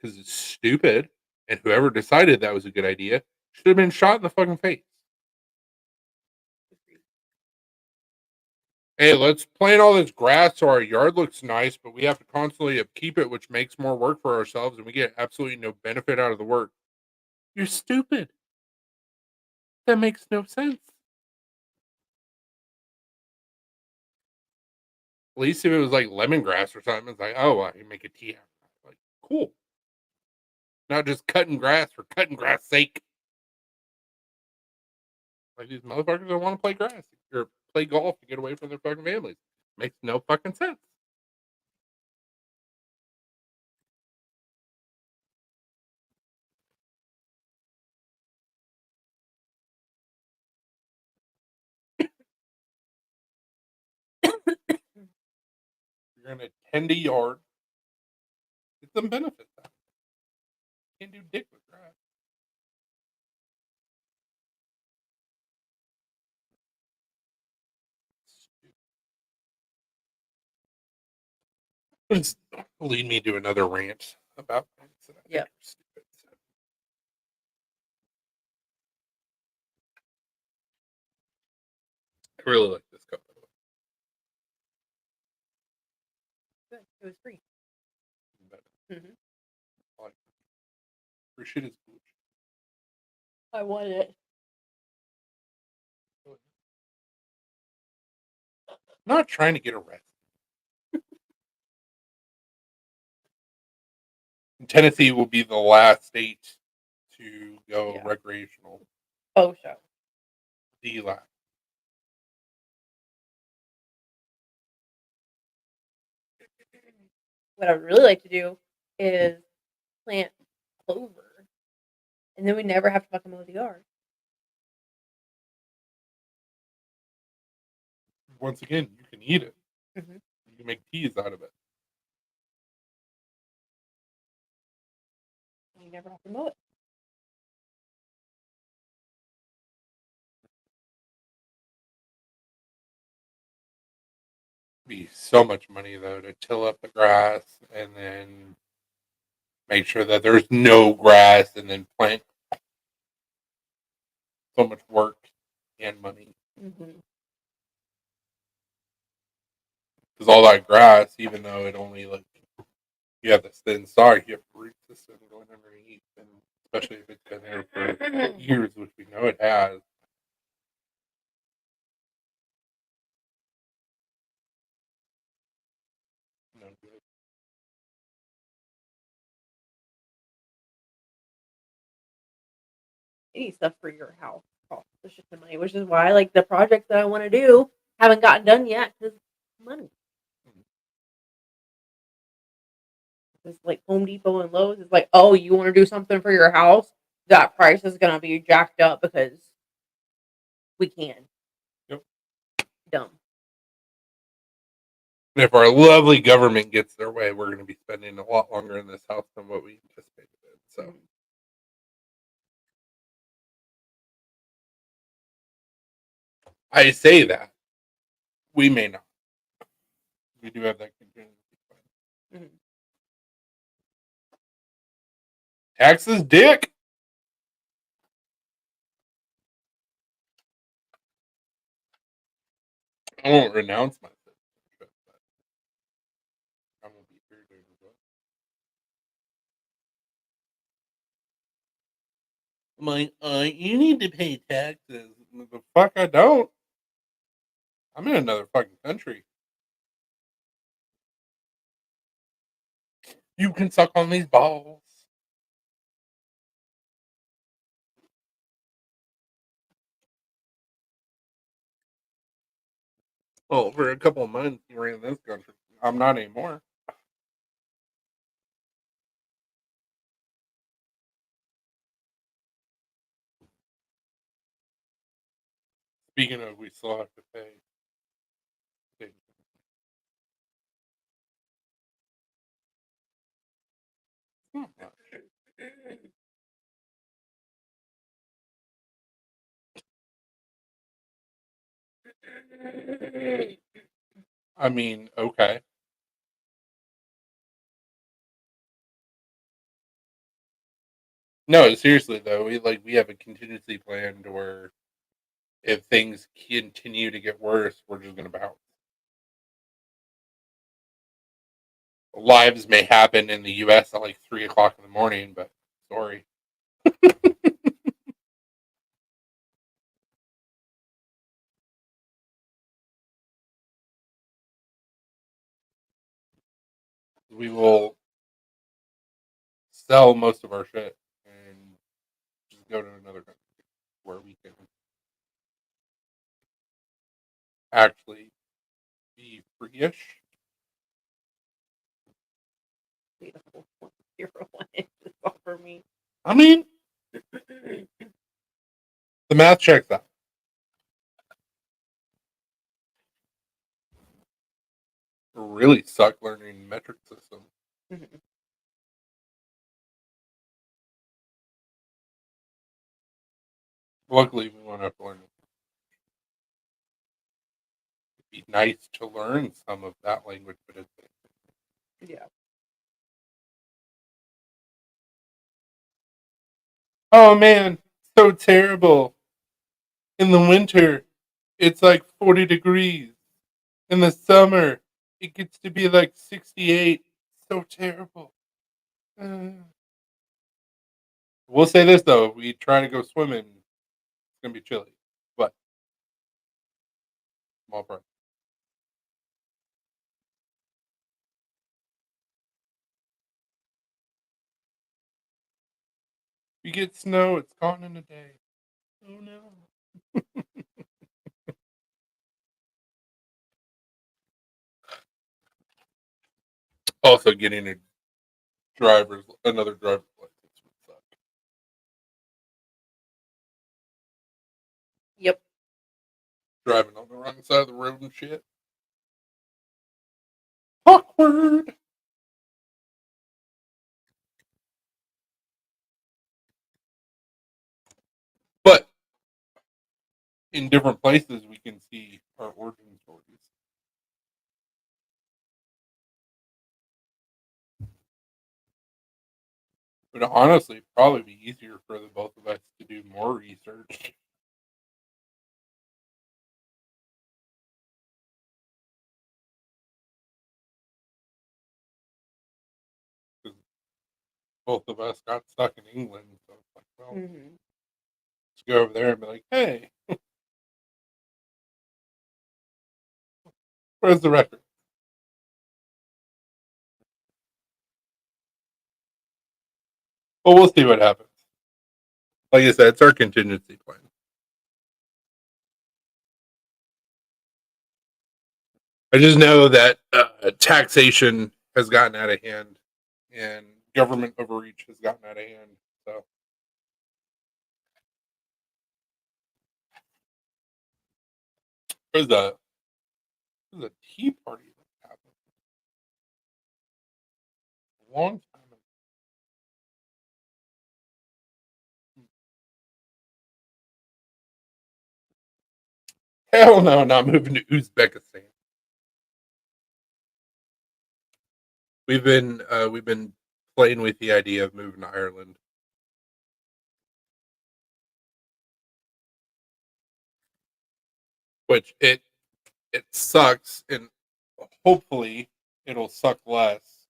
Because it's stupid. And whoever decided that was a good idea should have been shot in the fucking face. Hey, let's plant all this grass so our yard looks nice, but we have to constantly upkeep it, which makes more work for ourselves, and we get absolutely no benefit out of the work. You're stupid. That makes no sense. At least if it was like lemongrass or something, it's like, oh, I can make a tea out of that. Like, cool. Not just cutting grass for cutting grass sake. Like these motherfuckers don't want to play grass or play golf to get away from their fucking families. Makes no fucking sense. You're gonna tend a yard. Get some benefits out of it. Can't do dick with grass. It's lead me to another rant about things that I think Yep. are stupid. So. I really like this cup. Good. It was free. Mhm. Free shit is good. I want it. I'm not trying to get arrested. Tennessee will be the last state to go Yeah. recreational Oh, show. DLAC. What I would really like to do is plant clover, and then we never have to fucking mow the yard. Once again, you can eat it. Mhm. You can make teas out of it. We never have to mow it. Be so much money though to till up the grass and then make sure that there's no grass and then plant. So much work and money Mhm. because all that grass, even though it only like you have this thin stalk, you have root system going underneath, and especially if it's been there for years, which we know it has. No good. Any stuff for your house costs a shit ton of money, which is why like the projects that I want to do haven't gotten done yet because money. It's like Home Depot and Lowe's. It's like, oh, you want to do something for your house? That price is gonna be jacked up because we can. Yep. Dumb. And if our lovely government gets their way, we're going to be spending a lot longer in this house than what we anticipated. So. Mhm. I say that we may not. We do have that contingency plan. Mhm. Taxes, dick. I won't renounce my citizenship, but I won't be here doing it. I'm like, you need to pay taxes. The fuck I don't. I'm in another fucking country. You can suck on these balls. Well, for a couple of months you were in this country. I'm not anymore. Speaking of, we still have to pay. Not much. I mean, okay. No, seriously though, we have a contingency plan to where if things continue to get worse, we're just gonna bounce. Lives may happen in the U.S. at like 3 o'clock in the morning, but sorry. We will sell most of our shit and just go to another country where we can actually be free-ish. Beautiful. 0 1 inches offer me. I mean, the math checks out. Really suck learning metric system. Mhm. Luckily, we won't have to learn it. It'd be nice to learn some of that language, but it's Yeah. oh man, so terrible in the winter. It's like 40 degrees. In the summer, it gets to be like 68. So terrible. We'll say this though, if we try to go swimming, it's gonna be chilly. But small price. If you get snow, it's gone in a day. Oh no. Also getting another driver's license would suck. Yep. Driving on the wrong side of the road and shit. Awkward. But in different places, we can see our origin stories. But honestly, it'd probably be easier for the both of us to do more research. Because both of us got stuck in England. So it's like, well, let's go over there and be like, hey, where's the record? Well, we'll see what happens. Like I said, it's our contingency plan. I just know that taxation has gotten out of hand and government overreach has gotten out of hand. So there's a tea party that happened a long time ago. Hell no, not moving to Uzbekistan. We've been playing with the idea of moving to Ireland, which it sucks, and hopefully it'll suck less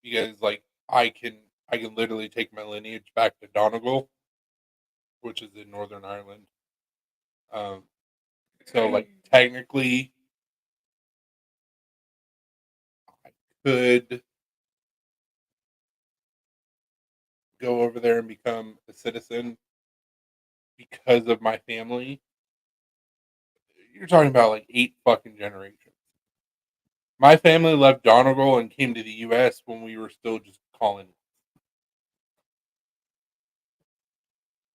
because like I can literally take my lineage back to Donegal, which is in Northern Ireland. Um, so like technically I could go over there and become a citizen because of my family. You're talking about like 8 fucking generations. My family left Donegal and came to the U.S. when we were still just calling.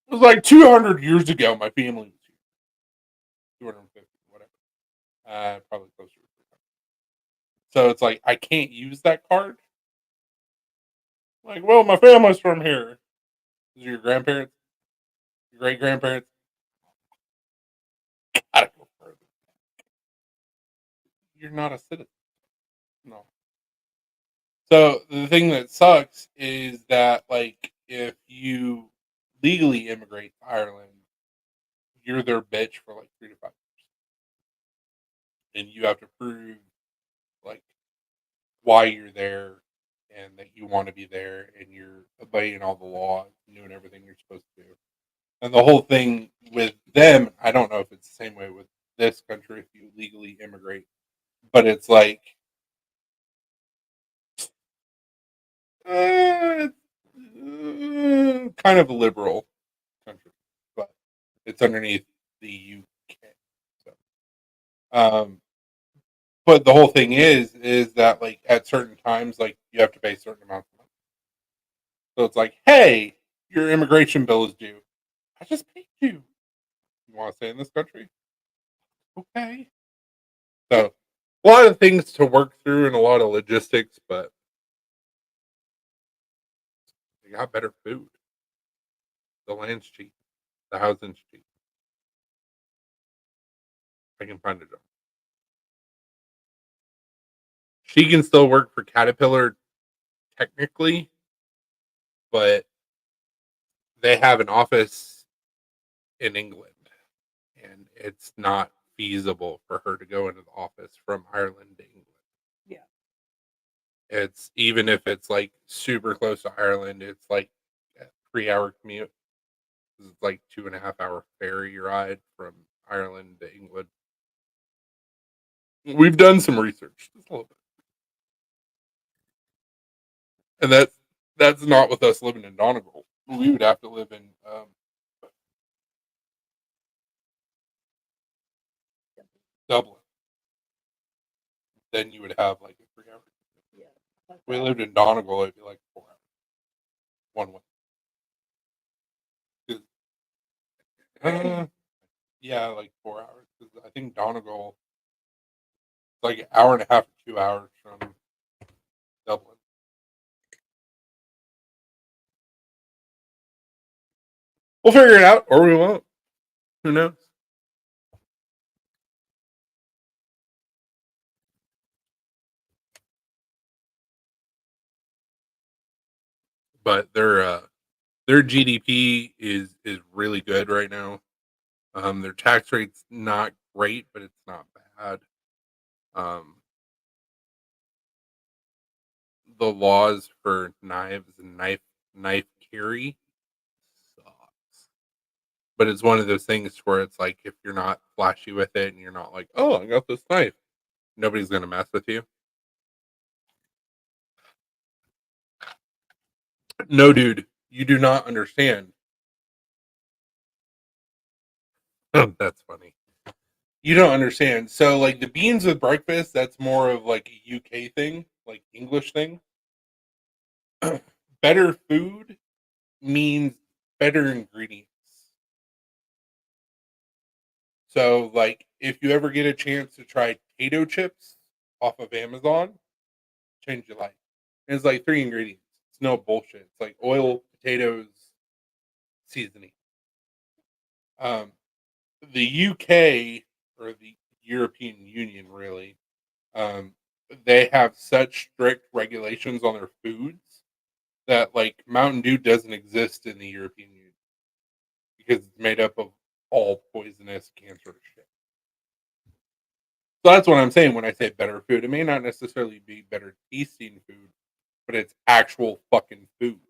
It was like 200 years ago. My family was here. 250, whatever. Probably closer to 300. So it's like I can't use that card. Like, well, my family's from here. Is it your grandparents? Your great grandparents? Gotta go further. You're not a citizen. No. So the thing that sucks is that like if you legally immigrate to Ireland, you're their bitch for like 3 to 5 years, and you have to prove like why you're there and that you want to be there and you're obeying all the laws and doing everything you're supposed to do. And the whole thing with them, I don't know if it's the same way with this country if you legally immigrate, but it's like it's kind of a liberal country, but it's underneath the UK. So, um, but the whole thing is that like at certain times, like you have to pay certain amounts of money. So it's like, hey, your immigration bill is due. I just paid you. You want to stay in this country? Okay. So a lot of things to work through and a lot of logistics, but they got better food. The land's cheap. The housing's cheap. I can find a job. She can still work for Caterpillar technically, but they have an office in England, and it's not feasible for her to go into the office from Ireland to England. Yeah. It's even if it's like super close to Ireland, it's like a 3 hour commute. It's like 2.5 hour ferry ride from Ireland to England. We've done some research, just a little bit, and that's not with us living in Donegal. We would have to live in Dublin. Then you would have like a 3 hour. Yeah. If we lived in Donegal, it'd be like 4 hours one way. 'Cause, yeah, like 4 hours. 'Cause I think Donegal is like an hour and a half to 2 hours from Dublin. We'll figure it out, or we won't. Who knows? But their GDP is really good right now. Their tax rate's not great, but it's not bad. Um, the laws for knives and knife carry sucks. But it's one of those things where it's like if you're not flashy with it and you're not like, oh, I got this knife, nobody's gonna mess with you. No, dude, you do not understand. That's funny. You don't understand. So, like the beans with breakfast, that's more of like a UK thing, like English thing. Better food means better ingredients. So, like, if you ever get a chance to try potato chips off of Amazon, change your life. And it's like 3 ingredients. It's no bullshit. It's like oil, potatoes, seasoning. Um, the UK or the European Union, really, um, they have such strict regulations on their foods that like Mountain Dew doesn't exist in the European Union because it's made up of all poisonous, cancerous shit. So that's what I'm saying when I say better food. It may not necessarily be better tasting food, but it's actual fucking food.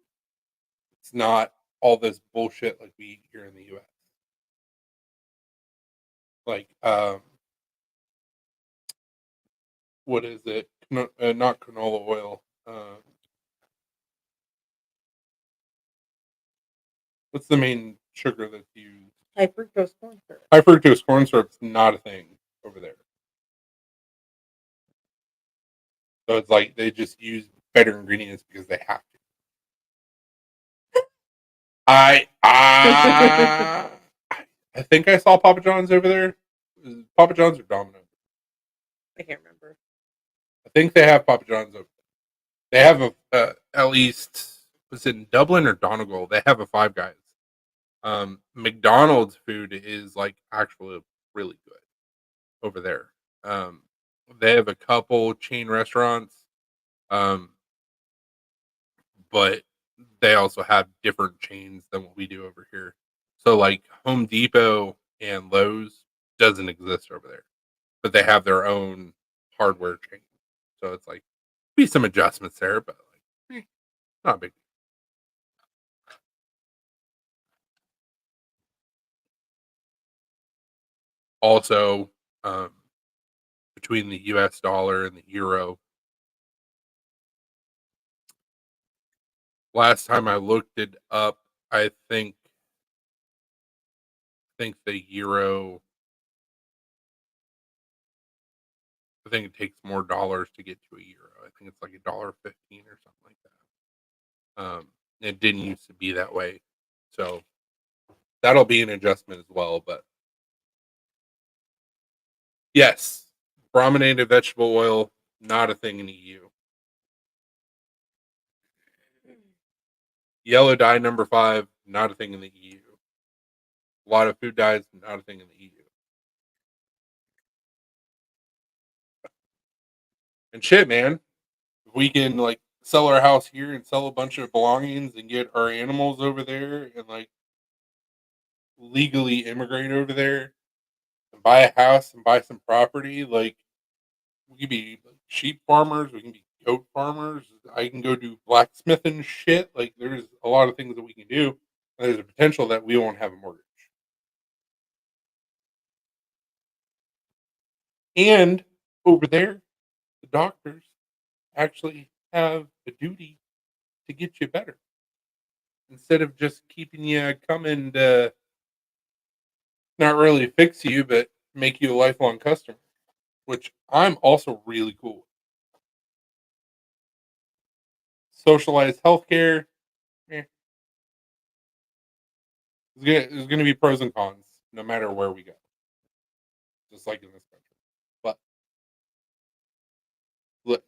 It's not all this bullshit like we eat here in the US. Like, what is it? Not canola oil. What's the main sugar that's used? High fructose corn syrup. High fructose corn syrup's not a thing over there. So it's like they just use better ingredients because they have to. I think I saw Papa John's over there. Is it Papa John's or Domino's? I can't remember. I think they have Papa John's over there. They have a at least was it in Dublin or Donegal? They have a Five Guys. McDonald's food is like actually really good over there. Um, they have a couple chain restaurants, um, but they also have different chains than what we do over here. So like Home Depot and Lowe's doesn't exist over there, but they have their own hardware chain. So it's like be some adjustments there, but like not a big. Also, um, between the U.S. dollar and the euro, last time I looked it up, I think the euro. I think it takes more dollars to get to a euro. I think it's like $1.15 or something like that. It didn't used to be that way, so that'll be an adjustment as well. But yes, brominated vegetable oil not a thing in the EU. Yellow dye number 5 not a thing in the EU. A lot of food dyes not a thing in the EU. And shit, man, if we can like sell our house here and sell a bunch of belongings and get our animals over there and like legally immigrate over there and buy a house and buy some property. Like we could be sheep farmers, we can be goat farmers. I can go do blacksmithing shit. Like there's a lot of things that we can do. There's a potential that we won't have a mortgage. And over there, the doctors actually have a duty to get you better instead of just keeping you coming to not really fix you, but make you a lifelong customer, which I'm also really cool with. Socialized healthcare, eh, there's gonna be pros and cons no matter where we go, just like in this country. But look,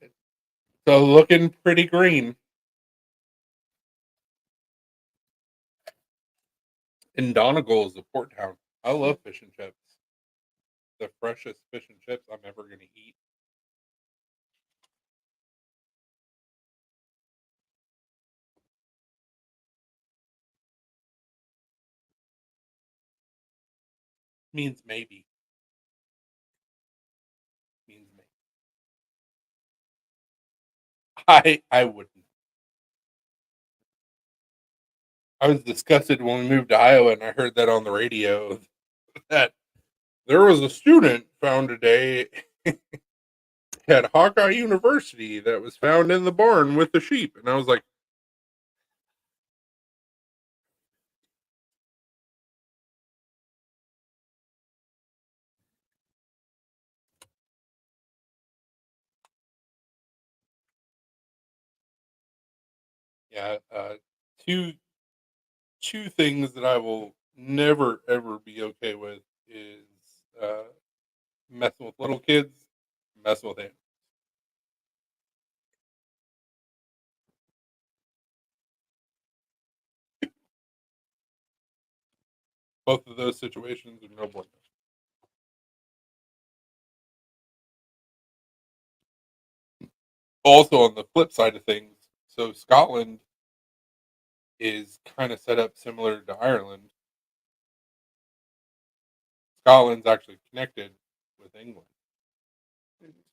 so looking pretty green. And Donegal is a port town. I love fish and chips. The freshest fish and chips I'm ever gonna eat. Means maybe. Means maybe. I wouldn't. I was disgusted when we moved to Iowa and I heard that on the radio that there was a student found today at Hawkeye University that was found in the barn with the sheep. And I was like, yeah, two two things that I will never ever be okay with is uh, messing with little kids, messing with animals. Both of those situations are no bueno. Also, on the flip side of things, so Scotland is kind of set up similar to Ireland. Scotland's actually connected with England,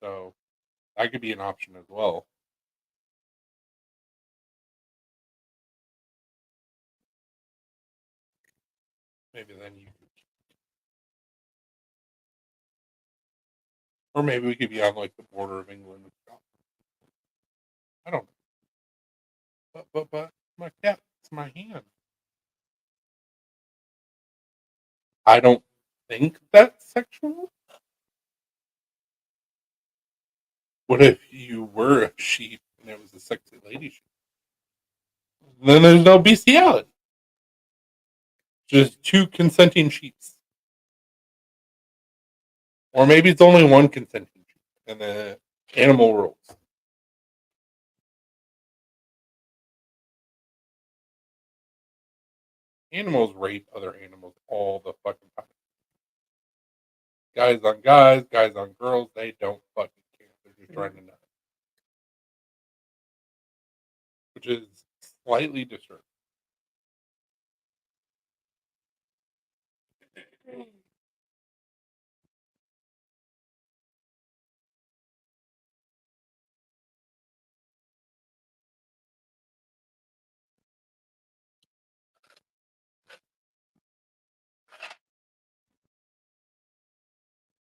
so that could be an option as well. Maybe then you, or maybe we could be on like the border of England and Scotland. I don't know, but my cat, it's my hand. I don't think that's sexual. What if you were a sheep and it was a sexy lady sheep? Then there's no bestiality. Just two consenting sheeps. Or maybe it's only one consenting sheep and the animal rules. Animals rape other animals all the fucking time. Guys on girls, they don't fucking care. They're just trying to nut. Which is slightly disturbing.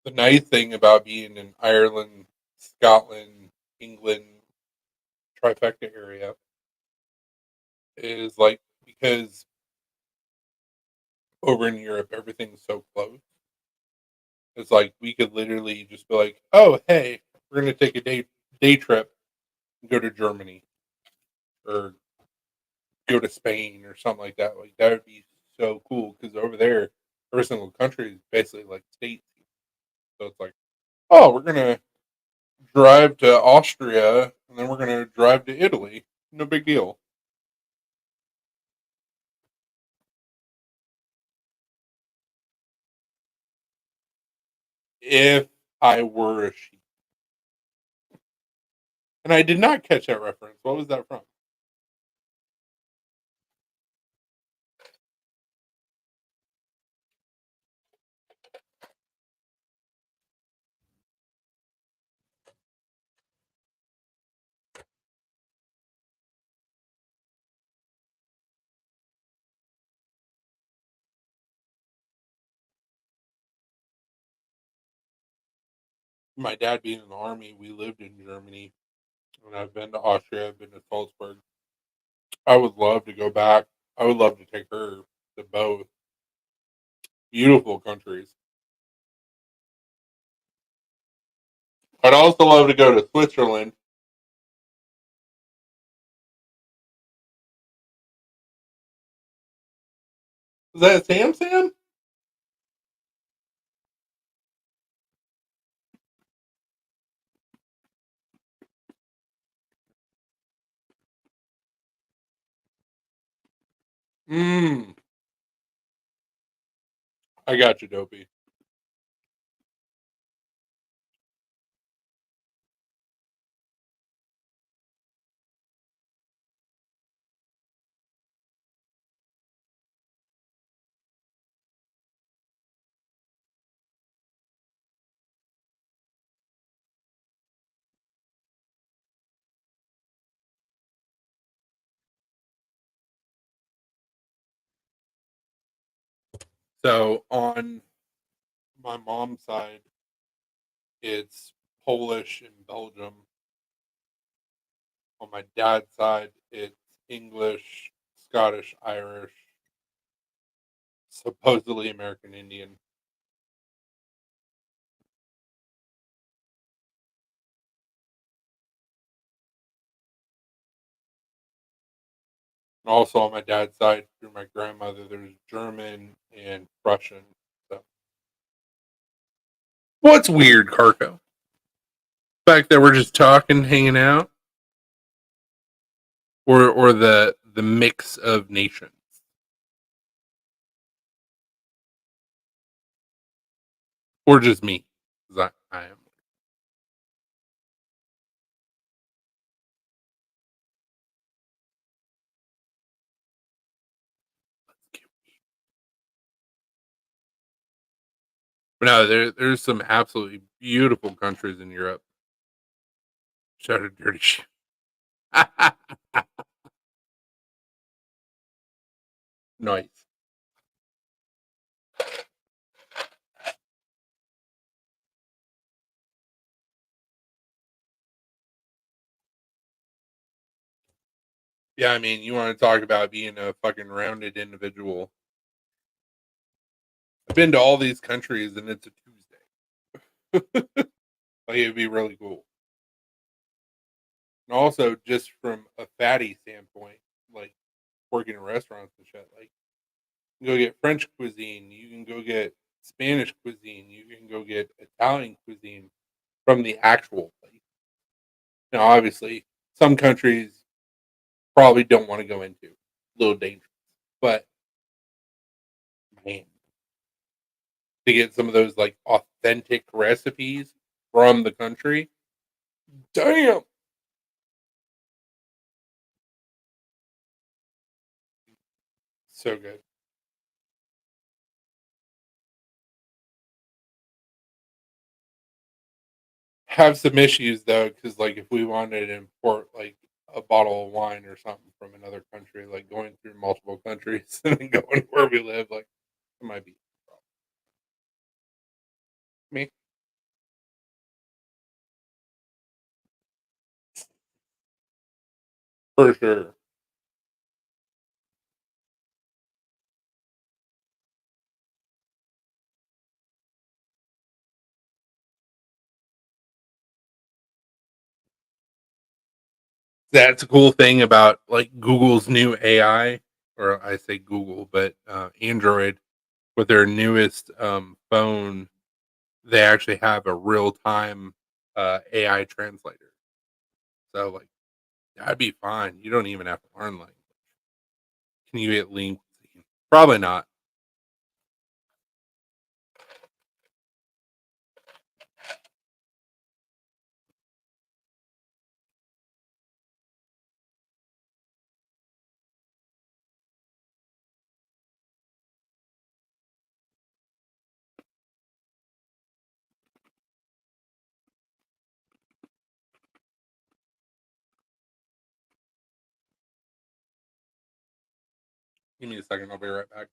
The nice thing about being in Ireland, Scotland, England, trifecta area is like because over in Europe everything's so close. It's like we could literally just be like, "Oh, hey, we're gonna take a day trip and go to Germany or go to Spain or something like that." Like that would be so cool because over there, every single country is basically like states. So it's like, oh, we're gonna drive to Austria and then we're gonna drive to Italy. No big deal. If I were a sheep, and I did not catch that reference. What was that from? My dad being in the army, we lived in Germany, and I've been to Austria, I've been to Salzburg. I would love to go back. I would love to take her to both. Beautiful countries. I'd also love to go to Switzerland. Is that Sam Sam? Mm, I got you, Dopey. So on my mom's side, it's Polish and Belgium. On my dad's side, it's English, Scottish, Irish, supposedly American Indian. And also on my dad's side, through my grandmother, there's German and Prussian. So what's weird, Carco? The fact that we're just talking, hanging out, or the mix of nations, or just me? 'Cause I am. But no, there's some absolutely beautiful countries in Europe. Shout out dirty shit. Nice. Yeah, I mean, you want to talk about being a fucking rounded individual. I've been to all these countries and it's a Tuesday. Like it'd be really cool. And also just from a fatty standpoint, like working in restaurants and shit, like you can go get French cuisine, you can go get Spanish cuisine, you can go get Italian cuisine from the actual place. Now obviously some countries probably don't want to go into. A little dangerous. But man, to get some of those like authentic recipes from the country, damn, so good. Have some issues though, because like if we wanted to import like a bottle of wine or something from another country, like going through multiple countries and then going where we live, like it might be me for sure. That's a cool thing about like Google's new AI, or I say Google, but Android with their newest phone, they actually have a real time AI translator. So like that'd be fine. You don't even have to learn language. Can you get lean cuisine? Probably not. Give me a second. I'll be right back.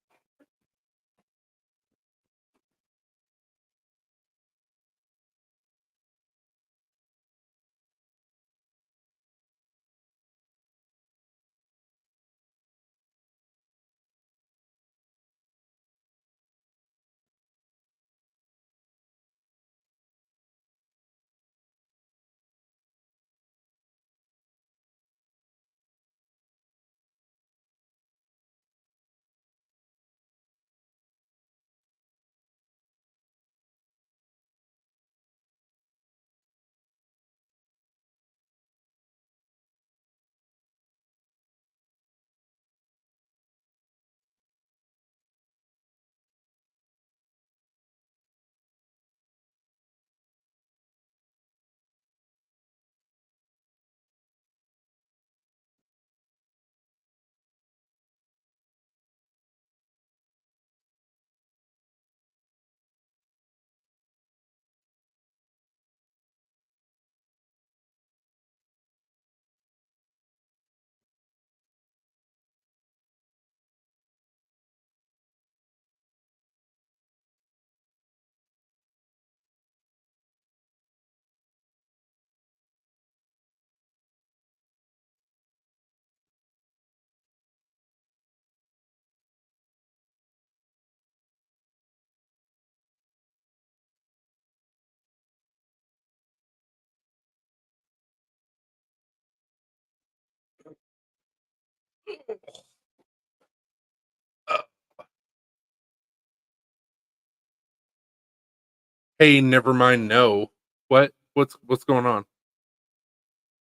Hey, never mind. No. What? What's going on?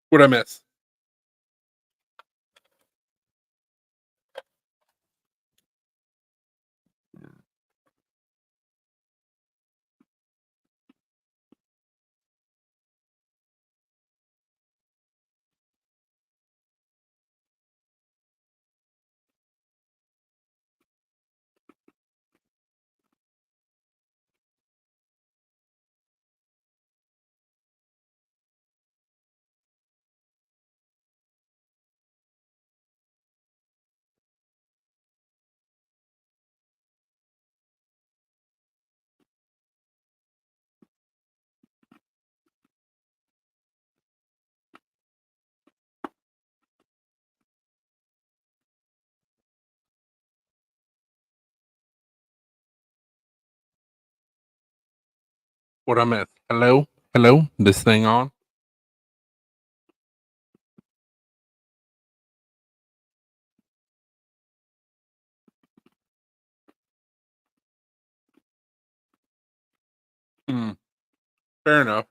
What I miss? What I miss? Hello? Hello? This thing on? Hmm. Fair enough.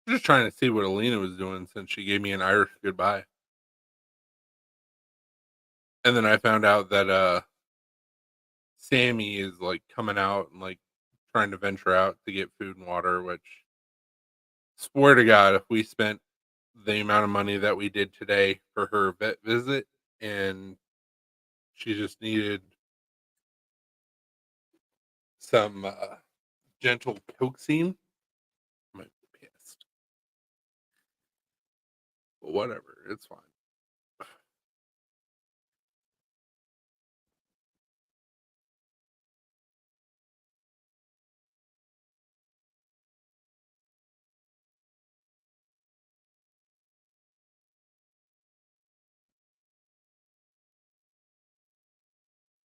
Just trying to see what Alina was doing since she gave me an Irish goodbye. And then I found out that Sammy is like coming out and like trying to venture out to get food and water, which swear to God, if we spent the amount of money that we did today for her vet visit and she just needed some gentle coaxing, I might be pissed. But whatever, it's fine.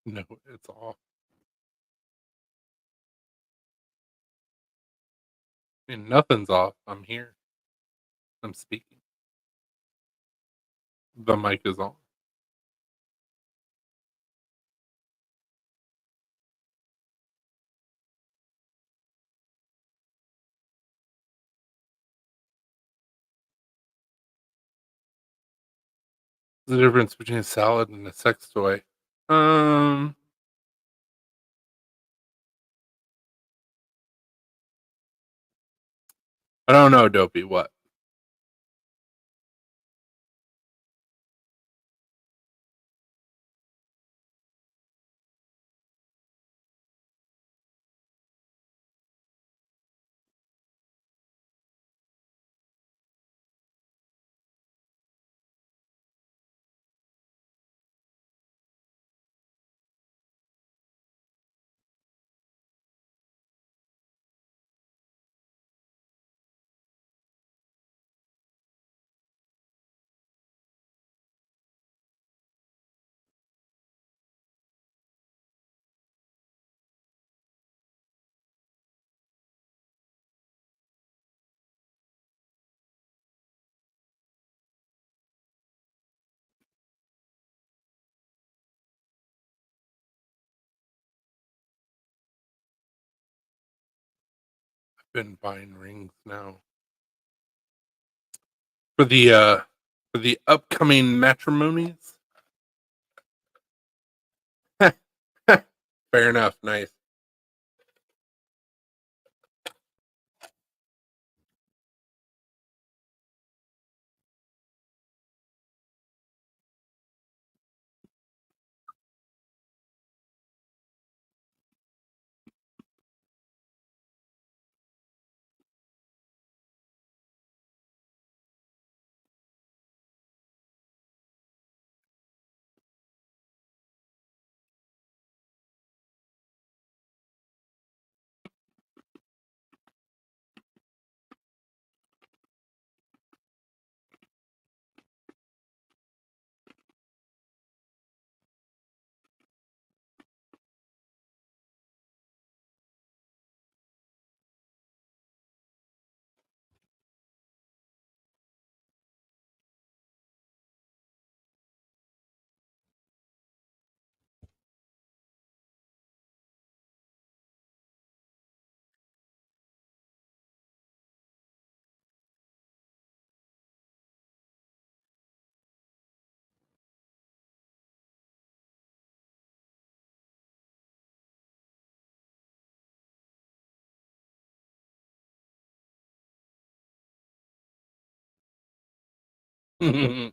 No, it's all. I mean, nothing's off. I'm here. I'm speaking. The mic is on. The difference between a salad and a sex toy. Um, I don't know, Dopey. What? I've been buying rings now for the upcoming matrimonies. Fair enough. Nice. It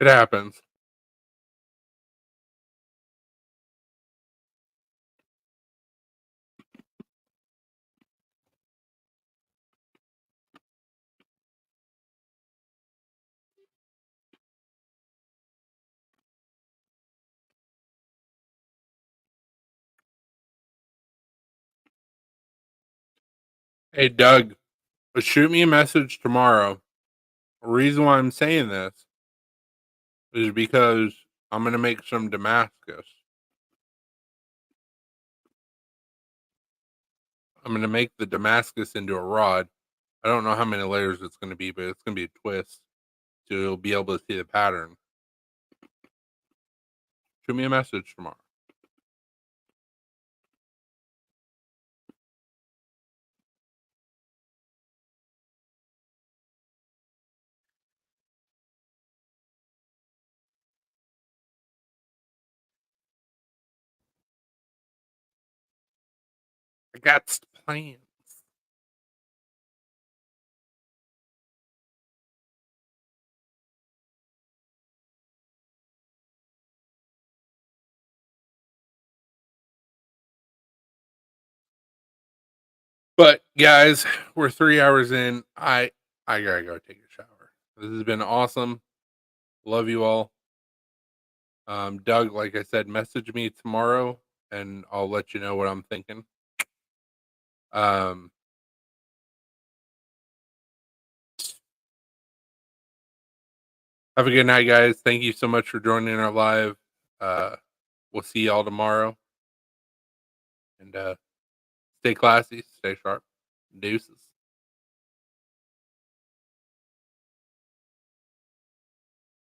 happens. Hey, Doug, shoot me a message tomorrow. The reason why I'm saying this is because I'm going to make some Damascus. I'm going to make the Damascus into a rod. I don't know how many layers it's going to be, but it's going to be a twist. So you'll be able to see the pattern. Shoot me a message tomorrow. I got plans. But guys, we're 3 hours in. I gotta go take a shower. This has been awesome. Love you all. Doug, like I said, message me tomorrow and I'll let you know what I'm thinking. Um, have a good night, guys. Thank you so much for joining our live. We'll see y'all tomorrow. And stay classy, stay sharp. Deuces.